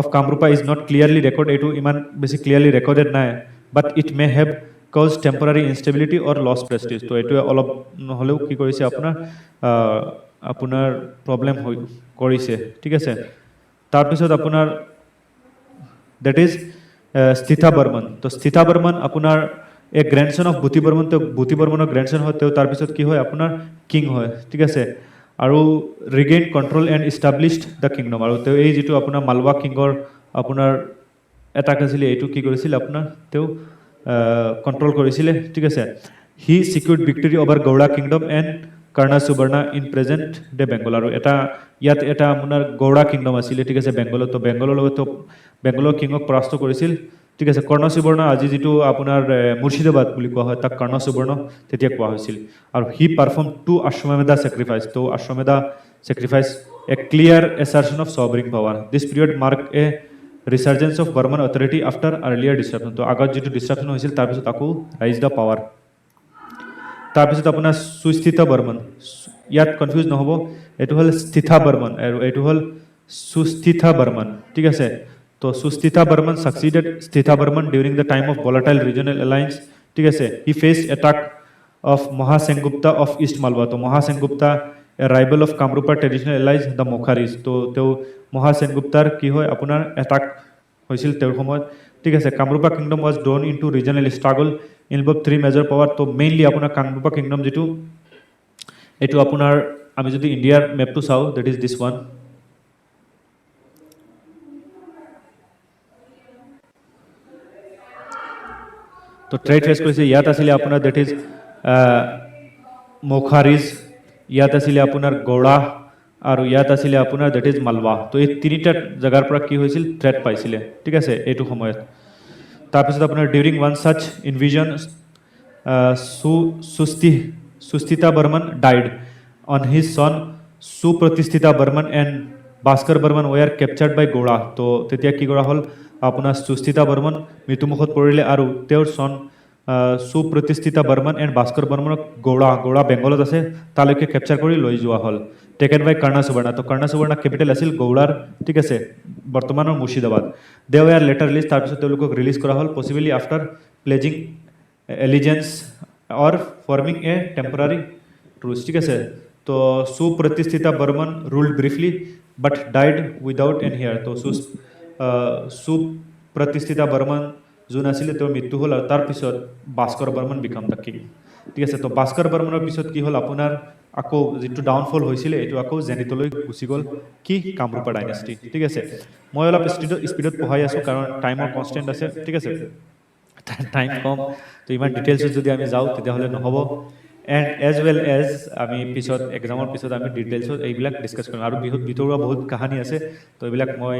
of Kamarupa is not clearly record এইটো ইমান বেছি ক্লিয়াৰলি ৰেকৰ্ডেড নাই but it may have cause temporary instability or loss prestige তো এইটোৱে অলপ নহ'লেও কি কৰিছে আপোনাৰ প্ৰব্লেম হৈ কৰিছে ঠিক আছে তাৰপিছত আপোনাৰ that is স্থিতা বৰ্মন তো স্থিতা বৰ্মন আপোনাৰ এক গ্ৰেণ্ডছন অফ বুতি বৰ্মন তো বুতি বৰ্মনৰ গ্ৰেণ্ডছন হয় তেওঁ তাৰপিছত কি হয় আপোনাৰ কিং হয় ঠিক আছে আৰু regain control and established the kingdom আৰু তেওঁ এই যিটো আপোনাৰ মালৱা কিঙৰ আপোনাৰ এটাক আছিলে এইটো কি কৰিছিল আপোনাৰ তেওঁ কণ্ট্ৰল কৰিছিলে ঠিক আছে he secured victory over Gauda kingdom and Karnasuvarna in present day Bengal আৰু ইয়াত এটা আপোনাৰ গৌড়া কিংডম আছিলে ঠিক আছে বেংগলত তো বেংগলৰ লগত বেংগলৰ কিঙক পৰাস্ত কৰিছিল ঠিক আছে কৰ্ণ সুবৰ্ণ আজি যিটো আপোনাৰ মুৰ্ছিদাবাদ বুলি কোৱা হয় তাক কৰ্ণ সুবৰ্ণ তেতিয়া কোৱা হৈছিল আৰু he perform two Ashvamedha sacrifice তো Ashvamedha sacrifice a clear assertion of sovereign power this period mark a resurgence of Varman authority after earlier destruction তো আগত যিটো ডিষ্ট্ৰাকশ্যন হৈছিল তাৰপিছত আকৌ ৰাইজ দ্য পাৱাৰ তাৰপিছত আপোনাৰ সুস্থিত বৰ্মন ইয়াত কনফিউজ নহ'ব এইটো হ'ল স্থিতা বৰ্মন আৰু এইটো হ'ল সুস্থিতা বৰ্মন ঠিক আছে তো Susthita Varman succeeded Sthita Varman during the time of volatile regional alliance ঠিক আছে he faced attack of Mahasenagupta of east Malwa তো মহাসেনগুপ্তা এ ৰাইভেল অফ কামৰূপাৰ ট্ৰেডিশ্যনেল এলাইজ দ্য মোখাৰিজ তো তেওঁ মহাসেনগুপ্তাৰ কি হয় আপোনাৰ এটাক হৈছিল তেওঁৰ সময়ত ঠিক আছে Kamarupa kingdom was drawn in to regional struggle involve three major power তো মেইনলি আপোনাৰ কামৰূপা কিংডম যিটো এইটো আপোনাৰ আমি যদি ইণ্ডিয়াৰ মেপটো চাওঁ দেট ইজ দিছ ওৱান তো ট্ৰেড ফেচ কৰিছে ইয়াত আছিলে আপোনাৰ দেট ইজ মোখাৰিজ ইয়াত আছিলে আপোনাৰ গৌড়া আৰু ইয়াত আছিলে আপোনাৰ দেট ইজ মালৱা তো এই তিনিটা জেগাৰ পৰা কি হৈছিল থ্ৰেট পাইছিলে ঠিক আছে এইটো সময়ত তাৰপিছত আপোনাৰ during one such invasion Susthita Varman died on his son Supratishthita Varman and Bhaskara Varman were captured by Gauda তো তেতিয়া কি কৰা হ'ল আপোনাৰ সুস্থিতা বৰ্মন মৃত্যুমুখত পৰিলে আৰু তেওঁৰ সন সুপ্ৰতিষ্ঠিতা বৰ্মন এণ্ড ভাস্কৰ বৰ্মনক গৌড়া বেংগলত আছে তালৈকে কেপচাৰ কৰি লৈ যোৱা হ'ল টেকেন বাই কৰ্ণা সুবৰ্ণা তো কৰ্ণা সুবৰ্ণা কেপিটেল আছিল গৌড়াৰ ঠিক আছে বৰ্তমানৰ Murshidabad they were later release তাৰপিছত তেওঁলোকক ৰিলিজ কৰা হ'ল possibly after pledging allegiance or forming a temporary truce ঠিক আছে তো Supratishthita Varman ruled briefly but died without an heir তো সুপ্ৰতিষ্ঠিতা বৰ্মন যোন আছিলে তেওঁৰ মৃত্যু হ'ল আৰু তাৰপিছত Bhaskar Varman became the king ঠিক আছে তো ভাস্কৰ বৰ্মনৰ পিছত কি হ'ল আপোনাৰ আকৌ যিটো ডাউনফল হৈছিলে এইটো আকৌ জেনিতলৈ গুচি গ'ল কি কামৰূপা ডাইনেষ্টি ঠিক আছে মই অলপ স্পীডত পঢ়াই আছোঁ কাৰণ টাইমৰ কনষ্টেণ্ট আছে ঠিক আছে টাইম কম তো ইমান ডিটেইলছত যদি আমি যাওঁ তেতিয়াহ'লে নহ'ব এণ্ড এজ ৱেল এজ আমি পিছত এক্সামৰ পিছত আমি ডিটেইলছত এইবিলাক ডিছকাছ কৰিম আৰু ভিতৰুৱা বহুত কাহানী আছে তো এইবিলাক মই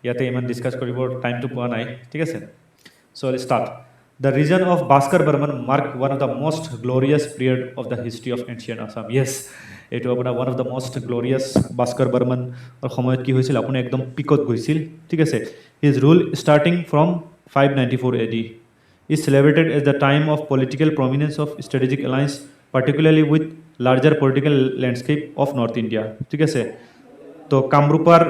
ইয়াতে ইমান ডিছকাছ কৰিবৰ টাইমটো পোৱা নাই ঠিক আছে চ' start The region of Bhaskar Burman marked one of the most glorious period of the history of ancient Assam. Yes, it was one of the most glorious Bhaskar Burman or সময়ত কি হৈছিল আপুনি একদম পিকত গৈছিল ঠিক আছে his rule starting from 594 AD is celebrated as the time of political prominence of strategic alliance particularly with larger political landscape of North India ঠিক আছে তো কামৰূপাৰ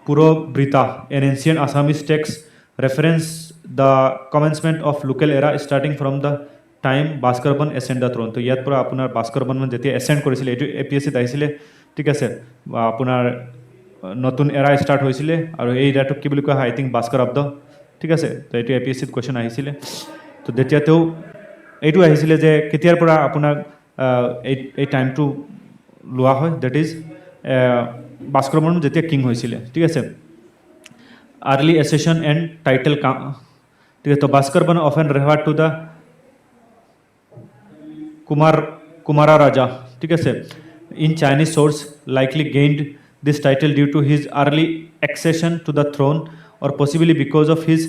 Purobhrita an ancient Assamese text reference the commencement of local era starting from the time Bhaskar Burman ascend the throne তো ইয়াত পৰা আপোনাৰ ভাস্কৰ বৰ্মন যেতিয়া এসেন্ড কৰিছিলে এইটো এপিএসসিত আহিছিলে ঠিক আছে আপোনাৰ নতুন এৰা ষ্টাৰ্ট হৈছিলে আৰু এই এৰাটোক কি বুলি কোৱা হয় আই থিংক ভাস্কৰ অফ দ্য ঠিক আছে তো এইটো এপিএসসিত কুৱেশ্যন আহিছিলে তো যেতিয়া তেওঁ এইটো আহিছিলে যে কেতিয়াৰ পৰা আপোনাৰ এই টাইমটো লোৱা হয় দেট ইজ ভাস্কৰ বৰ্মন যেতিয়া কিং হৈছিলে ঠিক আছে early accession and title ठीक है तो Bhaskar Burman often referred to the Kumara Raja ठीक है in Chinese source likely gained this title due to his early accession to the throne or possibly because of his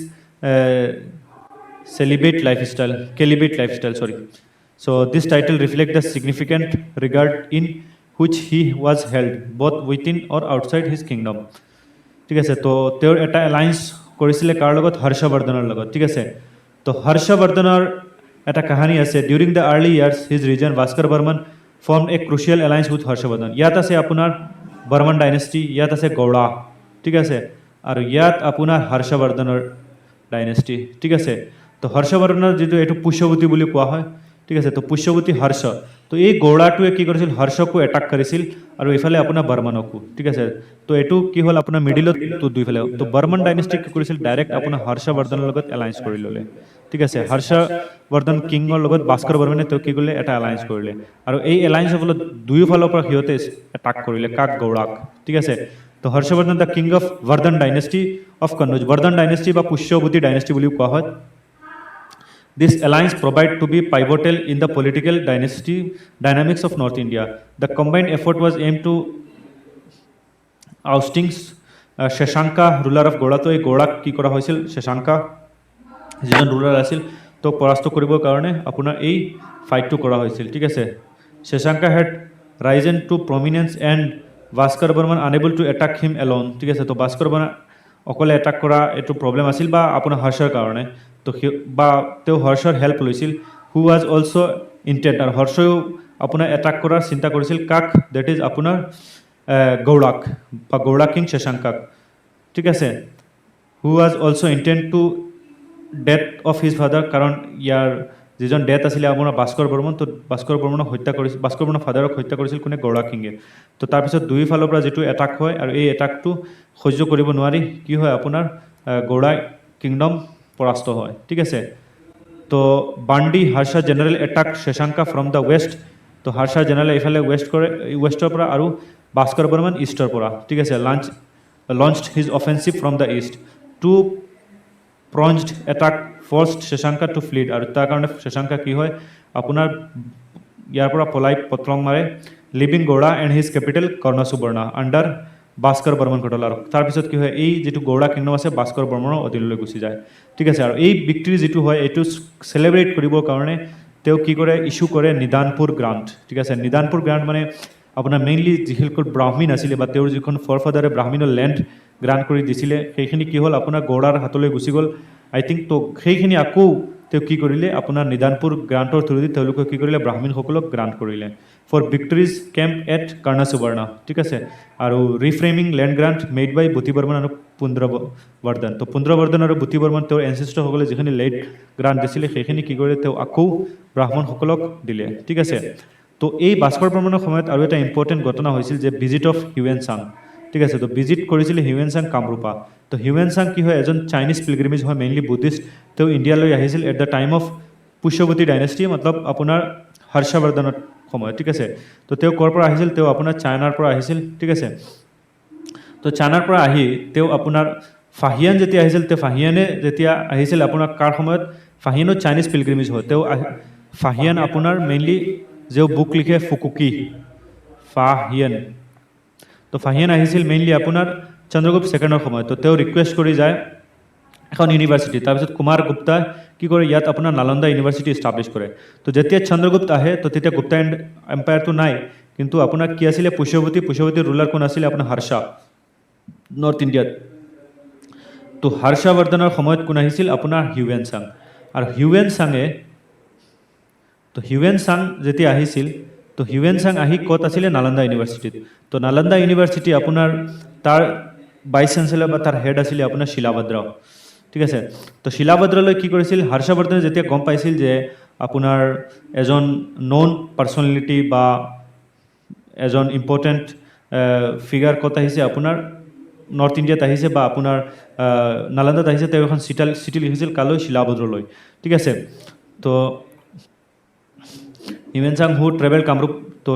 celibate lifestyle sorry so this title reflects the significant regard in which he was held both within or outside his kingdom ঠিক আছে তো তেওঁৰ এটা alliance কৰিছিলে কাৰ লগত হৰ্ষবৰ্ধনৰ লগত ঠিক আছে তো হৰ্ষবৰ্ধনৰ এটা কাহিনী আছে during the early years his region Bhaskar Varman form a crucial alliance with Harshavardhan ইয়াত আছে আপোনাৰ বৰ্মন ডাইনেষ্টি ইয়াত আছে গৌড়া ঠিক আছে আৰু ইয়াত আপোনাৰ হৰ্ষবৰ্ধনৰ ডাইনেষ্টি ঠিক আছে তো হৰ্ষবৰ্ধনৰ যিটো এইটো পুষ্যৱতী বুলি কোৱা হয় ঠিক আছে তো পুষ্যৱতী হৰ্ষ তো এই গৌড়াটোৱে কি কৰিছিল হৰ্ষকো এটাক কৰিছিল আৰু এইফালে আপোনাৰ বৰ্মনকো ঠিক আছে তো এইটো কি হ'ল আপোনাৰ মিডিলত তো দুইফালে তো বৰ্মন ডাইনেষ্টি কি কৰিছিল ডাইৰেক্ট আপোনাৰ হৰ্ষবৰ্ধনৰ লগত এলায়েন্স কৰি ল'লে ঠিক আছে হৰ্ষবৰ্ধন কিঙৰ লগত ভাস্কৰ বৰ্মনে তেওঁ কি কৰিলে এটা এলায়েন্স কৰিলে আৰু এই এলায়েন্সৰ ফলত দুয়োফালৰ পৰা সিহঁতে এটাক কৰিলে কাক গৌড়াক ঠিক আছে তো Harshavardhan the king of Vardhan dynasty of Kannauj Vardhan dynasty বা পুষ্যৱতী ডাইনেষ্টি বুলি কোৱা হয় This alliance proved to be pivotal in the political dynamics of North India. The combined effort was aimed to ousting Shashanka, ruler of Goda. So, Goda ki kora hoisil Shashanka, যিজন ruler আছিল তো পৰাস্ত কৰিবৰ কাৰণে আপোনাৰ এই ফাইটটো কৰা হৈছিল ঠিক আছে Shashanka had risen to prominence and Bhaskar Barman unable to attack him alone ঠিক আছে তো Bhaskar Barman অকলে এটাক কৰা এইটো প্ৰবলেম আছিল বা আপোনাৰ হৰ্ষৰ কাৰণে তো বা তেওঁ হৰ্ষৰ হেল্প লৈছিল হু ৱাজ অলছ' ইণ্টেণ্ট আৰু হৰ্ষও আপোনাৰ এটাক কৰাৰ চিন্তা কৰিছিল কাক ডেট ইজ আপোনাৰ গৌড়াক বা গৌড়া কিং শশাংকাক ঠিক আছে who was also' intent to death of his father কাৰণ ইয়াৰ যিজন ডেথ আছিলে আপোনাৰ ভাস্কৰ বৰ্মন তো ভাস্কৰ বৰ্মনক হত্যা কৰিছিল ভাস্কৰ বৰ্মনৰ ফাদাৰক হত্যা কৰিছিল কোনে গৌড়া কিঙে তো তাৰপিছত দুয়োফালৰ পৰা যিটো এটাক হয় আৰু এই এটাকটো সহ্য কৰিব নোৱাৰি কি হয় আপোনাৰ গৌড়া কিংডম পৰাস্ত হয় ঠিক আছে তো Bhandi Harsha general attack Shashanka from the west তো হৰ্ষা জেনেৰেল এইফালে ৱেষ্টৰ পৰা আৰু ভাস্কৰ বৰ্মন ইষ্টৰ পৰা ঠিক আছে launched his offensive from the east two pronged attack forced Shashanka to flee আৰু তাৰ কাৰণে Shashanka কি হয় আপোনাৰ ইয়াৰ পৰা পলাই পত্ৰং মাৰে leaving Gauda and his capital Karnasuvarna under Bhaskara Varman control আৰু তাৰপিছত কি হয় এই যিটো গৌড়া কিংডম আছে ভাস্কৰ বৰ্মনৰ অধীনলৈ গুচি যায় ঠিক আছে আৰু এই ভিক্টৰী যিটো হয় এইটো চেলিব্ৰেট কৰিবৰ কাৰণে তেওঁ কি কৰে ইছ্যু কৰে নিদানপুৰ গ্ৰাণ্ট ঠিক আছে নিদানপুৰ গ্ৰাণ্ট মানে আপোনাৰ মেইনলি যিসকল ব্ৰাহ্মীণ আছিলে বা তেওঁৰ যিখন ফৰফাদাৰে ব্ৰাহ্মীণৰ লেণ্ড গ্ৰাণ্ট কৰি দিছিলে সেইখিনি কি হ'ল আপোনাৰ গৌড়াৰ হাতলৈ গুচি গ'ল আই থিংক তো সেইখিনি আকৌ তেওঁ কি কৰিলে আপোনাৰ নিদানপুৰ গ্ৰাণ্টৰ থ্ৰুদি তেওঁলোকে কি কৰিলে ব্ৰাহ্মীণসকলক গ্ৰাণ্ট কৰিলে ফৰ ভিক্টৰীজ কেম্প এট কৰ্ণসুবৰ্ণা ঠিক আছে আৰু ৰিফ্ৰেমিং লেণ্ড গ্ৰাণ্ট মেড বাই বুদ্ধি বৰ্মন আৰু পুন্দ্ৰবৰ্ধন তো পুন্দ্ৰবৰ্ধন আৰু বুদ্ধি বৰ্মন তেওঁৰ এনচেষ্টৰসকলে যিখিনি লেণ্ড গ্ৰাণ্ট দিছিলে সেইখিনি কি কৰিলে তেওঁ আকৌ ব্ৰাহ্মণসকলক দিলে ঠিক আছে তো এই ভাস্কৰ বৰ্মনৰ সময়ত আৰু এটা ইম্পৰ্টেণ্ট ঘটনা হৈছিল যে ভিজিট অফ হিউৱেন চাং ঠিক আছে তো ভিজিট কৰিছিলে হিউৱেন চাং কামৰূপা তো হিউৱেন চাং কি হয় এজন চাইনিজ পিলগ্ৰিমেজ হয় মেইনলি বুদ্ধিষ্ট তেওঁ ইণ্ডিয়ালৈ আহিছিল at the time of Pushyabhuti dynasty মতলব আপোনাৰ হৰ্ষবৰ্ধনৰ সময়ত ঠিক আছে তো তেওঁ ক'ৰ পৰা আহিছিল তেওঁ আপোনাৰ চাইনাৰ পৰা আহিছিল ঠিক আছে তো চাইনাৰ পৰা আহি তেওঁ আপোনাৰ ফাহিয়ান যেতিয়া আহিছিল তেওঁ ফাহিয়ানে যেতিয়া আহিছিল আপোনাৰ কাৰ সময়ত ফাহিয়ানো চাইনিজ পিলগ্ৰিমেজ হয় তেওঁ ফাহিয়ান আপোনাৰ মেইনলি যে বুক লিখে ফুকুকি ফাহিয়ান তো ফাহিয়ান আহিছিল মেইনলি আপোনাৰ চন্দ্ৰগুপ্ত ছেকেণ্ডৰ সময়ত তো তেওঁ ৰিকুৱেষ্ট কৰি যায় এখন ইউনিভাৰ্চিটি তাৰপিছত কুমাৰ গুপ্তা কি কৰে ইয়াত আপোনাৰ নালন্দা ইউনিভাৰ্চিটি ইষ্টাব্লিছ কৰে তো যেতিয়া চন্দ্ৰগুপ্ত আহে তো তেতিয়া গুপ্তা এম্পায়াৰটো নাই কিন্তু আপোনাৰ কি আছিলে পুষ্যৱতীৰ ৰুলাৰ কোন আছিলে আপোনাৰ হৰ্ষা নৰ্থ ইণ্ডিয়াত তো হৰ্ষবৰ্ধনৰ সময়ত কোন আহিছিল আপোনাৰ হিউৱেন চাং আৰু হিউৱেন চাং যেতিয়া আহিছিল তো হিউৱেন চাং আহি ক'ত আছিলে নালন্দা ইউনিভাৰ্চিটিত তো নালন্দা ইউনিভাৰ্চিটি আপোনাৰ তাৰ ভাইচ চেঞ্চেলৰ বা তাৰ হেড আছিলে আপোনাৰ শিলাভদ্ৰ ঠিক আছে তো শিলাভদ্ৰলৈ কি কৰিছিল হৰ্ষবৰ্ধনে যেতিয়া গম পাইছিল যে আপোনাৰ এজন নন পাৰ্চনেলিটি বা এজন ইম্পৰ্টেণ্ট ফিগাৰ ক'ত আহিছে আপোনাৰ নৰ্থ ইণ্ডিয়াত আহিছে বা আপোনাৰ নালন্দাত আহিছে তেওঁ এখন চিঠি লিখিছিল কালৈ শিলাভদ্ৰলৈ ঠিক আছে তো হিউৱেন চাং হু ট্ৰেভেল কামৰূপ তো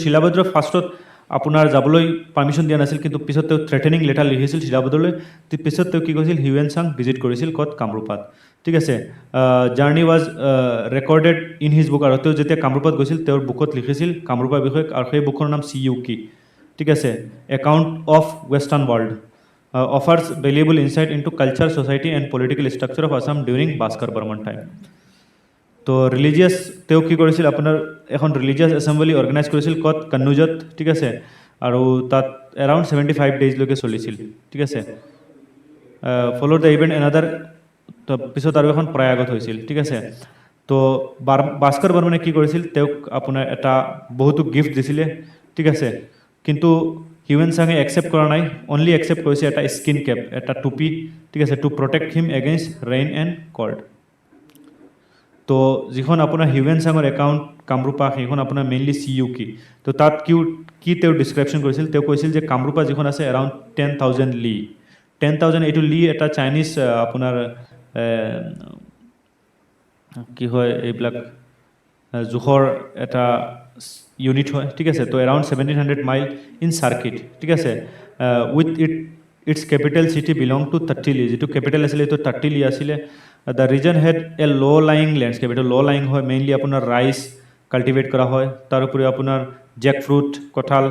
শিলাভদ্ৰ ফাৰ্ষ্টত আপোনাৰ যাবলৈ পাৰ্মিশ্যন দিয়া নাছিল কিন্তু পিছত তেওঁ থ্ৰেটেনিং লেটাৰ লিখিছিল শিলাভদ্ৰলৈ পিছত তেওঁ কি কৰিছিল হিউৱেন চাং ভিজিট কৰিছিল ক'ত কামৰূপত ঠিক আছে journey was recorded in his book আৰু তেওঁ যেতিয়া কামৰূপত গৈছিল তেওঁৰ বুকত লিখিছিল কামৰূপৰ বিষয়ে আৰু সেই বুকৰ নাম CUK ঠিক আছে account of western world offers valuable insight into culture society and political structure of Assam during Bhaskar Varman time তো ৰিলিজিয়াছ তেওঁ কি কৰিছিল আপোনাৰ এখন ৰিলিজিয়াছ এছেম্বলি অৰ্গেনাইজ কৰিছিল ক'ত কন্নৌজত ঠিক আছে আৰু তাত এৰাউণ্ড 75 ডেইজলৈকে চলিছিল ঠিক আছে ফ'ল' দ্য ইভেণ্ট এনাডাৰ তো পিছত আৰু এখন প্ৰয়াগত হৈছিল ঠিক আছে তো ভাস্কৰ বৰ্মনে কি কৰিছিল তেওঁক আপোনাৰ এটা বহুতো গিফ্ট দিছিলে ঠিক আছে কিন্তু হিউৱেন চাঙে একচেপ্ট কৰা নাই অনলি একচেপ্ট কৰিছে এটা স্কিন কেপ এটা টুপি ঠিক আছে to protect him against rain and cold তো যিখন আপোনাৰ হিউৱেন চাঙৰ একাউণ্ট কামৰূপা সেইখন আপোনাৰ মেইনলি চি ইউ কি তো তাত কি তেওঁ ডিছক্ৰিপশ্যন কৰিছিল তেওঁ কৈছিল যে কামৰূপা যিখন আছে এৰাউণ্ড 10,000 লি 10,000 এইটো লি এটা চাইনিজ আপোনাৰ কি হয় এইবিলাক জোখৰ এটা ইউনিট হয় ঠিক আছে তো এৰাউণ্ড 1700 মাইল ইন চাৰ্কিট ঠিক আছে with its capital city belong to তাৰ্টিলি যিটো কেপিটেল আছিলে এইটো তাৰ্টিলি আছিলে দ্য ৰিজন হেড এ ল' লাইং লেণ্ডস্কেপ এইটো ল' লাইং হয় মেইনলি আপোনাৰ ৰাইচ কাল্টিভেট কৰা হয় তাৰ উপৰিও আপোনাৰ জেক ফ্ৰুট কঁঠাল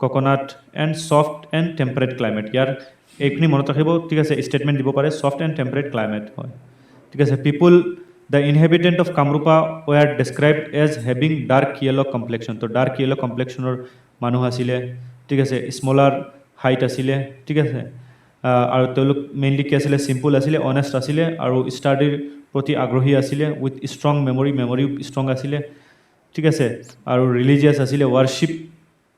coconut and soft and temperate climate ইয়াৰ এইখিনি মনত ৰাখিব ঠিক আছে ষ্টেটমেণ্ট দিব পাৰে ছফ্ট এণ্ড টেম্পাৰেট ক্লাইমেট হয় ঠিক আছে people the inhabitant of Kamarupa were described as having dark yellow' complexion তো ডাৰ্ক য়েল' কমপ্লেক্সনৰ মানুহ আছিলে ঠিক আছে স্মলাৰ হাইট আছিলে ঠিক আছে আৰু তেওঁলোক মেইনলি কি আছিলে চিম্পল আছিলে অনেষ্ট আছিলে আৰু ষ্টাডিৰ প্ৰতি আগ্ৰহী আছিলে উইথ ষ্ট্ৰং মেমৰি ষ্ট্ৰং আছিলে ঠিক আছে আৰু ৰিলিজিয়াছ আছিলে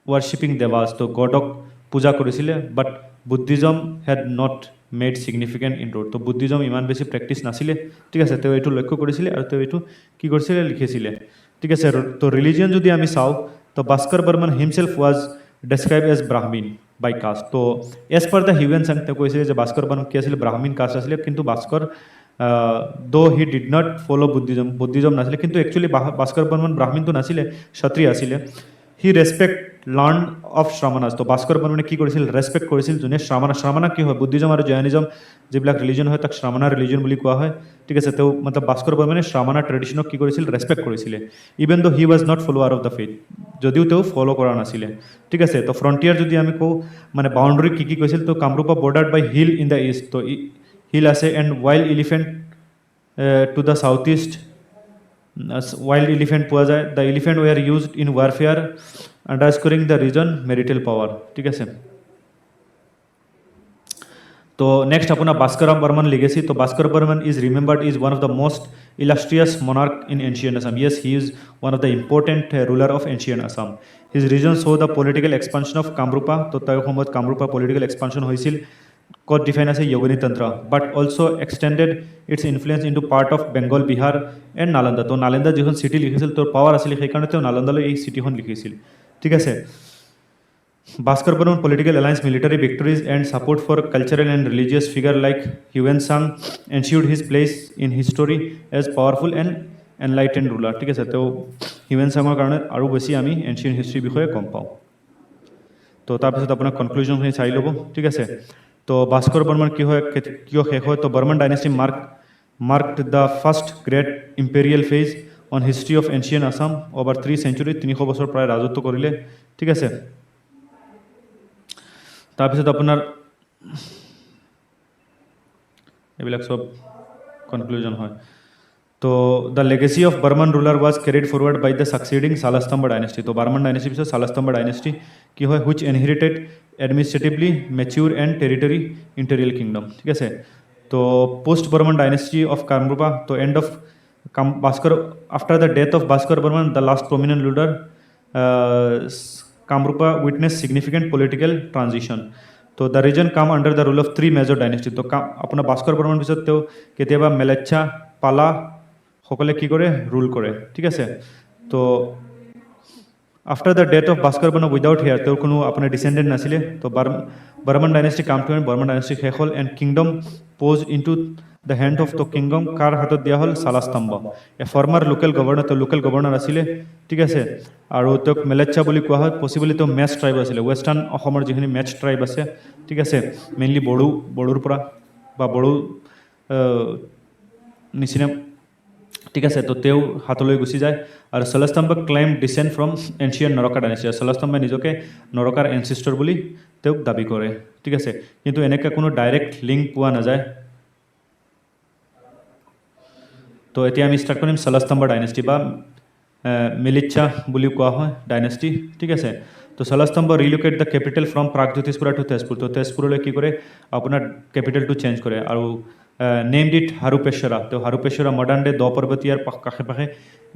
ৱাৰ্শ্বিপিং দেৱাছ তো গডক পূজা কৰিছিলে but Buddhism had not made significant inroad তো বুদ্ধিজম ইমান বেছি প্ৰেক্টিছ নাছিলে ঠিক আছে তেওঁ এইটো লক্ষ্য কৰিছিলে আৰু তেওঁ এইটো কি কৰিছিলে লিখিছিলে ঠিক আছে তো ৰিলিজিয়ন যদি আমি চাওঁ তো Bhaskara Varman himself was describe as Brahmin by caste তো as per the Hiuen Tsang তেওঁ কৈছিলে যে ভাস্কৰ বৰ্মন কি আছিলে ব্ৰাহ্মীণ কাষ্ট আছিলে কিন্তু Bhaskara though' he did not follow' Buddhism নাছিলে কিন্তু একচুৱেলি ভাস্কৰ বৰ্মন ব্ৰাহ্মীণটো নাছিলে ক্ষত্ৰিয় আছিলে he respect learn of Shramanas তো ভাস্কৰ বৰ্মনে কি কৰিছিল ৰেছপেক্ট কৰিছিল যোনে শ্ৰামানা কি হয় বুদ্ধিজম আৰু জৈনিজম যিবিলাক ৰিলিজন হয় তাক শ্ৰামানা ৰিলিজন বুলি কোৱা হয় ঠিক আছে তেওঁ মতলব ভাস্কৰ বৰ্মনে শ্ৰামানা ট্ৰেডিশ্যনক কি কৰিছিল ৰেছপেক্ট কৰিছিলে even the' he was not follower of the faith যদিও তেওঁ ফ'ল' কৰা নাছিলে ঠিক আছে তো ফ্ৰণ্টিয়াৰ যদি আমি কওঁ মানে বাউণ্ডৰী কি কৈছিল তো Kamarupa bordered by hill in the east তো হিল আছে and wild elephant to the south east wild elephant পোৱা যায় the elephant were used in warfare underscoring the region martial power ঠিক আছে তো নেক্সট আপোনাৰ ভাস্কৰ বৰ্মন লিগেচি তো Bhaskara Varman is remembered is one of the most illustrious monarch in ancient Assam yes he is one of the important ruler of ancient Assam his region show' the political expansion of Kamarupa তো তেওঁৰ সময়ত Kamrupa political expansion হৈছিল ক'ত define আছে Yogini Tantra but also' extended its influence in to part of Bengal Bihar and Nalanda তো নালন্দা যিখন city লিখিছিল তোৰ পাৱাৰ আছিলে সেইকাৰণে তেওঁ নালন্দালৈ এই চিটিখন লিখিছিল ঠিক আছে Bhaskara Varman political alliance military victories and support for cultural and religious figure like Hiuen Tsang ensured his place in history as powerful and enlightened ruler ঠিক আছে তেওঁ হিউৱেন চাঙৰ কাৰণে আৰু বেছি আমি এনচিয়েণ্ট হিষ্ট্ৰীৰ বিষয়ে গম পাওঁ তো তাৰপিছত আপোনাৰ কনক্লুজনখিনি চাই ল'ব ঠিক আছে তো ভাস্কৰ বৰ্মন কি হয় কিয় শেষ হয় তো Varman dynasty marked the first great imperial phase on history of ancient Assam over 3 century 300 বছৰ প্ৰায় ৰাজত্ব কৰিলে ঠিক আছে তাৰপিছত আপোনাৰ এইবিলাক চব কনক্লুজন হয় তো the legacy of Varman ruler was carried forward by the succeeding Salastambha dynasty তো বৰ্মন ডাইনেষ্টিৰ পিছত শালস্তম্ভ ডাইনেষ্টি কি হয় which inherited administratively mature and territory interior kingdom ঠিক আছে তো post Varman dynasty of Kamarupa তো end of Bhaskara after the death of Bhaskar Varman the last prominent ruler Kamarupa witness significant political transition তো the region came under the rule of 3 major dynasty তো আপোনাৰ ভাস্কৰ বৰ্মন পিছত তেওঁ কেতিয়াবা মেলেচ্ছা পালা সকলে কি কৰে ৰুল কৰে ঠিক আছে তো after the death of Bhaskar Varman without heir তেওঁৰ কোনো আপোনাৰ ডিচেণ্ডেণ্ট নাছিলে তো Varman dynasty came to end Varman dynasty শেষ হ'ল and kingdom pass into the hand of the kingdom কাৰ হাতত দিয়া হ'ল Salastambha a former local governor তেওঁ লোকেল গভৰ্ণৰ আছিলে ঠিক আছে আৰু তেওঁক মেলেচ্ছা বুলি কোৱা হয় পচিবলি তেওঁ মেচ ট্ৰাইব আছিলে ৱেষ্টাৰ্ণ অসমৰ যিখিনি মেচ ট্ৰাইব আছে ঠিক আছে মেইনলি বড়োৰ পৰা বা বড়ো নিচিনা ঠিক আছে তো তেওঁ হাতলৈ গুচি যায় আৰু Salastambha claim descent from ancient Naraka dynasty শালস্তম্ভই নিজকে নৰকাৰ এনচিষ্টৰ বুলি তেওঁক দাবী কৰে ঠিক আছে কিন্তু এনেকৈ কোনো ডাইৰেক্ট লিংক পোৱা নাযায় তো এতিয়া আমি ষ্টাৰ্ট কৰিম শালস্তম্ভ ডাইনেষ্টি বা মিলিচ্ছা বুলিও কোৱা হয় ডাইনেষ্টি ঠিক আছে তো Salastambha relocate the capital from Pragjyotishpura to Tezpur তো তেজপুৰলৈ কি কৰে আপোনাৰ কেপিটেলটো চেঞ্জ কৰে আৰু নেম ডিট হাৰুপেশ্বৰা তো হাৰুপেশ্বৰা মডাৰ্ণ ডে দ পৰ্বতীয়াৰ কাষে পাশে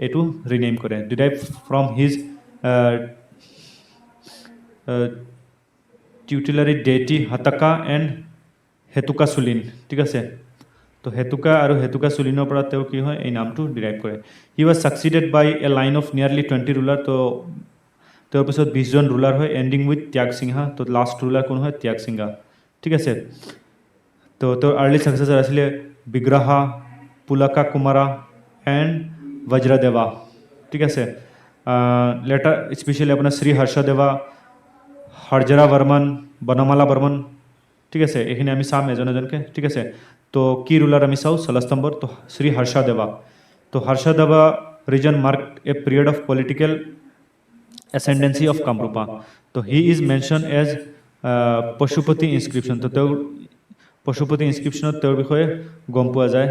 এইটো ৰিনেম কৰে derive from his tutelary deity Hataka and Hetuka Shulin ঠিক আছে তো হেতুকা আৰু হেতুকা চুলিনৰ পৰা তেওঁ কি হয় এই নামটো ডিৰাইভ কৰে he was succeeded by a line of nearly 20 ruler তো তেওঁৰ পিছত 20জন ৰুলাৰ হয় এণ্ডিং উইথ ত্যাগ সিংহা তো লাষ্ট ৰুলাৰ কোন হয় ত্যাগ সিংহা ঠিক আছে তো তেওঁৰ আৰ্লি ছাকচেছৰ আছিলে বিগ্ৰহা পুলাকা কুমাৰা এণ্ড বজ্ৰদেৱা ঠিক আছে লেটাৰ স্পেচিয়েলি আপোনাৰ শ্ৰী হৰ্ষদেৱা হৰজৰা বৰ্মন বনমালা বৰ্মন ঠিক আছে এইখিনি আমি চাম এজন এজনকৈ ঠিক আছে তো কি ৰুলাৰ আমি চাওঁ ষোলস্তম্ভৰ তো শ্ৰী হৰ্ষদেৱা তো Harshadeva reign mark a period of political ascendancy of Kamrupa. So he is mentioned as Pashupati inscription. So তেওঁৰ Pashupati inscription তেওঁৰ বিষয়ে গম পোৱা যায়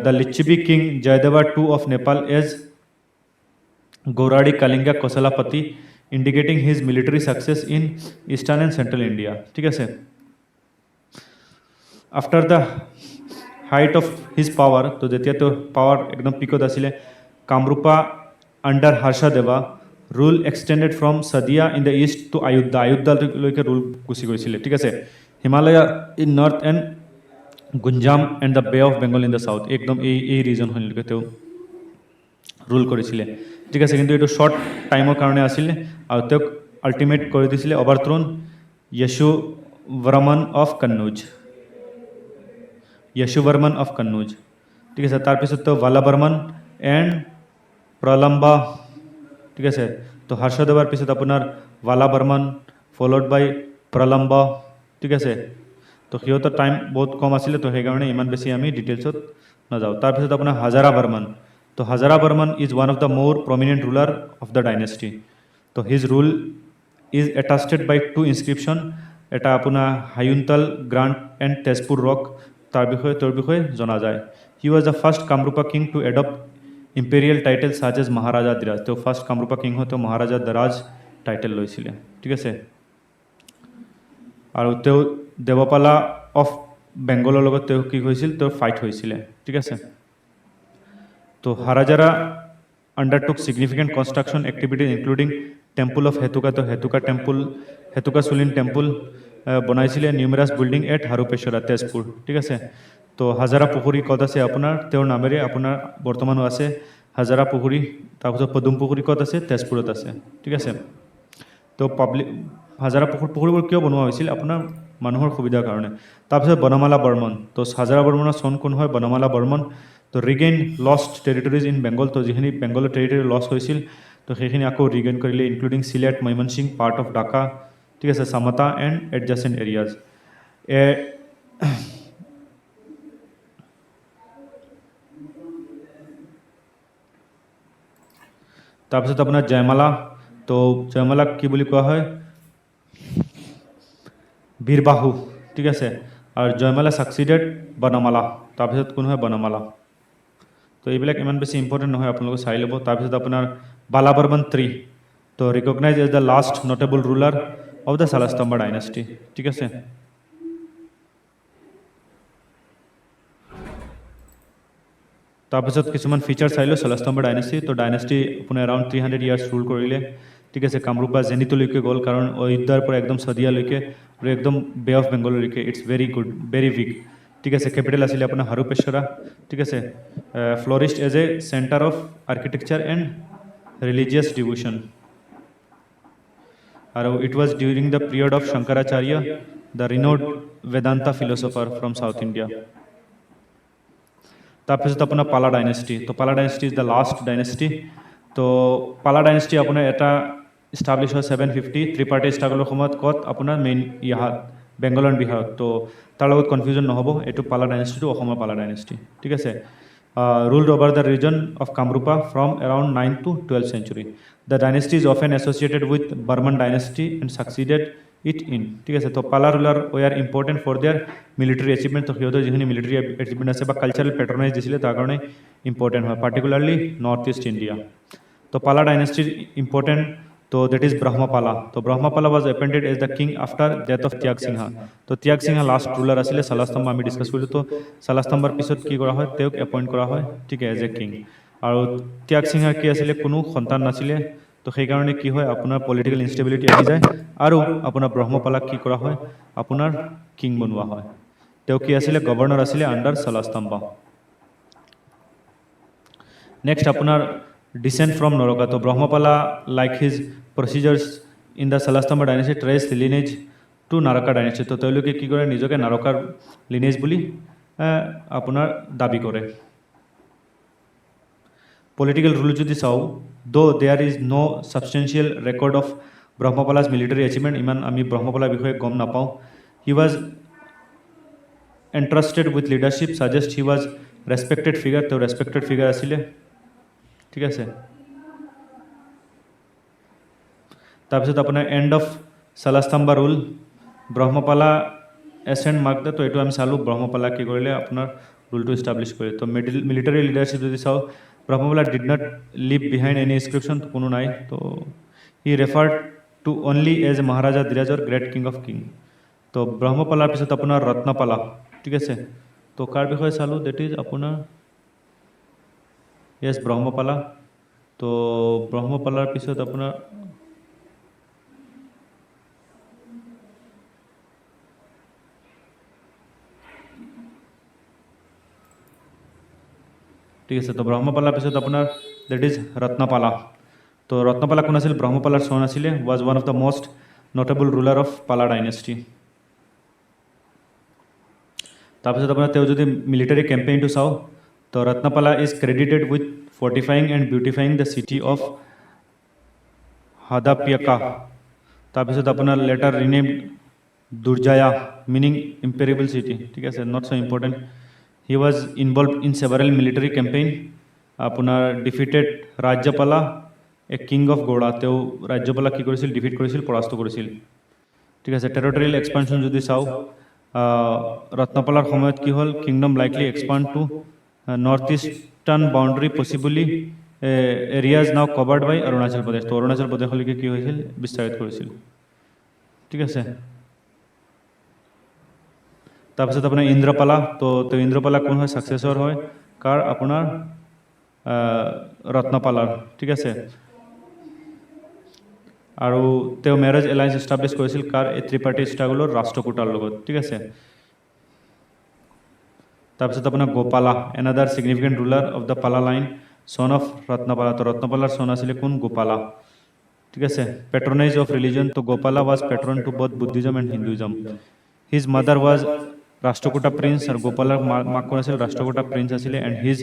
the Lichhvi king Jayadeva II of Nepal as Gauradi Kalinga Kosalapati indicating his military success in eastern and central India. ঠিক আছে after the height of his power তো যেতিয়া তেওঁৰ পাৱাৰ একদম পিকত আছিলে Kamrupa under Harshadeva rule extended from Sadia in the east to Ayodhya. Ayodhya rule gusi goisile. ঠিক আছে Himalaya in north and Gunjam and the Bay of Bengal in the south. একদম এই reason হইলকে তেও রুল করেছিলে ঠিক আছে কিন্তু এটা শর্ট টাইমৰ কাৰণে আছিল আৰু তেও আল্টিমেট কৰি দিছিলে ওভাৰথ্ৰোন যশোবৰ্মন অফ কন্নুজ ঠিক আছে তাৰপিছত তো ভালাবৰ্মন এণ্ড প্ৰলম্বা ঠিক আছে তো হৰ্ষদেৱাৰ পিছত আপোনাৰ ভালাবৰ্মন ফলোড বাই প্ৰলম্বা ঠিক আছে তো সিহঁতৰ টাইম বহুত কম আছিলে তো সেইকাৰণে ইমান বেছি আমি ডিটেইলছত নাযাওঁ তাৰপিছত আপোনাৰ হাজাৰা বৰ্মন তো Hajara Varman is one of the more prominent ruler of the dynasty তো his rule is attested by two inscription এটা আপোনাৰ Hayunthal grant and Tezpur rock তাৰ বিষয়ে জনা যায় he was the first Kamarupa king to adopt imperial title such as Maharajadhiraja তেওঁ first Kamarupa king হয় তেওঁ মহাৰাজা ধিৰাজ টাইটেল লৈছিলে ঠিক আছে আৰু তেওঁ দেৱপালা অফ বেংগলৰ লগত তেওঁ কি হৈছিল তেওঁ ফাইট হৈছিলে ঠিক আছে তো হাৰাজাৰা undertook significant construction activities including temple of hetuka to hetuka sulin temple বনাইছিলে নিউমেৰাছ বিল্ডিং এট হাৰুপেশ্বৰা তেজপুৰ ঠিক আছে তো হাজাৰা পুখুৰী ক'ত আছে আপোনাৰ তেওঁৰ নামেৰে আপোনাৰ বৰ্তমানো আছে হাজাৰা পুখুৰী তাৰপিছত পদুম পুখুৰী ক'ত আছে তেজপুৰত আছে ঠিক আছে তো হাজাৰা পুখুৰীবোৰ কিয় বনোৱা হৈছিল আপোনাৰ মানুহৰ সুবিধাৰ কাৰণে তাৰপিছত বনমালা বৰ্মন তো হাজাৰা বৰ্মনৰ চন কোন হয় বনমালা বৰ্মন তো regain lost territories in Bengal তো যিখিনি বেংগলৰ টেৰিটৰি লছ হৈছিল তো সেইখিনি আকৌ ৰিগেইন কৰিলে including Sylhet Mymensingh part of Dhaka ঠিক আছে সামতা এণ্ড এডজাসেণ্ট এৰিয়াজ তাৰপিছত আপোনাৰ জয়মালা তো জয়মালাক কি বুলি কোৱা হয় বীৰবাহু ঠিক আছে আৰু জয়মালা ছাকচিডেড বনমালা তাৰপিছত কোন হয় বনমালা তো এইবিলাক ইমান বেছি ইম্পৰ্টেণ্ট নহয় আপোনালোকে চাই ল'ব তাৰপিছত আপোনাৰ বালাবৰ্মন III তো recognise as the last notable ruler of the Salastambha dynasty ঠিক আছে তাৰপিছত কিছুমান ফিচাৰ চাই লওঁ শালস্তম্ভ ডাইনেষ্টি তো ডাইনেষ্টি আপুনি এৰাউণ্ড 300 ইয়াৰ্ছ ৰুল কৰিলে ঠিক আছে কামৰূপা জেনিতলৈকে গ'ল কাৰণ অযোধ্যাৰ পৰা একদম সদিয়ালৈকে আৰু একদম বে অফ বেংগললৈকে it's very good very big ঠিক আছে কেপিটেল আছিলে আপোনাৰ হাৰুপেশ্বৰা ঠিক আছে flourished as a centre of architecture and religious devotion আৰু it was during the period of Shankaracharya the renowned Vedanta philosopher from South India তাৰপিছত আপোনাৰ পালা ডাইনেষ্টি তো Pala dynasty is the last dynasty তো পালা ডাইনেষ্টি আপোনাৰ এটা ইষ্টাব্লিছ হয় 750 ত্ৰিপাৰ্টি ষ্ট্ৰাগলৰ সময়ত ক'ত আপোনাৰ মেইন ইয়াত বেংগল এণ্ড বিহাৰত তো তাৰ লগত কনফিউজন নহ'ব এইটো পালা ডাইনেষ্টিটো অসমৰ পালা ডাইনেষ্টি ঠিক আছে ruled over the region of Kamrupa from around 9th to 12th century. The dynasty is often associated with Burman dynasty and succeeded it in. ঠিক আছে তো Pala ruler were important for their military achievement তো সিহঁতৰ যিখিনি military achievement আছে বা কালচাৰাল পেট্ৰনাইজ দিছিলে তাৰ কাৰণে ইম্পৰ্টেণ্ট হয় পাৰ্টিকুলাৰলি নৰ্থ ইষ্ট ইণ্ডিয়া তো পালা ডাইনেষ্টিৰ ইম্পৰ্টেণ্ট তো দেট ইজ ব্ৰহ্মপালা তো Brahmapala was appointed as the king after death of Tyag Singha তো ত্যাগ সিংহা লাষ্ট ৰুলাৰ আছিলে শালাস্তম্ভ আমি ডিছকাছ কৰিলোঁ তো শালাস্তম্ভৰ পিছত কি কৰা হয় তেওঁক এপইণ্ট কৰা হয় ঠিক এজ এ কিং আৰু ত্যাগ সিংহাৰ কি আছিলে কোনো সন্তান নাছিলে তো সেইকাৰণে কি হয় আপোনাৰ পলিটিকেল ইনষ্টেবিলিটি আহি যায় আৰু আপোনাৰ ব্ৰহ্মপালাক কি কৰা হয় আপোনাৰ কিং বনোৱা হয় তেওঁ কি আছিলে গভৰ্ণৰ আছিলে আণ্ডাৰ শালাস্তম্ভ নেক্সট আপোনাৰ descent from Naraka. So Brahmapala, like his procedures in the Salastamba dynasty, traced lineage to Naraka dynasty. So তেওঁলোকে কি কৰে নিজকে নাৰকাৰ লিনেজ বুলি আপোনাৰ দাবী কৰে পলিটিক্যাল ৰুল যদি চাও though there is no substantial record of Brahmapala's military achievement ইমান আমি ব্ৰহ্মপালাৰ বিষয়ে গম নাপাওঁ he was entrusted with leadership suggest he was respected figure তো রেসপেক্টেড ফিগার আছিলে ঠিক আছে তাৰপিছত আপোনাৰ end of Salastambha rule Brahmapala ascent mark the তো এইটো আমি চালোঁ ব্ৰহ্মপালা কি কৰিলে আপোনাৰ ৰুলটো ইষ্টাব্লিছ কৰিলে তো মিলিটাৰী লিডাৰশ্বিপ যদি চাওঁ Brahmapala did not leave behind any inscription কোনো নাই তো he referred to only as a Maharaja ধীৰাজৰ গ্ৰেট কিং অফ কিং তো ব্ৰহ্মপালাৰ পিছত আপোনাৰ ৰত্নপালা ঠিক আছে তো কাৰ বিষয়ে চালোঁ দেট ইজ আপোনাৰ য়েছ ব্ৰহ্মপালা তো ব্ৰহ্মপালাৰ পিছত আপোনাৰ ঠিক আছে তো ব্ৰহ্মপালাৰ পিছত আপোনাৰ দেট ইজ ৰত্নপালা তো ৰত্নপালা কোন আছিল ব্ৰহ্মপালাৰ সন আছিলে was one of the most notable ruler of Pala dynasty তাৰপিছত আপোনাৰ তেওঁ যদি মিলিটাৰী কেম্পেইনটো চাওঁ তো Ratnapala is credited with fortifying and beautifying the city of Hadapiyaka তাৰপিছত আপোনাৰ later rename Durjaya meaning impregnable city ঠিক আছে not so' important he was involve in several military campaign আপোনাৰ defeated Rajyapala a king of Gauda তেওঁ ৰাজ্যপালা কি কৰিছিল ডিফিট কৰিছিল পৰাস্ত কৰিছিল ঠিক আছে টেৰিটৰিয়েল এক্সপানশ্যন যদি চাওঁ ৰত্নপালাৰ সময়ত কি হ'ল kingdom likely expand to north eastern boundary possibly areas now covered by Arunachal Pradesh তো অৰুণাচল প্ৰদেশলৈকে কি হৈছিল বিস্তাৰিত কৰিছিল ঠিক আছে তাৰপিছত আপোনাৰ ইন্দ্ৰপালা তো ইন্দ্ৰপালা কোন হয় ছাকচেছৰ হয় কাৰ আপোনাৰ ৰত্নপালাৰ ঠিক আছে আৰু তেওঁ মেৰেজ এলায়েন্স এষ্টাব্লিছ কৰিছিল কাৰ এই ত্ৰিপাৰ্থী ষ্ট্ৰাগলৰ ৰাষ্ট্ৰকূটাৰ লগত ঠিক আছে তাৰপিছত আপোনাৰ Gopala another significant ruler of the Pala line son of Ratnapala তো ৰত্নপালাৰ সন আছিলে কোন গোপালা ঠিক আছে পেট্ৰনাইজ অফ ৰিলিজন তো Gopala was patron to both Buddhism and Hinduism his mother was Rashtrakuta prince আৰু গোপালাৰ মাক কোন আছিল ৰাষ্ট্ৰকূটা প্ৰিন্স আছিলে and his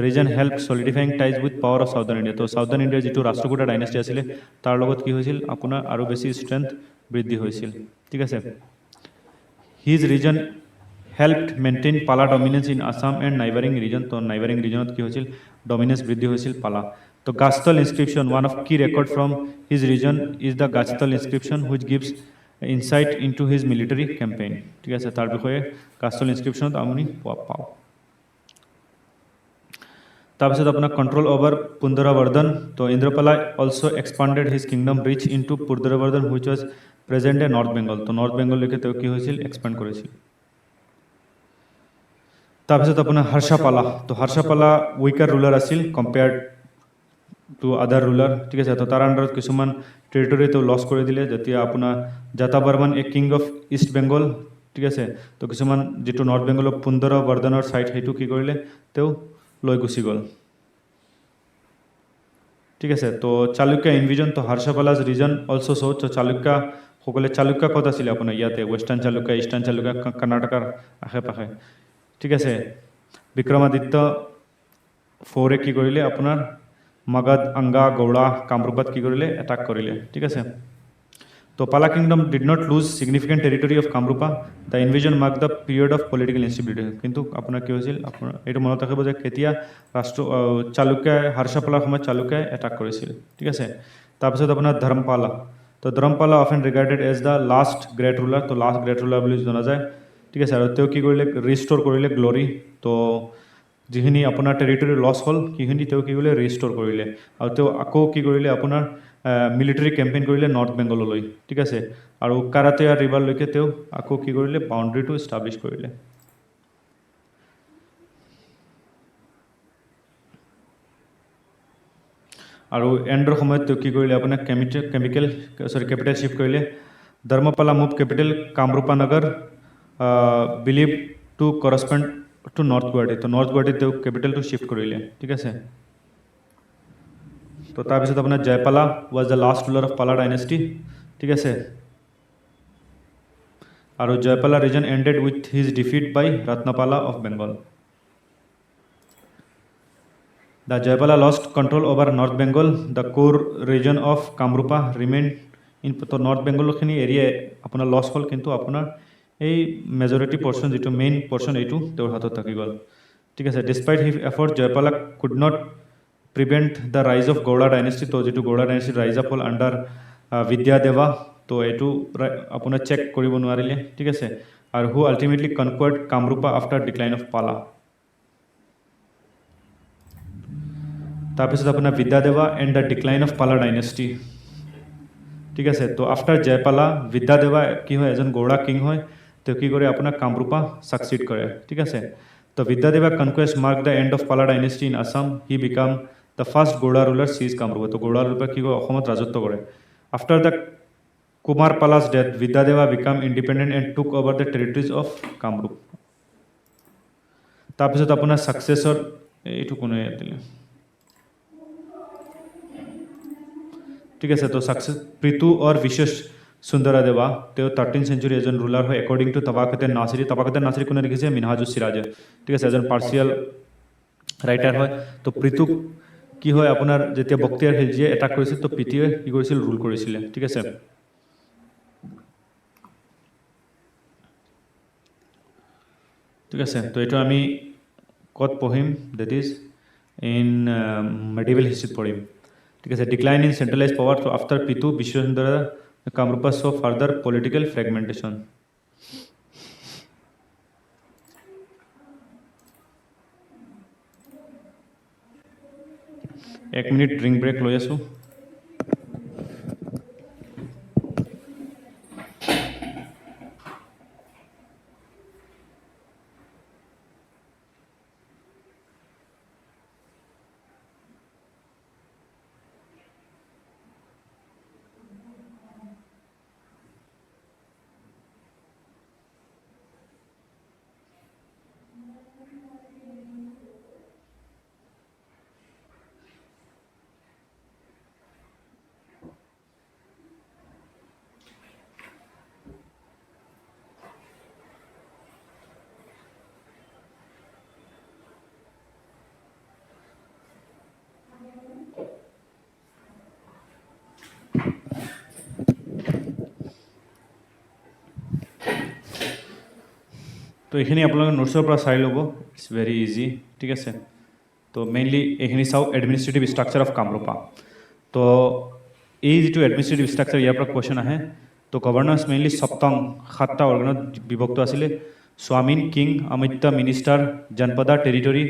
reign help solidifying ties with power of southern India তো চাউদাৰ্ণ ইণ্ডিয়াৰ যিটো ৰাষ্ট্ৰকূটা ডাইনেষ্টি আছিলে তাৰ লগত কি হৈছিল আপোনাৰ আৰু বেছি ষ্ট্ৰেংথ বৃদ্ধি হৈছিল ঠিক আছে his reign helped maintain Pala dominance in Assam and neighbouring region তো নাইবাৰিং ৰিজনত কি হৈছিল ডমিনেন্স বৃদ্ধি হৈছিল পালা তো Gachtal inscription one of key record from his reign is the Gachtal inscription which gives insight into his military campaign ঠিক আছে তাৰ বিষয়ে গাছতল ইনস্ক্ৰিপশ্যনত আমি পাওঁ তাৰপিছত আপোনাৰ কণ্ট্ৰল অভাৰ পুন্দৰবৰ্ধন তো Indrapala also' expanded his kingdom reach into Pundravardhana which was present a north Bengal তো নৰ্থ বেংগললৈকে তেওঁ কি হৈছিল এক্সপেণ্ড কৰিছিল তাৰপিছত আপোনাৰ হৰ্ষপালা তো হৰ্ষপালা উইকাৰ ৰুলাৰ আছিল কম্পেয়াৰ্ড টু আদাৰ ৰুলাৰ ঠিক আছে তো তাৰ আণ্ডাৰত কিছুমান টেৰিটৰি তেওঁ লছ কৰি দিলে যেতিয়া আপোনাৰ Jatavarman a king of east Bengal ঠিক আছে তো কিছুমান যিটো নৰ্থ বেংগলৰ পুন্দৰবৰ্ধনৰ ছাইড সেইটো কি কৰিলে তেওঁ লৈ গুচি গ'ল ঠিক আছে তো চালুক্য ইনভিজন তো হৰ্ষপালাজ ৰিজন অলছ' চ' তো চালুক্যসকলে চালুক্য ক'ত আছিলে আপোনাৰ ইয়াতে ৱেষ্টাৰ্ণ চালুক্য ইষ্টাৰ্ণ চালুক্য কৰ্ণাটকৰ আশে পাশে ঠিক আছে বিক্ৰমাদিত্য ফৌৰে কি কৰিলে আপোনাৰ মগধ আংগা গৌড়া কামৰূপত কি কৰিলে এটাক কৰিলে ঠিক আছে তো Pala kingdom did not lose significant territory of Kamarupa the invasion mark the period of political instability কিন্তু আপোনাৰ কি হৈছিল আপোনাৰ এইটো মনত ৰাখিব যে কেতিয়া চালুক্যই হৰ্ষপালাৰ সময়ত চালুক্যই এটাক কৰিছিল ঠিক আছে তাৰপিছত আপোনাৰ ধৰ্মপালা তো Dharmapala often regarded as the last great ruler তো লাষ্ট গ্ৰেট ৰুলাৰ বুলি জনা যায় ঠিক আছে আৰু তেওঁ কি কৰিলে ৰিষ্ট'ৰ কৰিলে গ্ল'ৰি তো যিখিনি আপোনাৰ টেৰিটৰি লছ হ'ল সেইখিনি তেওঁ কি কৰিলে ৰিষ্ট'ৰ কৰিলে আৰু তেওঁ আকৌ কি কৰিলে আপোনাৰ মিলিটাৰী কেম্পেইন কৰিলে নৰ্থ বেংগললৈ ঠিক আছে আৰু কাৰাটেয়া ৰিভাৰলৈকে তেওঁ আকৌ কি কৰিলে বাউণ্ডেৰীটো ইষ্টাব্লিছ কৰিলে আৰু এণ্ডৰ সময়ত তেওঁ কি কৰিলে আপোনাৰ কেপিটেল শ্বিফ্ট কৰিলে Dharmapala move capital Kamarupa Nagara believe to correspond to north Guwahati তো নৰ্থ গুৱাহাটীত তেওঁ কেপিটেলটো শ্বিফ্ট কৰিলে ঠিক আছে তো তাৰপিছত আপোনাৰ Jayapala was the last ruler of Pala dynasty ঠিক আছে আৰু Jayapala reign ended with his defeat by Ratnapala of Bengal The Jayapala lost control over North Bengal. The core region of Kamrupa remained in to North Bengal khini area apuna loss hol kintu apuna ei majority portion jitu main portion eitu tor hatot thaki gol ঠিক আছে despite his effort Jayapala could not prevent the rise of Gowda dynasty to jitu Gowda dynasty rise up under Vidyadeva to eitu apuna check koribo noarile ঠিক আছে আৰু who ultimately conquered Kamrupa after decline of Pala তাৰপিছত আপোনাৰ বিদ্যাদেৱা and the decline of Pala dynasty ঠিক আছে তো after জয়পালা বিদ্যাদেৱা কি হয় এজন গৌড়া কিং হয় তেওঁ কি কৰে আপোনাৰ কামৰূপা ছাকচিড কৰে ঠিক আছে তো বিদ্যাদেৱা conquest mark the end of Pala dynasty in Assam he became the first Gauda ruler seize Kamarupa তো গৌড়া ৰুলাৰ কি কৰে অসমত ৰাজত্ব কৰে after the Kumar Pala's death বিদ্যাদেৱা became independent and took over the territories of Kamrup তাৰপিছত আপোনাৰ ছাকচেছৰ এইটো কোনে দিলে ঠিক আছে তো সাকসেস পৃথু और विशेष सुंदरादेवा তেওঁ 13 সেঞ্চুরি এজন রুলার হয় অ্যাকর্ডিং টু তাবাকাতে নাসিরি কোনে লিখেছে মিনহাজুস সিরাজ ঠিক আছে এজন পার্সিয়াল রাইটার হয় তো পৃথু কি হয় আপোনাৰ যেতিয়া বক্তিয়াৰ খিলজিয়ে এটাক কৰিছিল তো পিটিয়ে কি কৰিছিল ৰুল কৰিছিল ঠিক আছে ঠিক আছে তো এটা আমি কত পঢ়িম that is in medieval history পঢ়িম ঠিক আছে ডিক্লাইন ইন সেন্ট্রালাইজ পাওয়ার তো after Pitu Vishwasundar Kamarupa so further political fragmentation এক মিনিট ড্রিঙ্ক ব্রেক লৈ আছো তো এইখিনি আপোনালোকে নোটছৰ পৰা চাই ল'ব ইটছ ভেৰি ইজি ঠিক আছে তো মেইনলি এইখিনি চাওক এডমিনিষ্ট্ৰেটিভ ষ্ট্ৰাকচাৰ অফ কামৰূপা তো এই যিটো এডমিনিষ্ট্ৰেটিভ ষ্ট্ৰাকচাৰ ইয়াৰ পৰা কুৱেশ্যন আহে তো গভৰ্ণান্স মেইনলি সপ্তম 7টা অৰ্গেনত বিভক্ত আছিলে স্বামীন king অমিত্য minister Janapada territory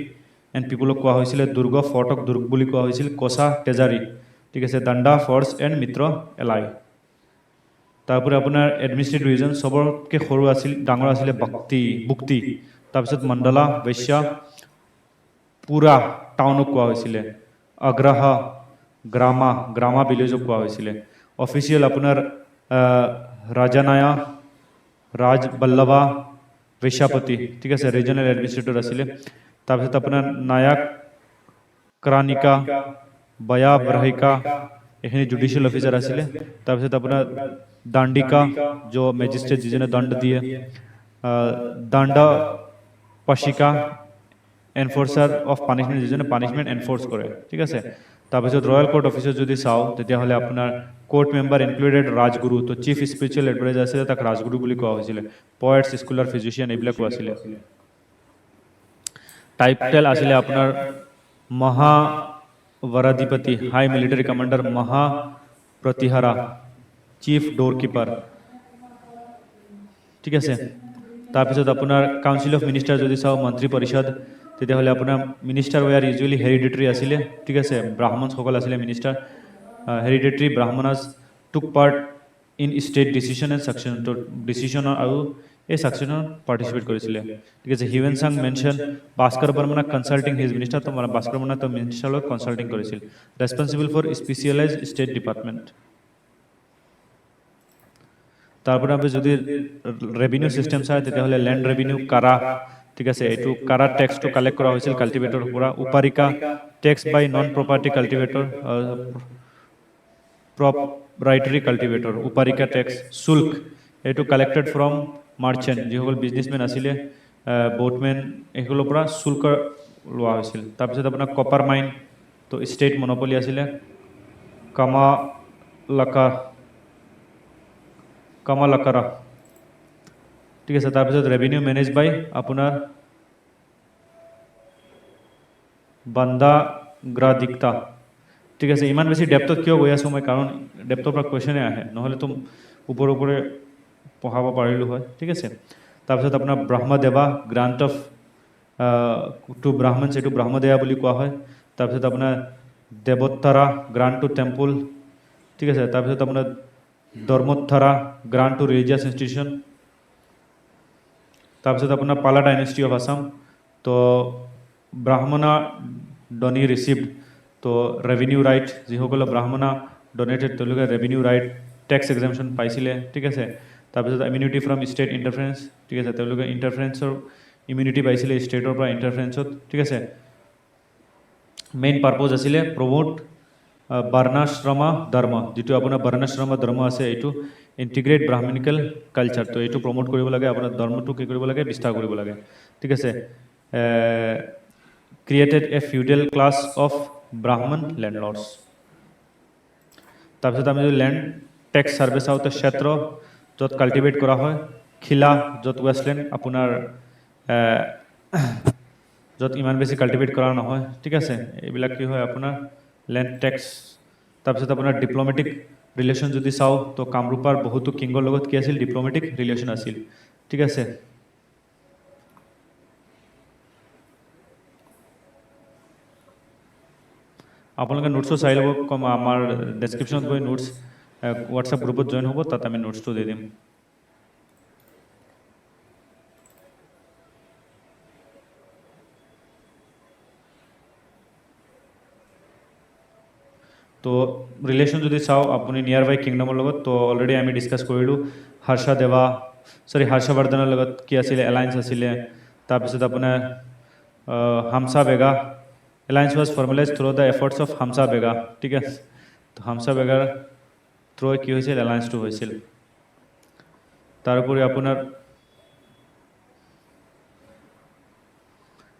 and পিপুলক কোৱা হৈছিলে দুৰ্গ ফৰ্টক দুৰ্গ বুলি কোৱা হৈছিল কোচা টেজাৰী ঠিক আছে দাণ্ডা ফৰ্চ এণ্ড মিত্ৰ এলাই তাৰপৰে আপনাৰ এডমিনিস্ট্ৰেটিভ ৰিজন সবৰকে সৰু আছিল ডাঙৰ আছিলে বুক্তি তাৰপিছত মণ্ডলা বৈশ্যা পুৰা টাউনক কোৱা হৈছিলে অগ্ৰহ গ্ৰামা ভিলেজক কোৱা হৈছিলে অফিচিয়েল আপোনাৰ ৰাজানায়া ৰাজবল্লভা বৈশ্যাপতি ঠিক আছে ৰিজনেল এডমিনিষ্ট্ৰেটৰ আছিলে তাৰপিছত আপোনাৰ নায়ক ক্ৰানিকা বয়া ব্ৰহিকা এইখিনি জুডিচিয়েল অফিচাৰ আছিলে তাৰপিছত আপোনাৰ দাণ্ডিকা जो মেজিষ্ট্ৰেট যিজনে দণ্ড দিয়ে দণ্ড পাশিকা এনফোৰ্সাৰ অফ পানিশমেন্ট যিজনে পানিশমেন্ট এনফোৰ্স কৰে ঠিক আছে তাৰপিছত ৰয়েল কোৰ্ট অফিসাৰ যদি চাও তেতিয়াহ'লে আপোনাৰ কোৰ্ট মেম্বাৰ ইনক্লুডেড ৰাজগুৰু তো চিফ স্পিৰিচুৱেল এডভাইজাৰ আছিলে তাক ৰাজগুৰু বুলি কোৱা হৈছিলে পয়েটছ স্কুলাৰ ফিজিচিয়ান এইবিলাকো আছিলে টাইটেল আছিলে আপোনাৰ মহাবৰাধিপতি হাই মিলিটাৰী কমান্ডাৰ মহাপ্ৰতিহাৰা চিফ ডোৰকিপাৰ ঠিক আছে তাৰপিছত আপোনাৰ কাউন্সিল অফ মিনিষ্টাৰ যদি চাওঁ মন্ত্ৰী পৰিষদ তেতিয়াহ'লে আপোনাৰ মিনিষ্টাৰ ৱেয়াৰ ইউজুৱেলি হেৰিডিটৰী আছিলে ঠিক আছে ব্ৰাহ্মণসকল আছিলে minister hereditary Brahmanas took part in state decision and succession তো ডিচিশ্যনৰ আৰু এই সাকচেশ্যনত পাৰ্টিচিপেট কৰিছিলে ঠিক আছে হিউৱেন চাং মেনশ্যন ভাস্কৰ বৰ্মনক কনচাল্টিং হিজ মিনিষ্টাৰ তো ভাস্কৰ বৰ্মনে তো মিনিষ্টাৰৰ লগত কনচাল্টিং কৰিছিল responsible for specialize state department তাৰপৰে আপনি যদি ৰেভিনিউ সিস্টেম চাই তেতিয়াহ'লে ল্যান্ড ৰেভিনিউ কাৰা ঠিক আছে এইটো কাৰা ট্যাক্সটো কালেক্ট কৰা হৈছিল কাল্টিভেটৰৰ পৰা Uparika tax by non property cultivator proprietary cultivator Uparika tax শুল্ক এইটো কালেক্টেড ফ্ৰম মাৰ্চেণ্ট যিসকল বিজনেছমেন আছিলে বোটমেন এইসকলৰ পৰা শুল্ক লোৱা হৈছিল তাৰপিছত আপোনাৰ কপাৰ মাইন তো ষ্টেট মনোপলি আছিলে কামালাকাৰা ঠিক আছে তাৰপিছত ৰেভিনিউ মেনেজ বাই আপোনাৰ বান্দাগ্ৰাদিক্তা ঠিক আছে ইমান বেছি ডেপ্থত কিয় গৈ আছোঁ মই কাৰণ ডেপ্থৰ পৰা কুৱেশ্যনে আহে নহ'লেতো ওপৰে পঢ়াব পাৰিলোঁ হয় ঠিক আছে তাৰপিছত আপোনাৰ ব্ৰহ্মদেৱা গ্ৰাণ্ট অফ টু ব্ৰাহ্মণছ এইটো ব্ৰহ্মদেৱা বুলি কোৱা হয় তাৰপিছত আপোনাৰ দেৱোত্তৰা গ্ৰাণ্ট টু টেম্পল ঠিক আছে তাৰপিছত আপোনাৰ ধৰ্মোত্তৰা গ্ৰাণ্ট টু ৰিলিজিয়াছ ইনষ্টিটিউশ্যন তাৰপিছত আপোনাৰ পালা ডাইনেষ্টি অফ আছাম তো ব্ৰাহ্মণা ডনি ৰিচিভড তো ৰেভিনিউ ৰাইট যিসকলে ব্ৰাহ্মণা ডনেটেড তেওঁলোকে ৰেভিনিউ ৰাইট টেক্স এক্সামশ্যন পাইছিলে ঠিক আছে তাৰপিছত ইমিউনিটি ফ্ৰম ষ্টেট ইণ্টাৰফাৰেঞ্চ ঠিক আছে তেওঁলোকে ইণ্টাৰফাৰেঞ্চৰ ইমিউনিটি পাইছিলে ষ্টেটৰ পৰা ইণ্টাৰফাৰেঞ্চত ঠিক আছে মেইন পাৰ্পজ আছিলে প্ৰমোট বৰ্ণাশ্ৰমা ধৰ্ম যিটো আপোনাৰ বৰ্ণাশ্ৰমা ধৰ্ম আছে এইটো ইণ্টিগ্ৰেট ব্ৰাহ্মণিকেল কালচাৰ তো এইটো প্ৰমোট কৰিব লাগে আপোনাৰ ধৰ্মটো কি কৰিব লাগে বিস্তাৰ কৰিব লাগে ঠিক আছে created A feudal class of ব্ৰাহ্মণ লেণ্ডলৰ্ডছ তাৰপিছত আমি যদি লেণ্ড টেক্স ছাৰ্ভে চাওঁ তো ক্ষেত্ৰ য'ত কাল্টিভেট কৰা হয় খিলা য'ত ৱেষ্টলেণ্ড আপোনাৰ য'ত ইমান বেছি কাল্টিভেট কৰা নহয় ঠিক আছে এইবিলাক কি হয় আপোনাৰ লেণ্ড টেক্স তাৰপিছত আপোনাৰ ডিপ্ল'মেটিক ৰিলেশ্যন যদি চাওঁ তো কামৰূপৰ বহুতো কিংগৰ লগত কি আছিল ডিপ্ল'মেটিক ৰিলেশ্যন আছিল ঠিক আছে আপোনালোকে নোটছটো চাই ল'ব আমাৰ ডেছক্ৰিপশ্যনত গৈ নোটছ হোৱাটছআপ গ্ৰুপত জইন হ'ব তাত আমি নোটছটো দি দিম তো ৰিলেশ্যন যদি চাওঁ আপুনি নিয়াৰ বাই কিংডমৰ লগত তো অলৰেডি আমি ডিছকাছ কৰিলোঁ হৰ্ষবৰ্ধনৰ লগত কি আছিলে এলায়েন্স আছিলে তাৰপিছত আপোনাৰ Hamsa Vega alliance was formalize through the efforts of Hamsa Vega ঠিক আছে তো হামছা বেগাৰ থ্ৰুৱে কি হৈছিল এলায়েন্সটো হৈছিল তাৰোপৰি আপোনাৰ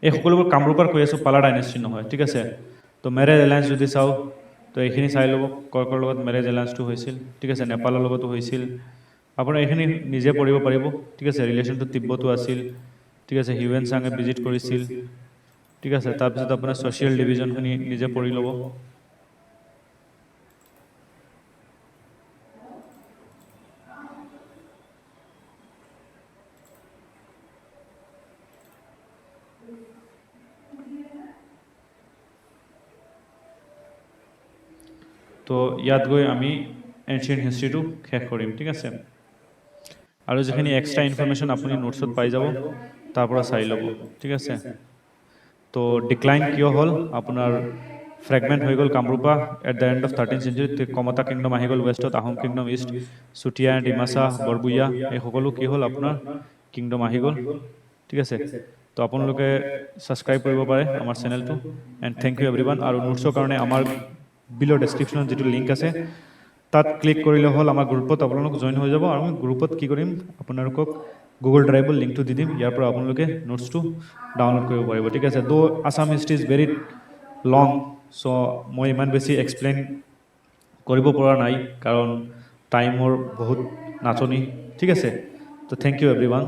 এই সকলোবোৰ কামৰূপৰ কৈ আছোঁ পালা ডাইনেষ্টি নহয় ঠিক আছে তো মেৰেজ এলায়েন্স যদি চাওঁ তো এইখিনি চাই ল'ব কৰ লগত মেৰেজ এলায়েন্সটো হৈছিল ঠিক আছে নেপালৰ লগতো হৈছিল আপোনাৰ এইখিনি নিজে পঢ়িব পাৰিব ঠিক আছে ৰিলেশ্যনটো তিব্বতো আছিল ঠিক আছে হিউৱেন চাঙে ভিজিট কৰিছিল ঠিক আছে তাৰপিছত আপোনাৰ ছ'চিয়েল ডিভিজনখিনি নিজে পঢ়ি ল'ব তো ইয়াত গৈ আমি এনচিয়েণ্ট হিষ্ট্ৰীটো শেষ কৰিম ঠিক আছে আৰু যিখিনি এক্সট্ৰা ইনফৰমেশ্যন আপুনি নোটছত পাই যাব তাৰ পৰা চাই ল'ব ঠিক আছে তো ডিক্লাইন কিয় হ'ল আপোনাৰ ফ্ৰেগমেণ্ট হৈ গ'ল Kamrupa at the end of 13th century Kamata kingdom আহি গ'ল ৱেষ্টত আহোম কিংডম ইষ্ট চুতীয়া ডিমাচা বৰবুয়া এই সকলো কি হ'ল আপোনাৰ কিংডম আহি গ'ল ঠিক আছে তো আপোনালোকে ছাবস্ক্ৰাইব কৰিব পাৰে আমাৰ চেনেলটো এণ্ড থেংক ইউ এভৰিৱান আৰু নোটছৰ কাৰণে আমাৰ বিল' ডেছক্ৰিপশ্যনত যিটো লিংক আছে তাত ক্লিক কৰিলে হ'ল আমাৰ গ্ৰুপত আপোনালোক জইন হৈ যাব আৰু আমি গ্ৰুপত কি কৰিম আপোনালোকক গুগল ড্ৰাইভৰ লিংকটো দি দিম ইয়াৰ পৰা আপোনালোকে নোটছটো ডাউনলোড কৰিব পাৰিব ঠিক আছে দ' আছাম হিষ্ট্ৰী ইজ ভেৰি লং চ' মই ইমান বেছি এক্সপ্লেইন কৰিব পৰা নাই কাৰণ টাইমৰ বহুত নাটনি ঠিক আছে তো থেংক ইউ এভৰিৱান